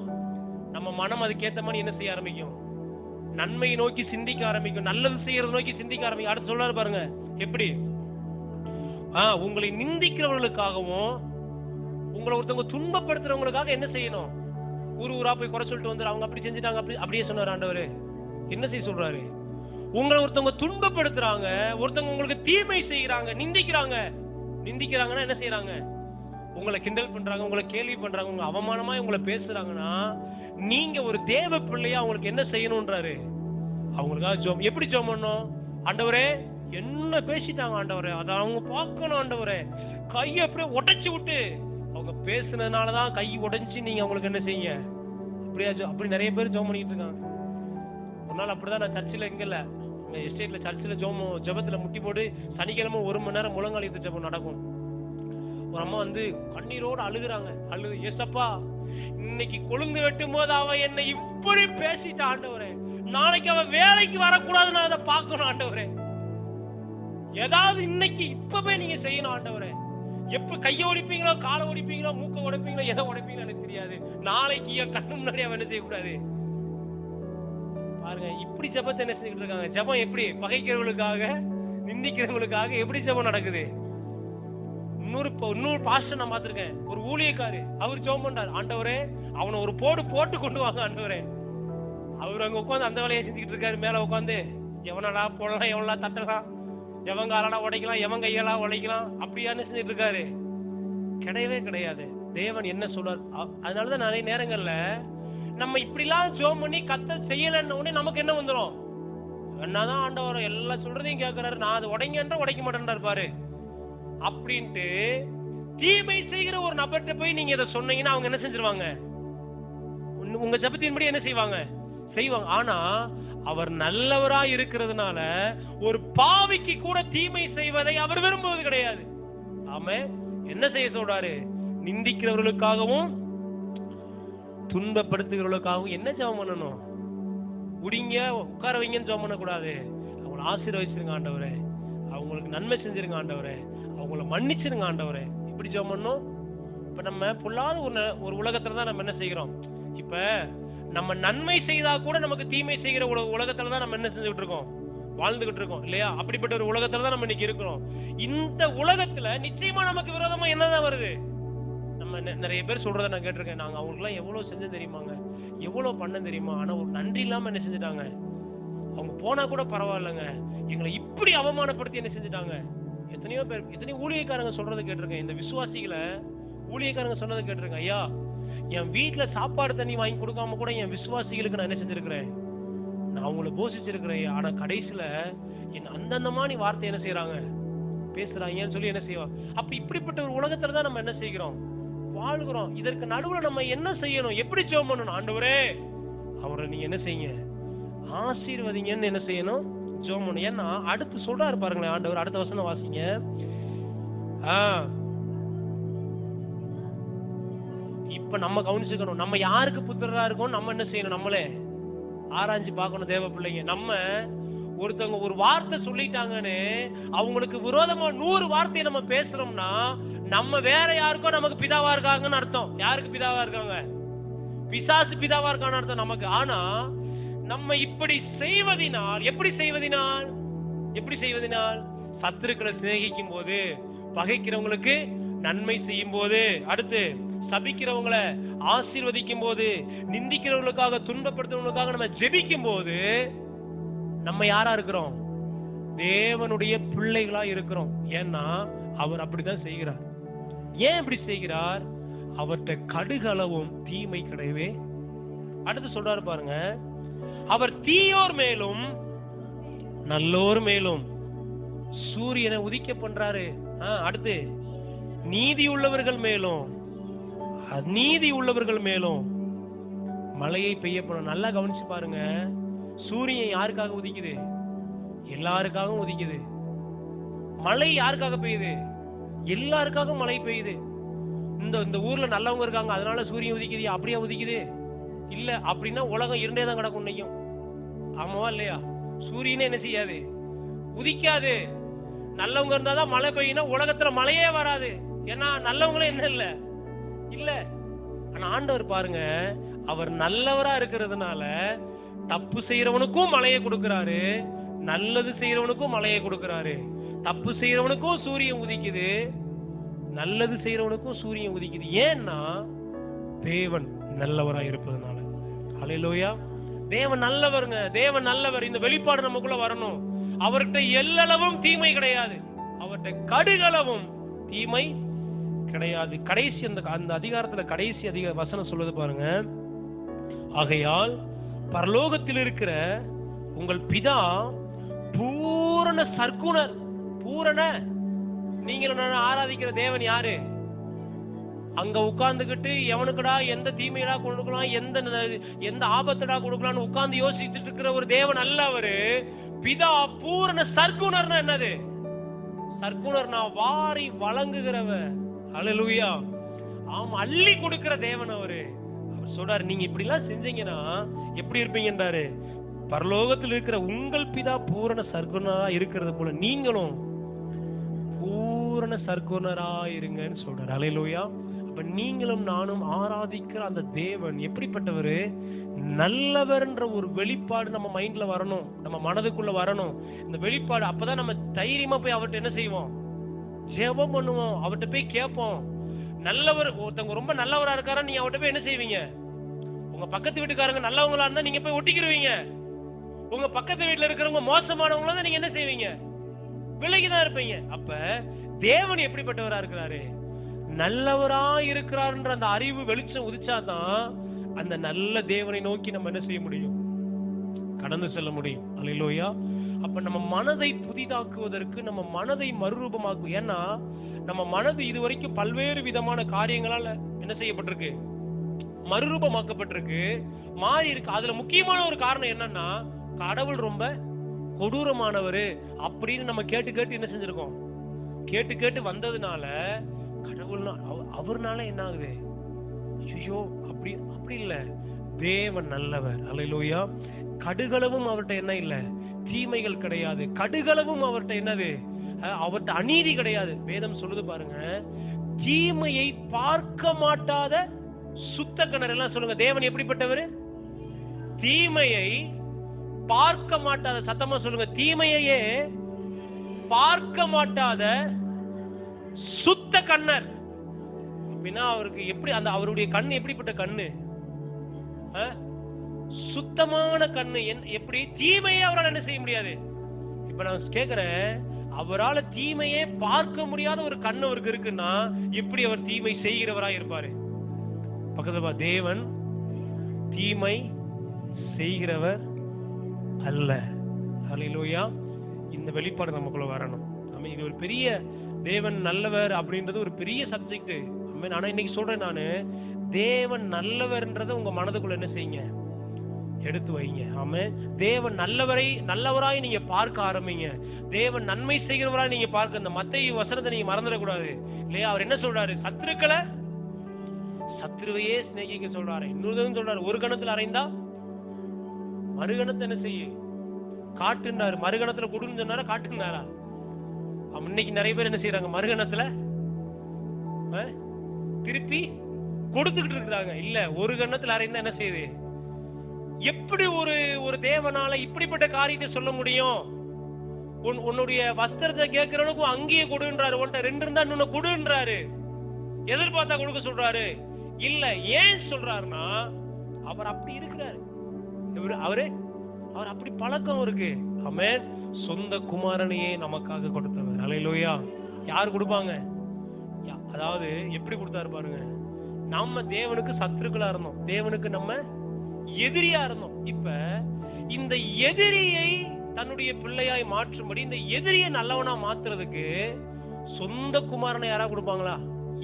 [SPEAKER 1] நம்ம மனம் அதுக்கேற்ற மாதிரி என்ன செய்ய ஆரம்பிக்கும்? நன்மையை நோக்கி சிந்திக்க ஆரம்பிக்கும், நல்லது செய்யறது நோக்கி சிந்திக்க ஆரம்பிக்கும். அடுத்து சொல்றாரு பாருங்க எப்படி? உங்களை நிந்திக்கிறவர்களுக்காகவும் உங்களை ஒருத்தவங்க துன்பப்படுத்துறவங்களுக்காக என்ன செய்யணும்? ஊரா போய் குறை சொல்லிட்டு வந்து அவங்க அப்படி செஞ்சுட்டாங்க, அப்படியே சொன்னார் ஆண்டவர். என்ன செய்ய சொல்றாரு? உங்களை ஒருத்தவங்க துன்பப்படுத்துறாங்க, ஒருத்தவங்க உங்களுக்கு தீமை செய்யறாங்க, நிந்திக்கிறாங்கன்னா என்ன செய்யறாங்க? உங்களை கிண்டல் பண்றாங்க, உங்களை கேள்வி பண்றாங்க, உங்க அவமானமா உங்களை பேசுறாங்கன்னா நீங்க ஒரு தேவ பிள்ளையா அவங்களுக்கு என்ன செய்யணும்ன்றாரு? அவங்களுக்காக ஜெபம். எப்படி ஜெபம் பண்ணணும்? ஆண்டவரே என்ன பேசிட்டாங்க ஆண்டவரே, அதை அவங்க பார்க்கணும் ஆண்டவரே. கையை அப்படியே உடைச்சு விட்டு, அவங்க பேசுனதுனாலதான் கை உடைஞ்சு நீங்க அவங்களுக்கு என்ன செய்யுங்க? அப்படியா? அப்படி நிறைய பேர் ஜெபம் பண்ணிட்டு இருக்காங்க. ஒரு நாள் அப்படிதான் நான் சர்ச்சில் எங்கல்ல எஸ்டேட்ல சர்ச்சில் ஜெபத்துல முட்டி போட்டு சனிக்கிழமை 1 மணி நேரம் முழங்கால் ஜெபம் நடக்கும். ஒரு அம்மா வந்து கண்ணீரோடு அழுகுறாங்க. ஏசப்பா, இன்னைக்கு கொழுந்து வெட்டும் போது அவன் என்னை இப்படி பேசிட்ட ஆண்டவரே, நாளைக்கு அவன் வேலைக்கு வரக்கூடாது, நான் அதை பார்க்கணும் ஆண்டவரே. ஏதாவது இன்னைக்கு இப்பவே நீங்க செய்யணும் ஆண்டவரே. எப்ப கையை ஒடிப்பீங்களோ, காலை ஒடிப்பீங்களோ, மூக்க உடைப்பீங்களோ, எதை உடைப்பீங்களோ எனக்கு தெரியாது. நாளைக்கு என் கண்ணு முன்னாடி அவன் என்ன செய்யக்கூடாது பாருங்க. இப்படி ஜெபத்தை என்ன செஞ்சுட்டு இருக்காங்க? ஜெபம் எப்படி? பகைக்கிறவங்களுக்காக, நிந்திக்கிறவங்களுக்காக எப்படி ஜெபம் நடக்குது? இன்னொரு பாஸ்டர் நான் பார்த்திருக்கேன். ஒரு ஊழியக்காரு, அவர் ஜெபம் பண்றாரு. ஆண்டவரே, அவனை ஒரு போட்டு கொண்டு வாங்க ஆண்டவரே. அவர் அங்க உட்காந்து அந்த வேலையை செஞ்சுக்கிட்டு இருக்காரு. மேல உட்காந்து எவனடா போடலாம், எவனடா தட்டலாம், எவன் காலடா உடைக்கலாம், எவன் கையெல்லாம் உடைக்கலாம், அப்படியான்னு செஞ்சுட்டு இருக்காரு. கிடையவே கிடையாது. தேவன் என்ன சொல்றாரு? அதனாலதான் நிறைய நேரங்கள்ல நம்ம இப்படிலாம் ஜெபம் பண்ணி கர்த்தர் செய்யலன்னு உடனே நமக்கு என்ன வந்துடும்? என்னதான் ஆண்டவர் எல்லாம் சொல்றதையும் கேட்கிறாரு, நான் அது உடைங்கன்ற உடைக்க மாட்டேன்றாரு பாரு அப்படின்ட்டு. தீமை செய்கிற ஒரு நபர்கிட்ட போய் நீங்க இதை சொன்னீங்கன்னா அவங்க என்ன செஞ்சிருவாங்க? உங்க ஜெபத்தின்படி என்ன செய்வாங்க? ஆனா அவர் நல்லவரா இருக்கிறதுனால ஒரு பாவிக்கு கூட தீமை செய்வதை அவர் விரும்புவது கிடையாது. ஆமே. என்ன செய்ய சொல்றாரு? நிந்திக்கிறவர்களுக்காகவும் துன்பப்படுத்துகிறவர்களுக்காகவும் என்ன ஜெபம் பண்ணணும்? குடிங்க, உட்கார வைங்கன்னு ஜெபம் பண்ணக்கூடாது. அவங்களை ஆசீர்வதிச்சிருங்க ஆண்டவரே, அவங்களுக்கு நன்மை செஞ்சிருங்க ஆண்டவரே, அவங்கள மன்னிச்சிருங்க ஆண்டவரே. இப்படி ஜெபம் பண்ணணும். இப்ப நம்ம பொல்லாத ஒரு உலகத்துல தான் நம்ம என்ன செய்கிறோம்? இப்ப நம்ம நன்மை செய்தா கூட நமக்கு தீமை செய்கிற உலகத்துல தான் நம்ம என்ன செஞ்சுட்டு இருக்கோம்? வாழ்ந்துகிட்டு இருக்கோம் இல்லையா? அப்படிப்பட்ட ஒரு உலகத்துல தான் நம்ம இன்னைக்கு இருக்கிறோம். இந்த உலகத்துல நிச்சயமா நமக்கு விரோதமா என்னதான் வருது? நம்ம நிறைய பேர் சொல்றதை நான் கேட்டிருக்கேன். நாங்க அவங்களுக்கு எல்லாம் எவ்வளவு செஞ்சு தெரியுமாங்க, எவ்வளவு பண்ண தெரியுமா, ஆனா ஒரு நன்றி இல்லாம என்ன செஞ்சுட்டாங்க, அவங்க போனா கூட பரவாயில்லைங்க, எங்களை இப்படி அவமானப்படுத்தி என்ன செஞ்சுட்டாங்க. எத்தனையோ பேர், எத்தனையோ ஊழியக்காரங்க சொல்றதை கேட்டிருக்கேன். இந்த விசுவாசிகளை ஊழியக்காரங்க சொன்னதை கேட்டிருக்கேன். ஐயா, என் வீட்டுல சாப்பாடு தண்ணி வாங்கி கொடுக்காம கூட என் விசுவாசிகளுக்கு நான் என்ன செஞ்சிருக்கிறேன், நான் அவங்கள போஷிச்சிருக்கிறேன். ஆனா கடைசியில என் அந்தந்த மாதிரி வார்த்தை என்ன செய்யறாங்க, பேசுறாங்கன்னு சொல்லி என்ன செய்வோம். அப்ப இப்படிப்பட்ட ஒரு உலகத்துல தான் நம்ம என்ன செய்கிறோம், வாழ்கிறோம். இதற்கு நடுவுல நம்ம என்ன செய்யணும், எப்படி ஜெபம் பண்ணணும்? ஆண்டவரே, அவரை நீங்க என்ன செய்யுங்க, ஆசீர்வதிங்கன்னு என்ன செய்யணும், ஜெபம் பண்ணணும். ஏன்னா அடுத்து சொல்றாரு பாருங்களேன் ஆண்டவர், அடுத்த வசனம் வாசிங்க. இப்ப நம்ம கவனிச்சுக்கணும், நம்ம யாருக்கு புத்திரரா இருக்கோம், நம்ம என்ன செய்யணும், நம்மளே ஆராய்ஞ்சு பார்க்கணும். தேவ பிள்ளைங்க, நம்ம ஒருத்தவங்க ஒரு வார்த்தை சொல்லிட்டாங்கன்னு அவங்களுக்கு விரோதமா 100 வார்த்தையை நம்ம பேசுறோம்னா நம்ம வேற யாருக்கோ நமக்கு பிதாவா இருக்காங்கன்னு அர்த்தம். யாருக்கு பிதாவா இருக்காங்க? பிசாசு பிதாவா இருக்கான்னு அர்த்தம் நமக்கு. ஆனா நம்ம இப்படி செய்வதினால், எப்படி செய்வதினால், எப்படி செய்வதினால், சத்துருக்களை சிநேகிக்கும் போது, பகைக்கிறவங்களுக்கு நன்மை செய்யும் போது, அடுத்து சபிக்கிறவங்களை ஆசீர்வதிக்கும் போது, நிந்திக்கிறவங்களுக்காக துன்பப்படுத்துறவங்களுக்காக நம்ம ஜெபிக்கும் போது நம்ம யாரா இருக்கிறோம், தேவனுடைய பிள்ளைகளா இருக்கிறோம். ஏன்னா அவர் அப்படித்தான் செய்கிறார். ஏன் இப்படி செய்கிறார்? அவர்கிட்ட கடுகளவும் தீமை கிடையவே. அடுத்து சொல்றாரு பாருங்க, அவர் தீயோர் மேலும் நல்லோர் மேலும் சூரியனை உதிக்க பண்றாரு. அடுத்து நீதி உள்ளவர்கள் மேலும் அநீதி உள்ளவர்கள் மேலும் மழையை பெய்ய பண்ண. நல்லா கவனிச்சு பாருங்க, சூரியன் யாருக்காக உதிக்குது? எல்லாருக்காகவும் உதிக்குது. மழை யாருக்காக பெய்யுது? எல்லாருக்காகவும் மழை பெய்யுது. இந்த ஊர்ல நல்லவங்க இருக்காங்க அதனால சூரியன் உதிக்குது, அப்படியே உதிக்குது இல்ல. அப்படின்னா உலகம் இருண்டே தான் கிடக்கும் இன்னைக்கும். ஆமாவா இல்லையா? சூரியனே என்ன செய்யாது, உதிக்காது. நல்லவங்க இருந்தாதான் மழை பெய்யும். உலகத்துல மழையே வராது. ஏன்னா நல்லவங்களே என்ன இல்ல இல்ல. ஆனா ஆண்டவர் பாருங்க, அவர் நல்லவரா இருக்கிறதுனால தப்பு செய்யறவனுக்கும் மழையை கொடுக்கிறாரு, நல்லது செய்யறவனுக்கும் மழையை கொடுக்கிறாரு. தப்பு செய்யறவனுக்கும் சூரியன் உதிக்குது, நல்லது செய்யறவனுக்கும் சூரியன் உதிக்குது. ஏன்னா தேவன் நல்லவரா இருப்பதனால. ஹல்லேலூயா. தேவன் நல்லவருங்க, தேவன் நல்லவர். இந்த வெளிப்பாடு நமக்குள்ள வரணும். அவர்கிட்ட எல்லளவும் தீமை கிடையாது, அவர்கிட்ட கடுகளவும் தீமை கிடையாது. கடைசி அந்த அதிகாரத்துல கடைசி வசனம் சொல்லுது பாருங்க, ஆகையால் பரலோகத்தில் இருக்கிற உங்கள் பிதா பூரண சர்க்குணர். பூரண, நீங்களும் நான் ஆராதிக்கிற தேவன் யாரு? அங்க உட்கார்ந்துகிட்டு எவனுக்குடா எந்த தீமையடா கொடுக்கலாம், எந்த ஆபத்தடா கொடுக்கலாம்னு உட்கார்ந்து யோசிச்சுட்டு இருக்கிற ஒரு தேவன் அல்ல அவரு. பிதா பூரண சர்க்குணர்னா என்னது? சர்க்குணர்னா வாரி வழங்குகிறவர். ஹல்லேலூயா. ஆமா, அள்ளி கொடுக்கிற தேவன் அவரு. அவர் சொல்றாரு, நீங்க இப்படி எல்லாம் செஞ்சீங்கன்னா எப்படி இருப்பீங்கன்றாரு. பரலோகத்தில் இருக்கிற உங்கள் பிதா பூரண சர்க்குணரா இருக்கிறது போல நீங்களும் பூரண சர்க்குணரா இருங்கன்னு சொல்றாரு. ஹல்லேலூயா. அப்ப நீங்களும் நானும் ஆராதிக்கிற அந்த தேவன் எப்படிப்பட்டவரு? நல்லவர்ன்ற ஒரு வெளிப்பாடு நம்ம மைண்ட்ல வரணும், நம்ம மனதுக்குள்ள வரணும். இந்த வெளிப்பாடு அப்பதான் நம்ம தைரியமா போய் அவர்கிட்ட என்ன செய்வோம், ஜெபம் பண்ணுவோம், அவர்கிட்ட போய் கேட்போம். நல்லவர், ஒருத்தவங்க ரொம்ப நல்லவரா இருக்காரா, நீங்க அவர்கிட்ட போய் என்ன செய்வீங்க? உங்க பக்கத்து வீட்டுக்காரங்க நல்லவங்களா இருந்தா நீங்க போய் ஒட்டிக்கிருவீங்க. உங்க பக்கத்து வீட்டுல இருக்கிறவங்க மோசமானவங்களா தான் நீங்க என்ன செய்வீங்க? விலகிதான் இருப்பீங்க. அப்ப தேவன் எப்படிப்பட்டவரா இருக்கிறாரு? நல்லவரா இருக்கிறார்ன்ற அந்த அறிவு வெளிச்சம் உதிச்சாதான் அந்த நல்ல தேவனை நோக்கி நம்ம என்ன செய்ய முடியும், கடந்து செல்ல முடியும். அல்லேலூயா. அப்ப நம்ம மனதை புதிதாக்குவதற்கு, நம்ம மனதை மறுரூபமாக்கும். ஏன்னா நம்ம மனது இதுவரைக்கும் பல்வேறு விதமான காரியங்களால என்ன செய்யப்பட்டிருக்கு, மறுரூபமாக்கப்பட்டிருக்கு, மாறி இருக்கு. அதுல முக்கியமான ஒரு காரணம் என்னன்னா, கடவுள் ரொம்ப கொடூரமானவரு அப்படின்னு நம்ம கேட்டு கேட்டு என்ன செஞ்சிருக்கோம், கேட்டு கேட்டு வந்ததுனால கடவுள் அவர்னால என்ன ஆகுது, ஐயோ அப்படி அப்படி இல்ல, தேவன் நல்லவர். அல்லேலூயா. கடுகளவும் அவர்கிட்ட என்ன இல்ல, தீமைகள் கிடையாது. கடுகளவும் அவர்கிட்ட என்னது, அவர்கிட்ட அநீதி கிடையாது. வேதம் சொல்லுது பாருங்க, தீமையை பார்க்க மாட்டாத சுத்த கிணறு. எல்லாம் சொல்லுங்க, தேவன் எப்படிப்பட்டவர்? தீமையை பார்க்க மாட்டாத, சத்தமா சொல்லுங்க, தீமையே பார்க்க மாட்டாத சுத்த கண்ணர். அப்படின்னா அவருக்கு எப்படி அந்த அவருடைய கண் எப்படிப்பட்ட கண்ணு? சுத்தமான கண்ணு. எப்படி? தீமையே அவரால் என்ன செய்ய முடியாது. இப்ப நான் கேக்குறேன், அவரால் தீமையே பார்க்க முடியாத ஒரு கண்ணு அவருக்கு இருக்குன்னா எப்படி அவர் தீமை செய்கிறவரா இருப்பாரு? பக்கத்துல தேவன் தீமை செய்கிறவர் அல்ல. ஹல்லேலூயா. இந்த வெளிப்பாடு நமக்குள்ள வரணும். ஆமென். இது ஒரு பெரிய, தேவன் நல்லவர் அப்படின்றது ஒரு பெரிய சப்ஜெக்ட். ஆமென். ஆனா இன்னைக்கு சொல்றேன் நானு, தேவன் நல்லவர்ன்றதை உங்க மனதுக்குள்ள என்ன செய்யுங்க, எடுத்து வைங்க. ஆமென். தேவன் நல்லவராய் நீங்க பார்க்க ஆரம்பிங்க. தேவன் நன்மை செய்கிறவராய் நீங்க பார்க்க. இந்த மத்தேயு வசனத்தை நீங்க மறந்துடக்கூடாது இல்லையா? அவர் என்ன சொல்றாரு? சத்துருவையே சிநேகிக்க சொல்றாரு. இன்னொரு சொல்றாரு, ஒரு கணத்துல அறைந்தா மறுகணத்தை என்ன செய்ய காட்டுன்றாரு. மறுகணத்துல கொடுன்னு சொன்னாரா காட்டுனாரா? இன்னைக்கு நிறைய பேர் என்ன செய்யறாங்க, மறுகணத்துல திருப்பி கொடுத்துக்கிட்டு இருக்கிறாங்க. இல்ல, ஒரு கணத்துல அறைந்தா என்ன செய்யுது? எப்படி ஒரு தேவனால இப்படிப்பட்ட காரியத்தை சொல்ல முடியும்? உன்னுடைய வஸ்திரத்தை கேட்கிறவனுக்கும் அங்கேயே கொடுன்றாரு. உன்கிட்ட 2 இருந்தா இன்னொன்னு கொடுன்றாரு. எதிர்பார்த்தா கொடுக்க சொல்றாரு. இல்ல, ஏன் சொல்றாருன்னா அவர் அப்படி இருக்கிறாரு. அவர் அப்படி பழக்கம் இருக்கு. ஆமென். சொந்த குமாரனையே நமக்காக கொடுத்தவர். ஹல்லேலூயா. யார் கொடுப்பாங்க? அதாவது எப்படி கொடுத்தாரு பாருங்க. நம்ம தேவனுக்கு சத்துருக்களா இருந்தோம், தேவனுக்கு நம்ம எதிரியா இருந்தோம். இப்ப இந்த எதிரியை தன்னுடைய பிள்ளையாய் மாற்றும்படி, இந்த எதிரியை நல்லவனா மாத்துறதுக்கு சொந்த குமாரனை யாராவது கொடுப்பாங்களா?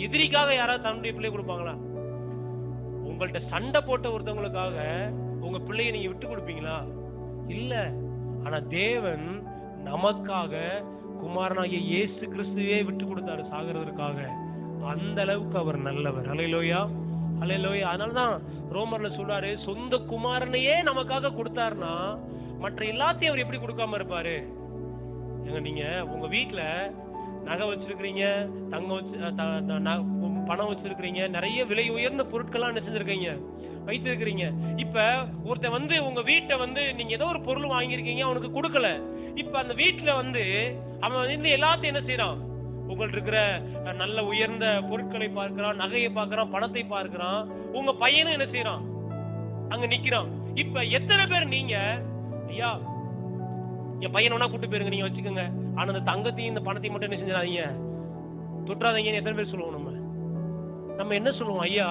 [SPEAKER 1] எதிரிக்காக யாராவது தன்னுடைய பிள்ளையை கொடுப்பாங்களா? உங்கள்ட்ட சண்டை போட்ட ஒருத்தவங்களுக்காக உங்க பிள்ளையை நீங்க விட்டு கொடுப்பீங்களா? இல்ல. ஆனா தேவன் நமக்காக குமாரனாகிய இயேசு கிறிஸ்துவே விட்டு கொடுத்தாரு சாகிறதுக்காக. அந்த அளவுக்கு அவர் நல்லவர். ஹல்லேலூயா, ஹல்லேலூயா. அதனாலதான் ரோமர்ல சொல்றாரு, சொந்த குமாரனையே நமக்காக கொடுத்தாருன்னா மற்ற எல்லாத்தையும் அவர் எப்படி கொடுக்காம இருப்பாரு? நீங்க உங்க வீட்டுல நகை வச்சிருக்கிறீங்க, தங்கம் வச்சு, பணம் வச்சிருக்கிறீங்க, நிறைய விலை உயர்ந்த பொருட்கள்லாம் என்ன செஞ்சிருக்கீங்க, வைத்திருக்கிறீங்க. இப்ப ஒருத்தன் உங்க வீட்டை நீங்க ஏதோ ஒரு பொருள் வாங்கியிருக்கீங்க, அவனுக்கு கொடுக்கல. இப்ப அந்த வீட்டுல அவன் எல்லாத்தையும் என்ன செய்யறான்? உங்கள்ட்ட இருக்கிற நல்ல உயர்ந்த பொருட்களை பார்க்கிறான், நகையை பார்க்கிறான், பணத்தை பார்க்கிறான். உங்க பையனும் என்ன செய்யறான்? அங்க நிக்கிறான். இப்ப எத்தனை பேர் நீங்க, ஐயா என் பையன் ஒன்னா கூட்டு போயிருங்க, நீங்க வச்சுக்கோங்க, ஆனா அந்த தங்கத்தையும் இந்த பணத்தையும் மட்டும் என்ன செஞ்சிடாதீங்க, தொற்றாதீங்கன்னு எத்தனை பேர் சொல்லுவோம்? நம்ம என்ன சொல்லுவோம்? ஐயா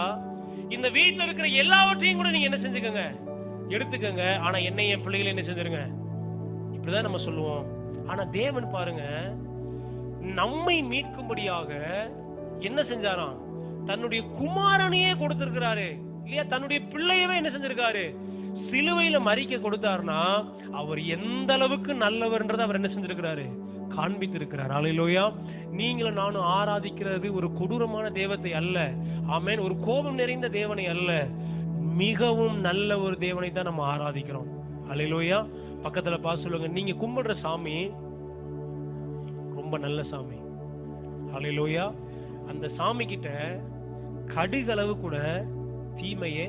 [SPEAKER 1] இந்த வீட்டுல இருக்கிற எல்லாவற்றையும் கூட நீங்க என்ன செஞ்சுக்கோங்க, எடுத்துக்கோங்க, ஆனா என்னை என் பிள்ளைகளை என்ன செஞ்சிருங்க, இப்படிதான் நம்ம சொல்லுவோம். ஆனா தேவன் பாருங்க, நம்மை மீட்கும்படியாக என்ன செஞ்சாராம்? தன்னுடைய குமாரனையே கொடுத்திருக்கிறாரு இல்லையா? தன்னுடைய பிள்ளையவே என்ன செஞ்சிருக்காரு? சிலுவையில மரிக்க கொடுத்தாருன்னா அவர் எந்த அளவுக்கு நல்லவர்ன்றதை அவர் என்ன செஞ்சிருக்கிறாரு? காண்பித்திருக்கிறார். ஹல்லேலூயா. நீங்களும் நானும் ஆராதிக்கிறது ஒரு கொடூரமான தெய்வத்தை அல்ல. ஆமென். ஒரு கோபம் நிறைந்த தேவனை அல்ல, மிகவும் நல்ல ஒரு தேவனை தான் நம்ம ஆராதிக்கிறோம். ஹல்லேலூயா. பக்கத்துல பார்த்து சொல்லுங்க, நீங்க கும்பிடுற சாமி ரொம்ப நல்ல சாமி. ஹல்லேலூயா. அந்த சாமி கிட்ட கடுகளவு கூட தீமையே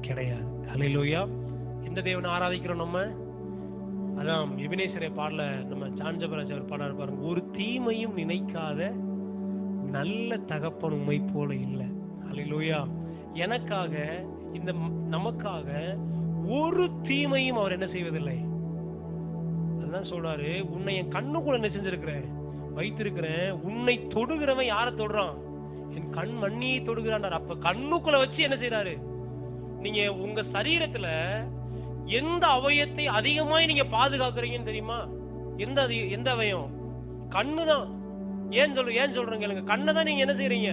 [SPEAKER 1] கிடையாது. ஹல்லேலூயா. எந்த தேவனை ஆராதிக்கிறோம் நம்ம? அதான் எபினேசரை பாடல நம்ம சாஞ்சபராஜ் அவர் பாடாரு பாருங்க, ஒரு தீமையும் நினைக்காத நல்ல தகப்பன் உம்மை போல இல்லை. ஹல்லேலூயா. எனக்காக நமக்காக ஒரு தீமையும் அவர் என்ன செய்வதில்லை. அதுதான் சொல்றாரு, உன்னை என் கண்ணுக்குள்ள என்ன செஞ்சிருக்கிறேன், வைத்திருக்கிறேன். உன்னை தொடுகிறவன் யாரை தொடுறான்? என் கண் மண்ணியை தொடுகிறான். அப்ப கண்ணுக்குள்ள வச்சு என்ன செய்யறாரு? நீங்க உங்க சரீரத்துல எந்த அவயத்தை அதிகமாய் நீங்க பாதுகாக்கிறீங்கன்னு தெரியுமா? எந்த அவயம்? கண்ணுதான். ஏன் சொல்றேங்க கேளுங்க. கண்ணை தான் நீங்க என்ன செய்யறீங்க,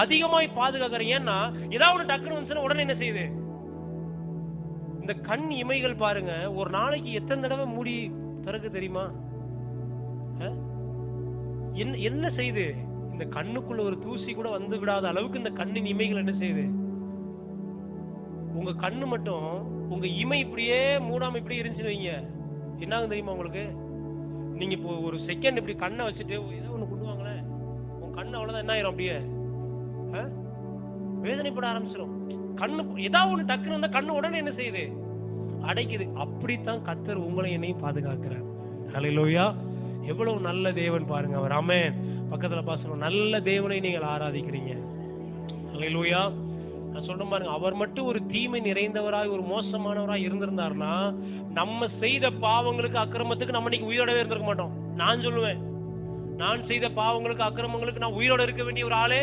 [SPEAKER 1] அதிகமாய் பாதுகாக்கிறீங்க. ஏன்னா ஏதாவது டக்குனு வந்துச்சுன்னா உடனே என்ன செய்யுது? இந்த கண் இமைகள் பாருங்க, ஒரு நாளைக்கு எத்தனை தடவை மூடி திறக்கு தெரியுமா? என்ன செய்யுது? இந்த கண்ணுக்குள்ள ஒரு தூசி கூட வந்து விடாத அளவுக்கு இந்த கண்ணின் இமைகள் என்ன செய்யுது? உங்க கண்ணு மட்டும், உங்க இமை இப்படியே மூடாம இப்படியே இருந்துச்சுன்னு வைங்க, என்ன ஆகும் தெரியுமா உங்களுக்கு? நீங்க இப்போ ஒரு செகண்ட் இப்படி கண்ணை வச்சுட்டு ஏதோ ஒண்ணு கொண்டுவாங்களேன், உங்க கண்ணு அவ்வளவுதான் என்ன ஆயிரும், அப்படியே வேதனைப்பட ஆரம்பிச்சிடும். கண்ணு ஏதாவது ஒண்ணு டக்குன்னு வந்தா கண்ணு உடனே என்ன செய்யுது? அடைக்குது. அப்படித்தான் கர்த்தர் உங்களை என்னையும் பாதுகாக்கிறார். ஹல்லேலூயா. எவ்வளவு நல்ல தேவன் பாருங்க அவர். ஆமென். பக்கத்துல பாசனம், நல்ல தேவனை நீங்கள் ஆராதிக்கிறீங்க. ஹல்லேலூயா. நான் சொல்றேன் பாருங்க, அவர் மட்டும் ஒரு தீமை நிறைந்தவராய் ஒரு மோசமானவராய் இருந்திருந்தாருன்னா நம்ம செய்த பாவங்களுக்கு அக்கிரமத்துக்கு நம்ம இன்னைக்கு உயிரோடவே இருந்திருக்க மாட்டோம். நான் சொல்லுவேன், நான் செய்த பாவங்களுக்கு அக்கிரமங்களுக்கு நான் உயிரோட இருக்க வேண்டிய ஒரு ஆளே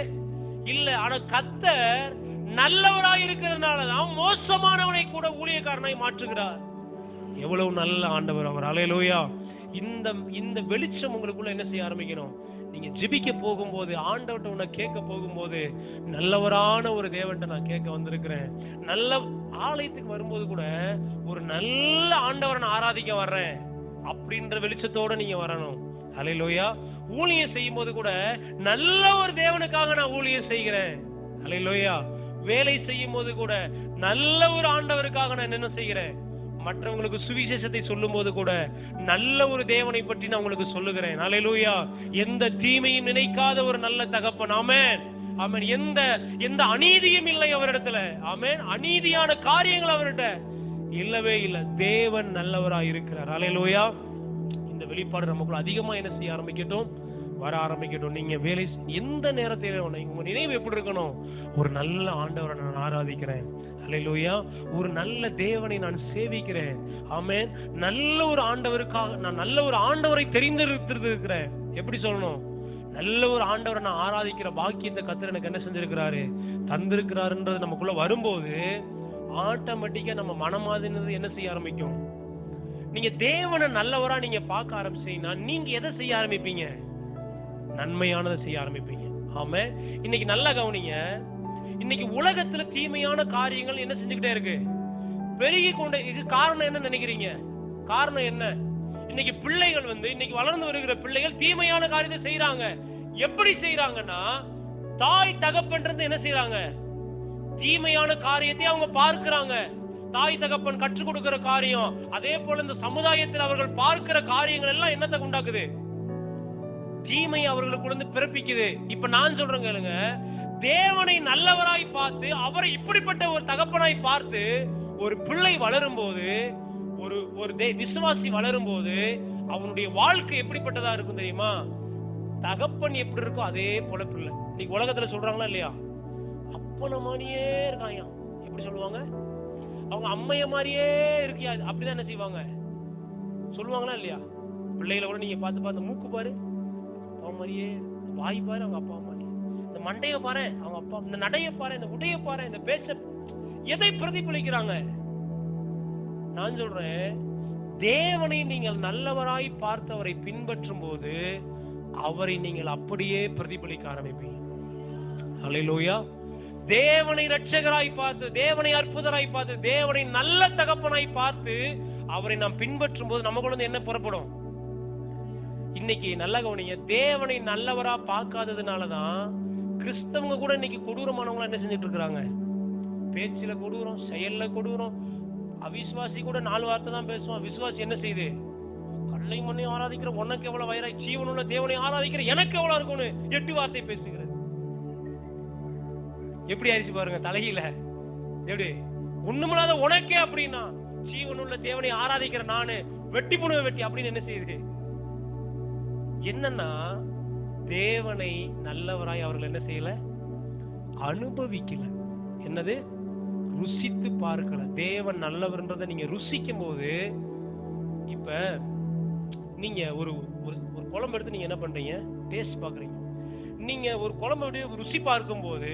[SPEAKER 1] இல்ல. ஆனா கர்த்தர் நல்லவராய் இருக்கிறதுனாலதான் மோசமானவனை கூட ஊழியக்காரனாய் மாற்றுகிறார். எவ்வளவு நல்ல ஆண்டவர் அவர். ஹல்லேலூயா. இந்த வெளிச்சம் உங்களுக்குள்ள என்ன செய்ய ஆரம்பிக்கணும்? நீங்க ஜெபிக்க போகும்போது, ஆண்டவர்ட்ட உன்னை கேட்க போகும்போது, நல்லவரான ஒரு தேவன்ட்ட நான் கேட்க வந்திருக்கிறேன். நல்ல ஆலயத்துக்கு வரும்போது கூட ஒரு நல்ல ஆண்டவரை நான் ஆராதிக்க வர்றேன் அப்படின்ற வெளிச்சத்தோட நீங்க வரணும். ஹல்லேலூயா. ஊழியம் செய்யும் போது கூட நல்ல ஒரு தேவனுக்காக நான் ஊழியம் செய்கிறேன். ஹல்லேலூயா. வேலை செய்யும் போது கூட நல்ல ஒரு ஆண்டவருக்காக நான் என்ன செய்கிறேன்? மற்றவங்களுக்கு சுவிசேஷத்தை சொல்லும் போது கூட நல்ல ஒரு தேவனை பற்றி நான் உங்களுக்கு சொல்லுகிறேன். ஹல்லேலூயா. எந்த தீமையும் நினைக்காத ஒரு நல்ல தகப்பன். ஆமென். ஆமென். எந்த அநீதியும் இல்லை அவரிடத்துல. ஆமென். அநீதியான காரியங்கள் அவர்கிட்ட இல்லவே இல்லை. தேவன் நல்லவராய் இருக்கிறார். ஹல்லேலூயா. இந்த வெளிப்பாடு நமக்குள்ள அதிகமா என்ன செய்ய ஆரம்பிக்கட்டும்? வர ஆரம்பிக்கட்டும். நீங்க வேலை எந்த நேரத்திலே உங்க நினைவு எப்படி இருக்கணும்? ஒரு நல்ல ஆண்டவரை நான் ஆராதிக்கிறேன். ஹல்லேலூயா. ஒரு நல்ல தேவனை நான் சேவிக்கிறேன். ஆமென். நல்ல ஒரு ஆண்டவருக்காக நான் நல்ல ஒரு ஆண்டவரை தெரிந்திருக்கிறேன். எப்படி சொல்லணும்? நல்ல ஒரு ஆண்டவரை நான் ஆராதிக்கிற பாக்கியத்தை கர்த்தர் எனக்கு என்ன செஞ்சிருக்கிறாரு? தந்திருக்கிறாருன்றது நமக்குள்ள வரும்போது ஆட்டோமேட்டிக்கா நம்ம மனமாதினது என்ன செய்ய ஆரம்பிக்கும்? நீங்க தேவனை நல்லவரா நீங்க பார்க்க ஆரம்பிச்சீங்கன்னா நீங்க எதை செய்ய ஆரம்பிப்பீங்க? நன்மையானதை செய்ய ஆரம்பிப்பீங்க. ஆமென். இன்னைக்கு நல்லா கவனிங்க. இன்னைக்கு உலகத்துல தீமையான காரியங்கள் என்ன செஞ்சுக்கிட்டே இருக்கு? பெருகி கொண்டே. இது காரணம் என்ன நினைக்கிறீங்க? காரணம் என்ன? இன்னைக்கு பிள்ளைகள் இன்னைக்கு வளர்ந்து வருகிற பிள்ளைகள் தீமையான காரியத்தை செய்யறாங்க. எப்படி செய்யறாங்கன்னா, தாய் தகப்பன்றது என்ன செய்யறாங்க? தீமையான காரியத்தை அவங்க பார்க்கிறாங்க. தாய் தகப்பன் கற்றுக் கொடுக்கிற காரியம், அதே போல இந்த சமுதாயத்தில் அவர்கள் பார்க்கிற காரியங்கள் எல்லாம் என்னத்தை உண்டாக்குது? தீமை அவர்களுக்கு பிறப்பிக்குது. இப்ப நான் சொல்றேன் கேளுங்க, தேவனை நல்லவராய் பார்த்து அவரை இப்படிப்பட்ட ஒரு தகப்பனாய் பார்த்து ஒரு பிள்ளை வளரும் போது, ஒரு விசுவாசி வளரும் போது அவனுடைய வாழ்க்கை எப்படிப்பட்டதா இருக்கும் தெரியுமா? தகப்பன் எப்படி இருக்கோ அதே போல பிள்ளை. இன்னைக்கு உலகத்துல சொல்றாங்களா இல்லையா? அப்பன மாதிரியே இருக்காங்க. எப்படி சொல்லுவாங்க? அவங்க அம்மைய மாதிரியே இருக்கியா, அப்படிதான் என்ன செய்வாங்க? சொல்லுவாங்களா இல்லையா? பிள்ளைகளை கூட நீங்க பார்த்து மூக்கு பாரு அவன் மாதிரியே, வாய் பாரு அவங்க அப்பா மாதிரி, இந்த மண்டைய பாரு அவங்க அப்பா, இந்த நடைய பாரு, இந்த உடைய பாரு, இந்த பேச்ச, எதை பிரதிபலிக்கிறாங்க? நான் சொல்றேன், தேவனை நீங்கள் நல்லவராய் பார்த்தவரை பின்பற்றும் போது அவரை நீங்கள் அப்படியே பிரதிபலிக்க ஆரம்பிப்பீங்க. ஹல்லேலூயா. தேவனை இரட்சகராய் பார்த்து, தேவனை அற்புதராய் பார்த்து, தேவனை நல்ல தகப்பனாய் பார்த்து அவரை நாம் பின்பற்றும் போது நமக்குள்ள என்ன புறப்படும்? இன்னைக்கு நல்ல கவனிங்க, தேவனை நல்லவரா பார்க்காததுனாலதான் கிறிஸ்தவங்க கூட இன்னைக்கு கொடூரமானவங்களா என்ன செஞ்சுட்டு இருக்காங்க? பேச்சில கொடூரம், செயல்ல கொடூரம். அவிசுவாசி கூட 4 வார்த்தை தான் பேசுவான். விசுவாசி என்ன செய்யுது? கல்லை மண்ணை ஆராதிக்கிற உனக்கு எவ்வளவு வயிறாய், ஜீவனுள்ள தேவனை ஆராதிக்கிற எனக்கு எவ்வளவு இருக்கும்னு 8 வார்த்தை பேசுகிறது. எப்படி ஆயிடுச்சு பாருங்க தலையில. எப்படி ஒண்ணுமில்லாத உனக்கே அப்படின்னா, ஜீவனுள்ள தேவனை ஆராதிக்கிற நானு வெட்டி புணுவ வெட்டி அப்படின்னு என்ன செய்யுது? என்னன்னா, தேவனை நல்லவராய் அவர்கள் என்ன செய்யல? அனுபவிக்கல. என்னது? ருசித்து பார்க்கல. தேவன் நல்லவர்ன்றதை நீங்க ருசிக்கும் போது, இப்ப நீங்க ஒரு குழம்பு எடுத்து நீங்க என்ன பண்றீங்க? டேஸ்ட் பாக்குறீங்க. நீங்க ஒரு குழம்பு ருசி பார்க்கும் போது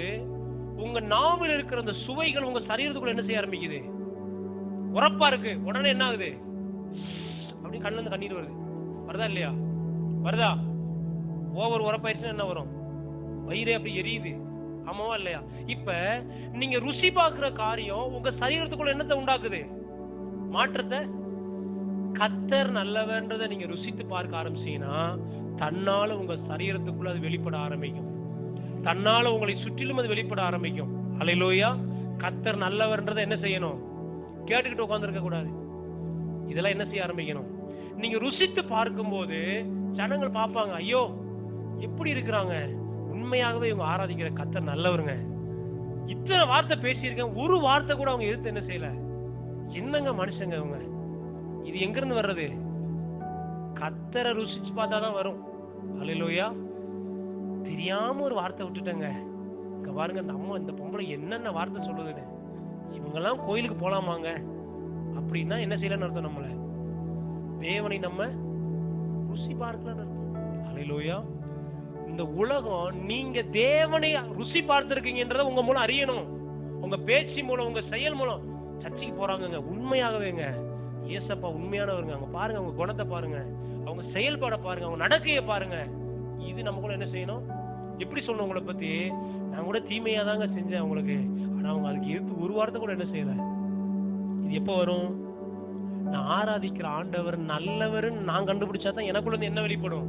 [SPEAKER 1] உங்க நாவில் இருக்கிற அந்த சுவைகள் உங்க சரீரத்துக்குள்ள என்ன செய்ய ஆரம்பிக்குது? உரப்பா இருக்கு. உடனே என்ன ஆகுது? அப்படி கண்ணுல இருந்து கண்ணீர் வருது. வருதா இல்லையா? வருதா? ஓவர் உரப்பாயிருச்சுன்னா என்ன வரும்? வயிறே அப்படி எரியுது. ஆமாவா இல்லையா? இப்ப நீங்க ருசி பார்க்கிற காரியம் உங்க சரீரத்துக்குள்ள என்னத்தை உண்டாக்குது? மாற்றத்தை. கர்த்தர் நல்லவன்றதை நீங்க ருசித்து பார்க்க ஆரம்பிச்சீங்கன்னா தன்னால உங்க சரீரத்துக்குள்ள அது வெளிப்பட ஆரம்பிக்கும். தன்னால உங்களை சுற்றிலும் அது வெளிப்பட ஆரம்பிக்கும். ஹல்லேலூயா. கர்த்தர் நல்லவர்ன்றதை என்ன செய்யணும்? கேட்டுக்கிட்டு உட்கார்ந்திருக்க கூடாது. இதெல்லாம் என்ன செய்ய ஆரம்பிக்கணும்? நீங்க ருசித்து பார்க்கும்போது ஜனங்கள் பார்ப்பாங்க, ஐயோ எப்படி இருக்கிறாங்க, உண்மையாகவே இவங்க ஆராதிக்கிற கர்த்தர் நல்லவருங்க. இத்தனை வார்த்தை பேசியிருக்கேன், ஒரு வார்த்தை கூட அவங்க எதிர்த்து என்ன செய்யல, என்னங்க மனுஷங்க இவங்க, இது எங்க இருந்து வர்றது? கர்த்தரை ருசிச்சு பார்த்தாதான் வரும். அல்லேலூயா. தெரியாம ஒரு வார்த்தை விட்டுட்டேங்க. இங்க பாருங்க, இந்த அம்மா இந்த பொம்பளை என்னென்ன வார்த்தை சொல்லுதுன்னு. இவங்கெல்லாம் கோயிலுக்கு போலாமாங்க அப்படின்னா என்ன செய்யலன்னு அர்த்தம்? நம்மள தேவனை நம்ம ருசி பார்க்கலன்னு அர்த்தம். அல்லேலூயா. இந்த உலகம் நீங்க தேவனை ருசி பார்த்திருக்கீங்கன்றத உங்க மூலம் அறியணும். உங்க பேச்சு மூலம், உங்க செயல் மூலம். சர்ச்சைக்கு போறாங்க, உண்மையாகவேங்க ஏசப்பா உண்மையானவருங்க. அவங்க பாருங்க, அவங்க குணத்தை பாருங்க, அவங்க செயல்பாட பாருங்க, அவங்க நடக்கைய பாருங்க. இது நம்ம கூட என்ன செய்யணும்? எப்படி சொல்லணும் உங்களை பத்தி? நான் கூட தீமையா தாங்க செஞ்சேன் உங்களுக்கு, ஆனா அவங்க அதுக்கு எதிர்த்து ஒரு வார்த்தை கூட என்ன செய்யல. இது எப்ப வரும்? நான் ஆராதிக்கிற ஆண்டவர் நல்லவர்னு நான் கண்டுபிடிச்சா தான் எனக்குள்ள இருந்து என்ன வெளிப்படும்?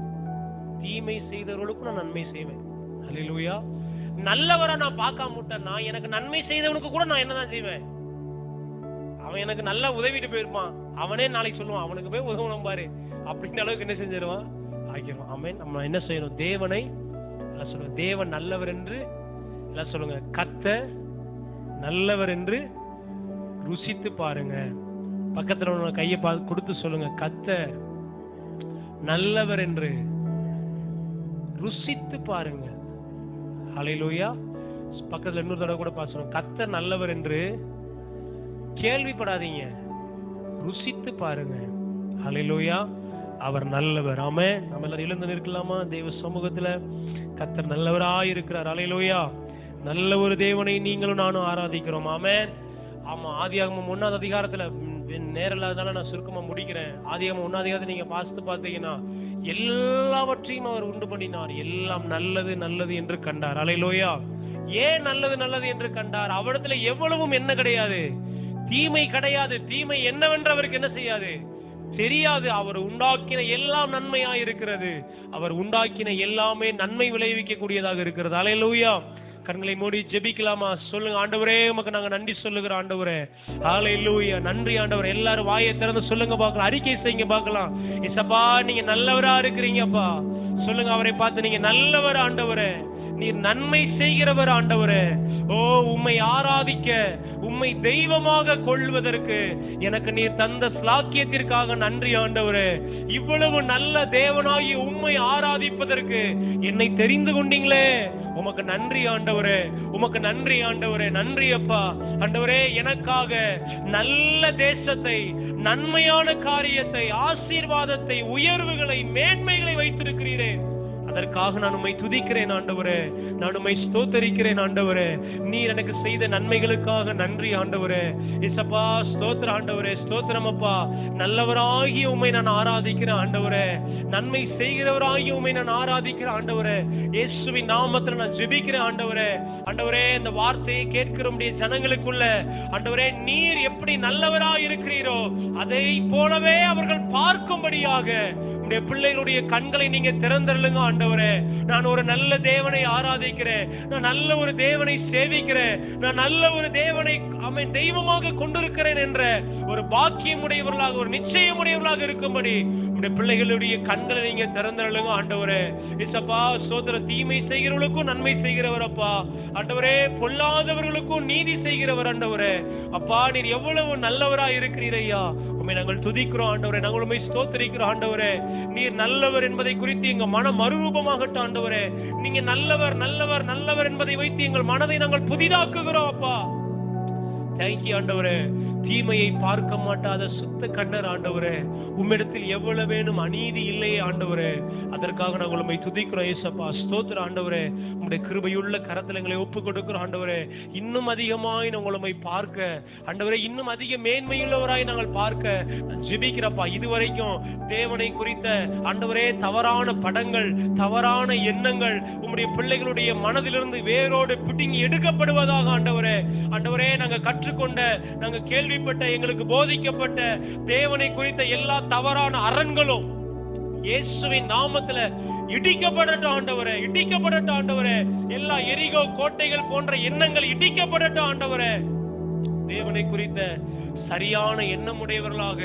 [SPEAKER 1] தீமை செய்தவர்களுக்கும் நான் நன்மை செய்வேன். அல்லேலூயா. நல்லவரை நான் பார்க்காம விட்டேன்னா எனக்கு நன்மை செய்தவனுக்கு கூட நான் என்னதான் செய்வேன்? அவன் எனக்கு நல்லா உதவிட்டு போயிருப்பான், அவனே நாளைக்கு சொல்லுவான் அவனுக்கு போய் உதவணும் பாரு அப்படின்ற அளவுக்கு என்ன செஞ்சிருவான்? ஆகிடுவான். ஆமென். நம்ம என்ன செய்யணும்? தேவனை சொல்லுங்க, தேவன் நல்லவர் என்று எல்லாம் சொல்லுங்க, கர்த்தர் நல்லவர் என்று ருசித்து பாருங்க. பக்கத்துல உள்ள கையை கொடுத்து சொல்லுங்க, கர்த்தர் நல்லவர் என்று ருசித்து பாருங்க. ஹல்லேலூயா. பக்கத்துல இன்னொரு தடவை கூட பாசுறோம், கர்த்தர் நல்லவர் என்று கேள்விப்படாதீங்க, ருசித்து பாருங்க. ஹல்லேலூயா. அவர் நல்லவர். ஆமென். நம்ம எல்லாரும் எழுந்து நிற்கலாமா தேவ சமூகத்துல? கர்த்தர் நல்லவராய் இருக்கிறார். ஹல்லேலூயா. நல்ல ஒரு தேவனை நீங்களும் நானும் ஆராதிக்கிறோம். ஆமென். ஆமா, ஆதியாகமம் 1ஆம் அதிகாரத்துல நேரம் இல்லாததால நான் சுருக்கமா முடிக்கிறேன். ஆதியாகமம் 1ஆம் அதிகாரத்தை நீங்க பார்த்தீங்கன்னா எல்லாவற்றையும் அவர் உண்டு பண்ணினார், எல்லாம் நல்லது நல்லது என்று கண்டார். ஹல்லேலூயா. ஏன் நல்லது நல்லது என்று கண்டார்? அவரிடத்துல எவ்வளவும் என்ன கிடையாது, தீமை கிடையாது. தீமை என்னவென்று அவருக்கு என்ன செய்யாது, தெரியாது. அவர் உண்டாக்கின எல்லாம் நன்மையா இருக்கிறது. அவர் உண்டாக்கின எல்லாமே நன்மை விளைவிக்க கூடியதாக இருக்கிறது. ஹல்லேலூயா. கண்களை மூடி ஜெபிக்கலாமா? சொல்லுங்க, ஆண்டவரே உமக்கு நாங்க நன்றி சொல்லுகிறோம். ஆண்டவரே ஹல்லேலூயா, நன்றி ஆண்டவரே. எல்லாரும் வாயை திறந்து சொல்லுங்க பார்க்கலாம், அறிக்கை செய்யுங்க பார்க்கலாம். இயேசப்பா நீங்க நல்லவரா இருக்கிறீங்கப்பா. சொல்லுங்க அவரை பார்த்து, நீங்க நல்லவர் ஆண்டவரே, நீர் நன்மை செய்கிறவர் ஆண்டவரே. ஓ, உம்மை ஆராதிக்க, உம்மை தெய்வமாக கொள்வதற்கு எனக்கு நீர் தந்த ஸ்லாக்கியத்திற்காக நன்றி ஆண்டவரே. இவ்வளவு நல்ல தேவனாகி உம்மை ஆராதிப்பதற்கு என்னை தெரிந்து கொண்டீங்களே, உமக்கு நன்றி ஆண்டவரே, உமக்கு நன்றி ஆண்டவரே. நன்றி அப்பா. ஆண்டவரே எனக்காக நல்ல தேசத்தை, நன்மையான காரியத்தை, ஆசீர்வாதத்தை, உயர்வுகளை, மேன்மைகளை வைத்திருக்கிறீரே. அதற்காக நான் உம்மை துதிக்கிறேன் ஆண்டவரே, நான் உம்மை ஸ்தோத்தரிக்கிறேன் ஆண்டவரே. நீர் எனக்கு செய்த நன்மைகளுக்காக நன்றி ஆண்டவரே. இயேசப்பா ஸ்தோத்திரம் ஆண்டவரே, ஸ்தோத்திரம் அப்பா. நல்லவராகிய உம்மை நான் ஆராதிக்கிறேன் ஆண்டவரே, நன்மை செய்கிறவராகிய உம்மை நான் ஆராதிக்கிறேன் ஆண்டவரே. இயேசுவின் நாமத்தில் நான் ஜெபிக்கிறேன் ஆண்டவரே. ஆண்டவரே இந்த வார்த்தையை கேட்கிறோம்டைய ஜனங்களுக்குள்ள ஆண்டவரே நீர் எப்படி நல்லவராய் இருக்கிறீரோ அதை போலவே அவர்கள் பார்க்கும்படியாக பிள்ளைகளுடைய கண்களை நீங்க திறந்தருளுங்க ஆண்டவரே. நான் ஒரு நல்ல தேவனை ஆராதிக்கிறேன், நான் நல்ல ஒரு தேவனை சேவிக்கிறேன், நான் நல்ல ஒரு தேவனை அவன் தெய்வமாக கொண்டிருக்கிறேன் என்ற ஒரு பாக்கியம் உடையவர்களாக, ஒரு நிச்சயம் உடையவர்களாக இருக்கும்படி உடைய பிள்ளைகளுடைய கண்களை நீங்க திறந்தருளுங்க ஆண்டவரே. இயேசப்பா சோதர, தீமை செய்கிறவர்களுக்கும் நன்மை செய்கிறவர் அப்பா. ஆண்டவரே பொல்லாதவர்களுக்கும் நீதி செய்கிறவர் ஆண்டவரே. அப்பா நீர் எவ்வளவு நல்லவராய் இருக்கிறீர் ஐயா. உம்மை நாங்கள் துதிக்கிறோம் ஆண்டவரே, நாங்கள் உம்மை ஸ்தோத்திரிக்கிறோம் ஆண்டவரே. நீர் நல்லவர் என்பதை குறித்து எங்க மனம் மறுரூபமாகட்டும் ஆண்டவரே. நீங்க நல்லவர் நல்லவர் நல்லவர் என்பதை வைத்து எங்கள் மனதை நாங்கள் புதிதாக்குகிறோம் அப்பா. தேங்க்யூ ஆண்டவரே. தீமையை பார்க்க மாட்டாத சுத்த கண்ணர் ஆண்டவரே. உம்மிடத்தில் எவ்வளவு வேணும் அநீதி இல்லையே ஆண்டவரே. அதற்காக நாங்கள் உம்மை துதிக்கிறோம் இயேசப்பா. ஸ்தோத்திரம் ஆண்டவரே. உம்முடைய கிருபையுள்ள கரத்தில் எங்களை ஒப்புக் கொடுக்கிறோம் ஆண்டவரே. இன்னும் அதிகமாய் நாங்கள் உம்மை பார்க்க ஆண்டவரே, இன்னும் அதிக மேன்மையுள்ளவராய் நாங்கள் பார்க்க ஜெபிக்கிறப்பா. இதுவரைக்கும் தேவனை குறித்த ஆண்டவரே தவறான படங்கள், தவறான எண்ணங்கள் உம்முடைய பிள்ளைகளுடைய மனதிலிருந்து வேரோடு பிடுங்கி எடுக்கப்படுவதாக ஆண்டவரே. ஆண்டவரே நாங்க கற்றுக்கொண்ட, நாங்க கேள்விப்பட்ட, எங்களுக்கு போதிக்கப்பட்ட தேவனை குறித்த எல்லா தவறான அரண்களும் இயேசுவின் நாமத்துல இடிக்கப்படட்டும் ஆண்டவரே, இடிக்கப்படட்டும் ஆண்டவரே. எல்லா எரிகோ கோட்டைகள் போன்ற எண்ணங்கள் இடிக்கப்படட்டும் ஆண்டவரே. தேவனை குறித்த சரியான எண்ணம் உடையவர்களாக,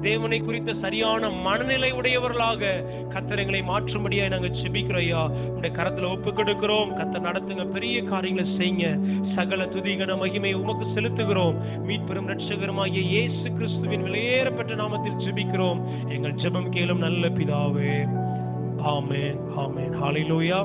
[SPEAKER 1] தேவனை குறித்த சரியான மனநிலை உடையவர்களாக கர்த்தர் எங்களை மாற்றும்படியா நாங்கள் ஜெபிக்கிறோம் ஐயா. உடைய கரத்துல ஒப்பு கொடுக்கிறோம். கர்த்தர் நடத்துங்க, பெரிய காரியங்களை செய்யுங்க. சகல துதிகன மகிமையை உமக்கு செலுத்துகிறோம். மீட்பெரும் இரட்சகருமாகிய இயேசு கிறிஸ்துவின் விலையேறப்பட்ட நாமத்தில் ஜெபிக்கிறோம். எங்கள் ஜெபம் கேளும் நல்ல பிதாவே. ஆமென், ஆமென். ஹல்லேலூயா.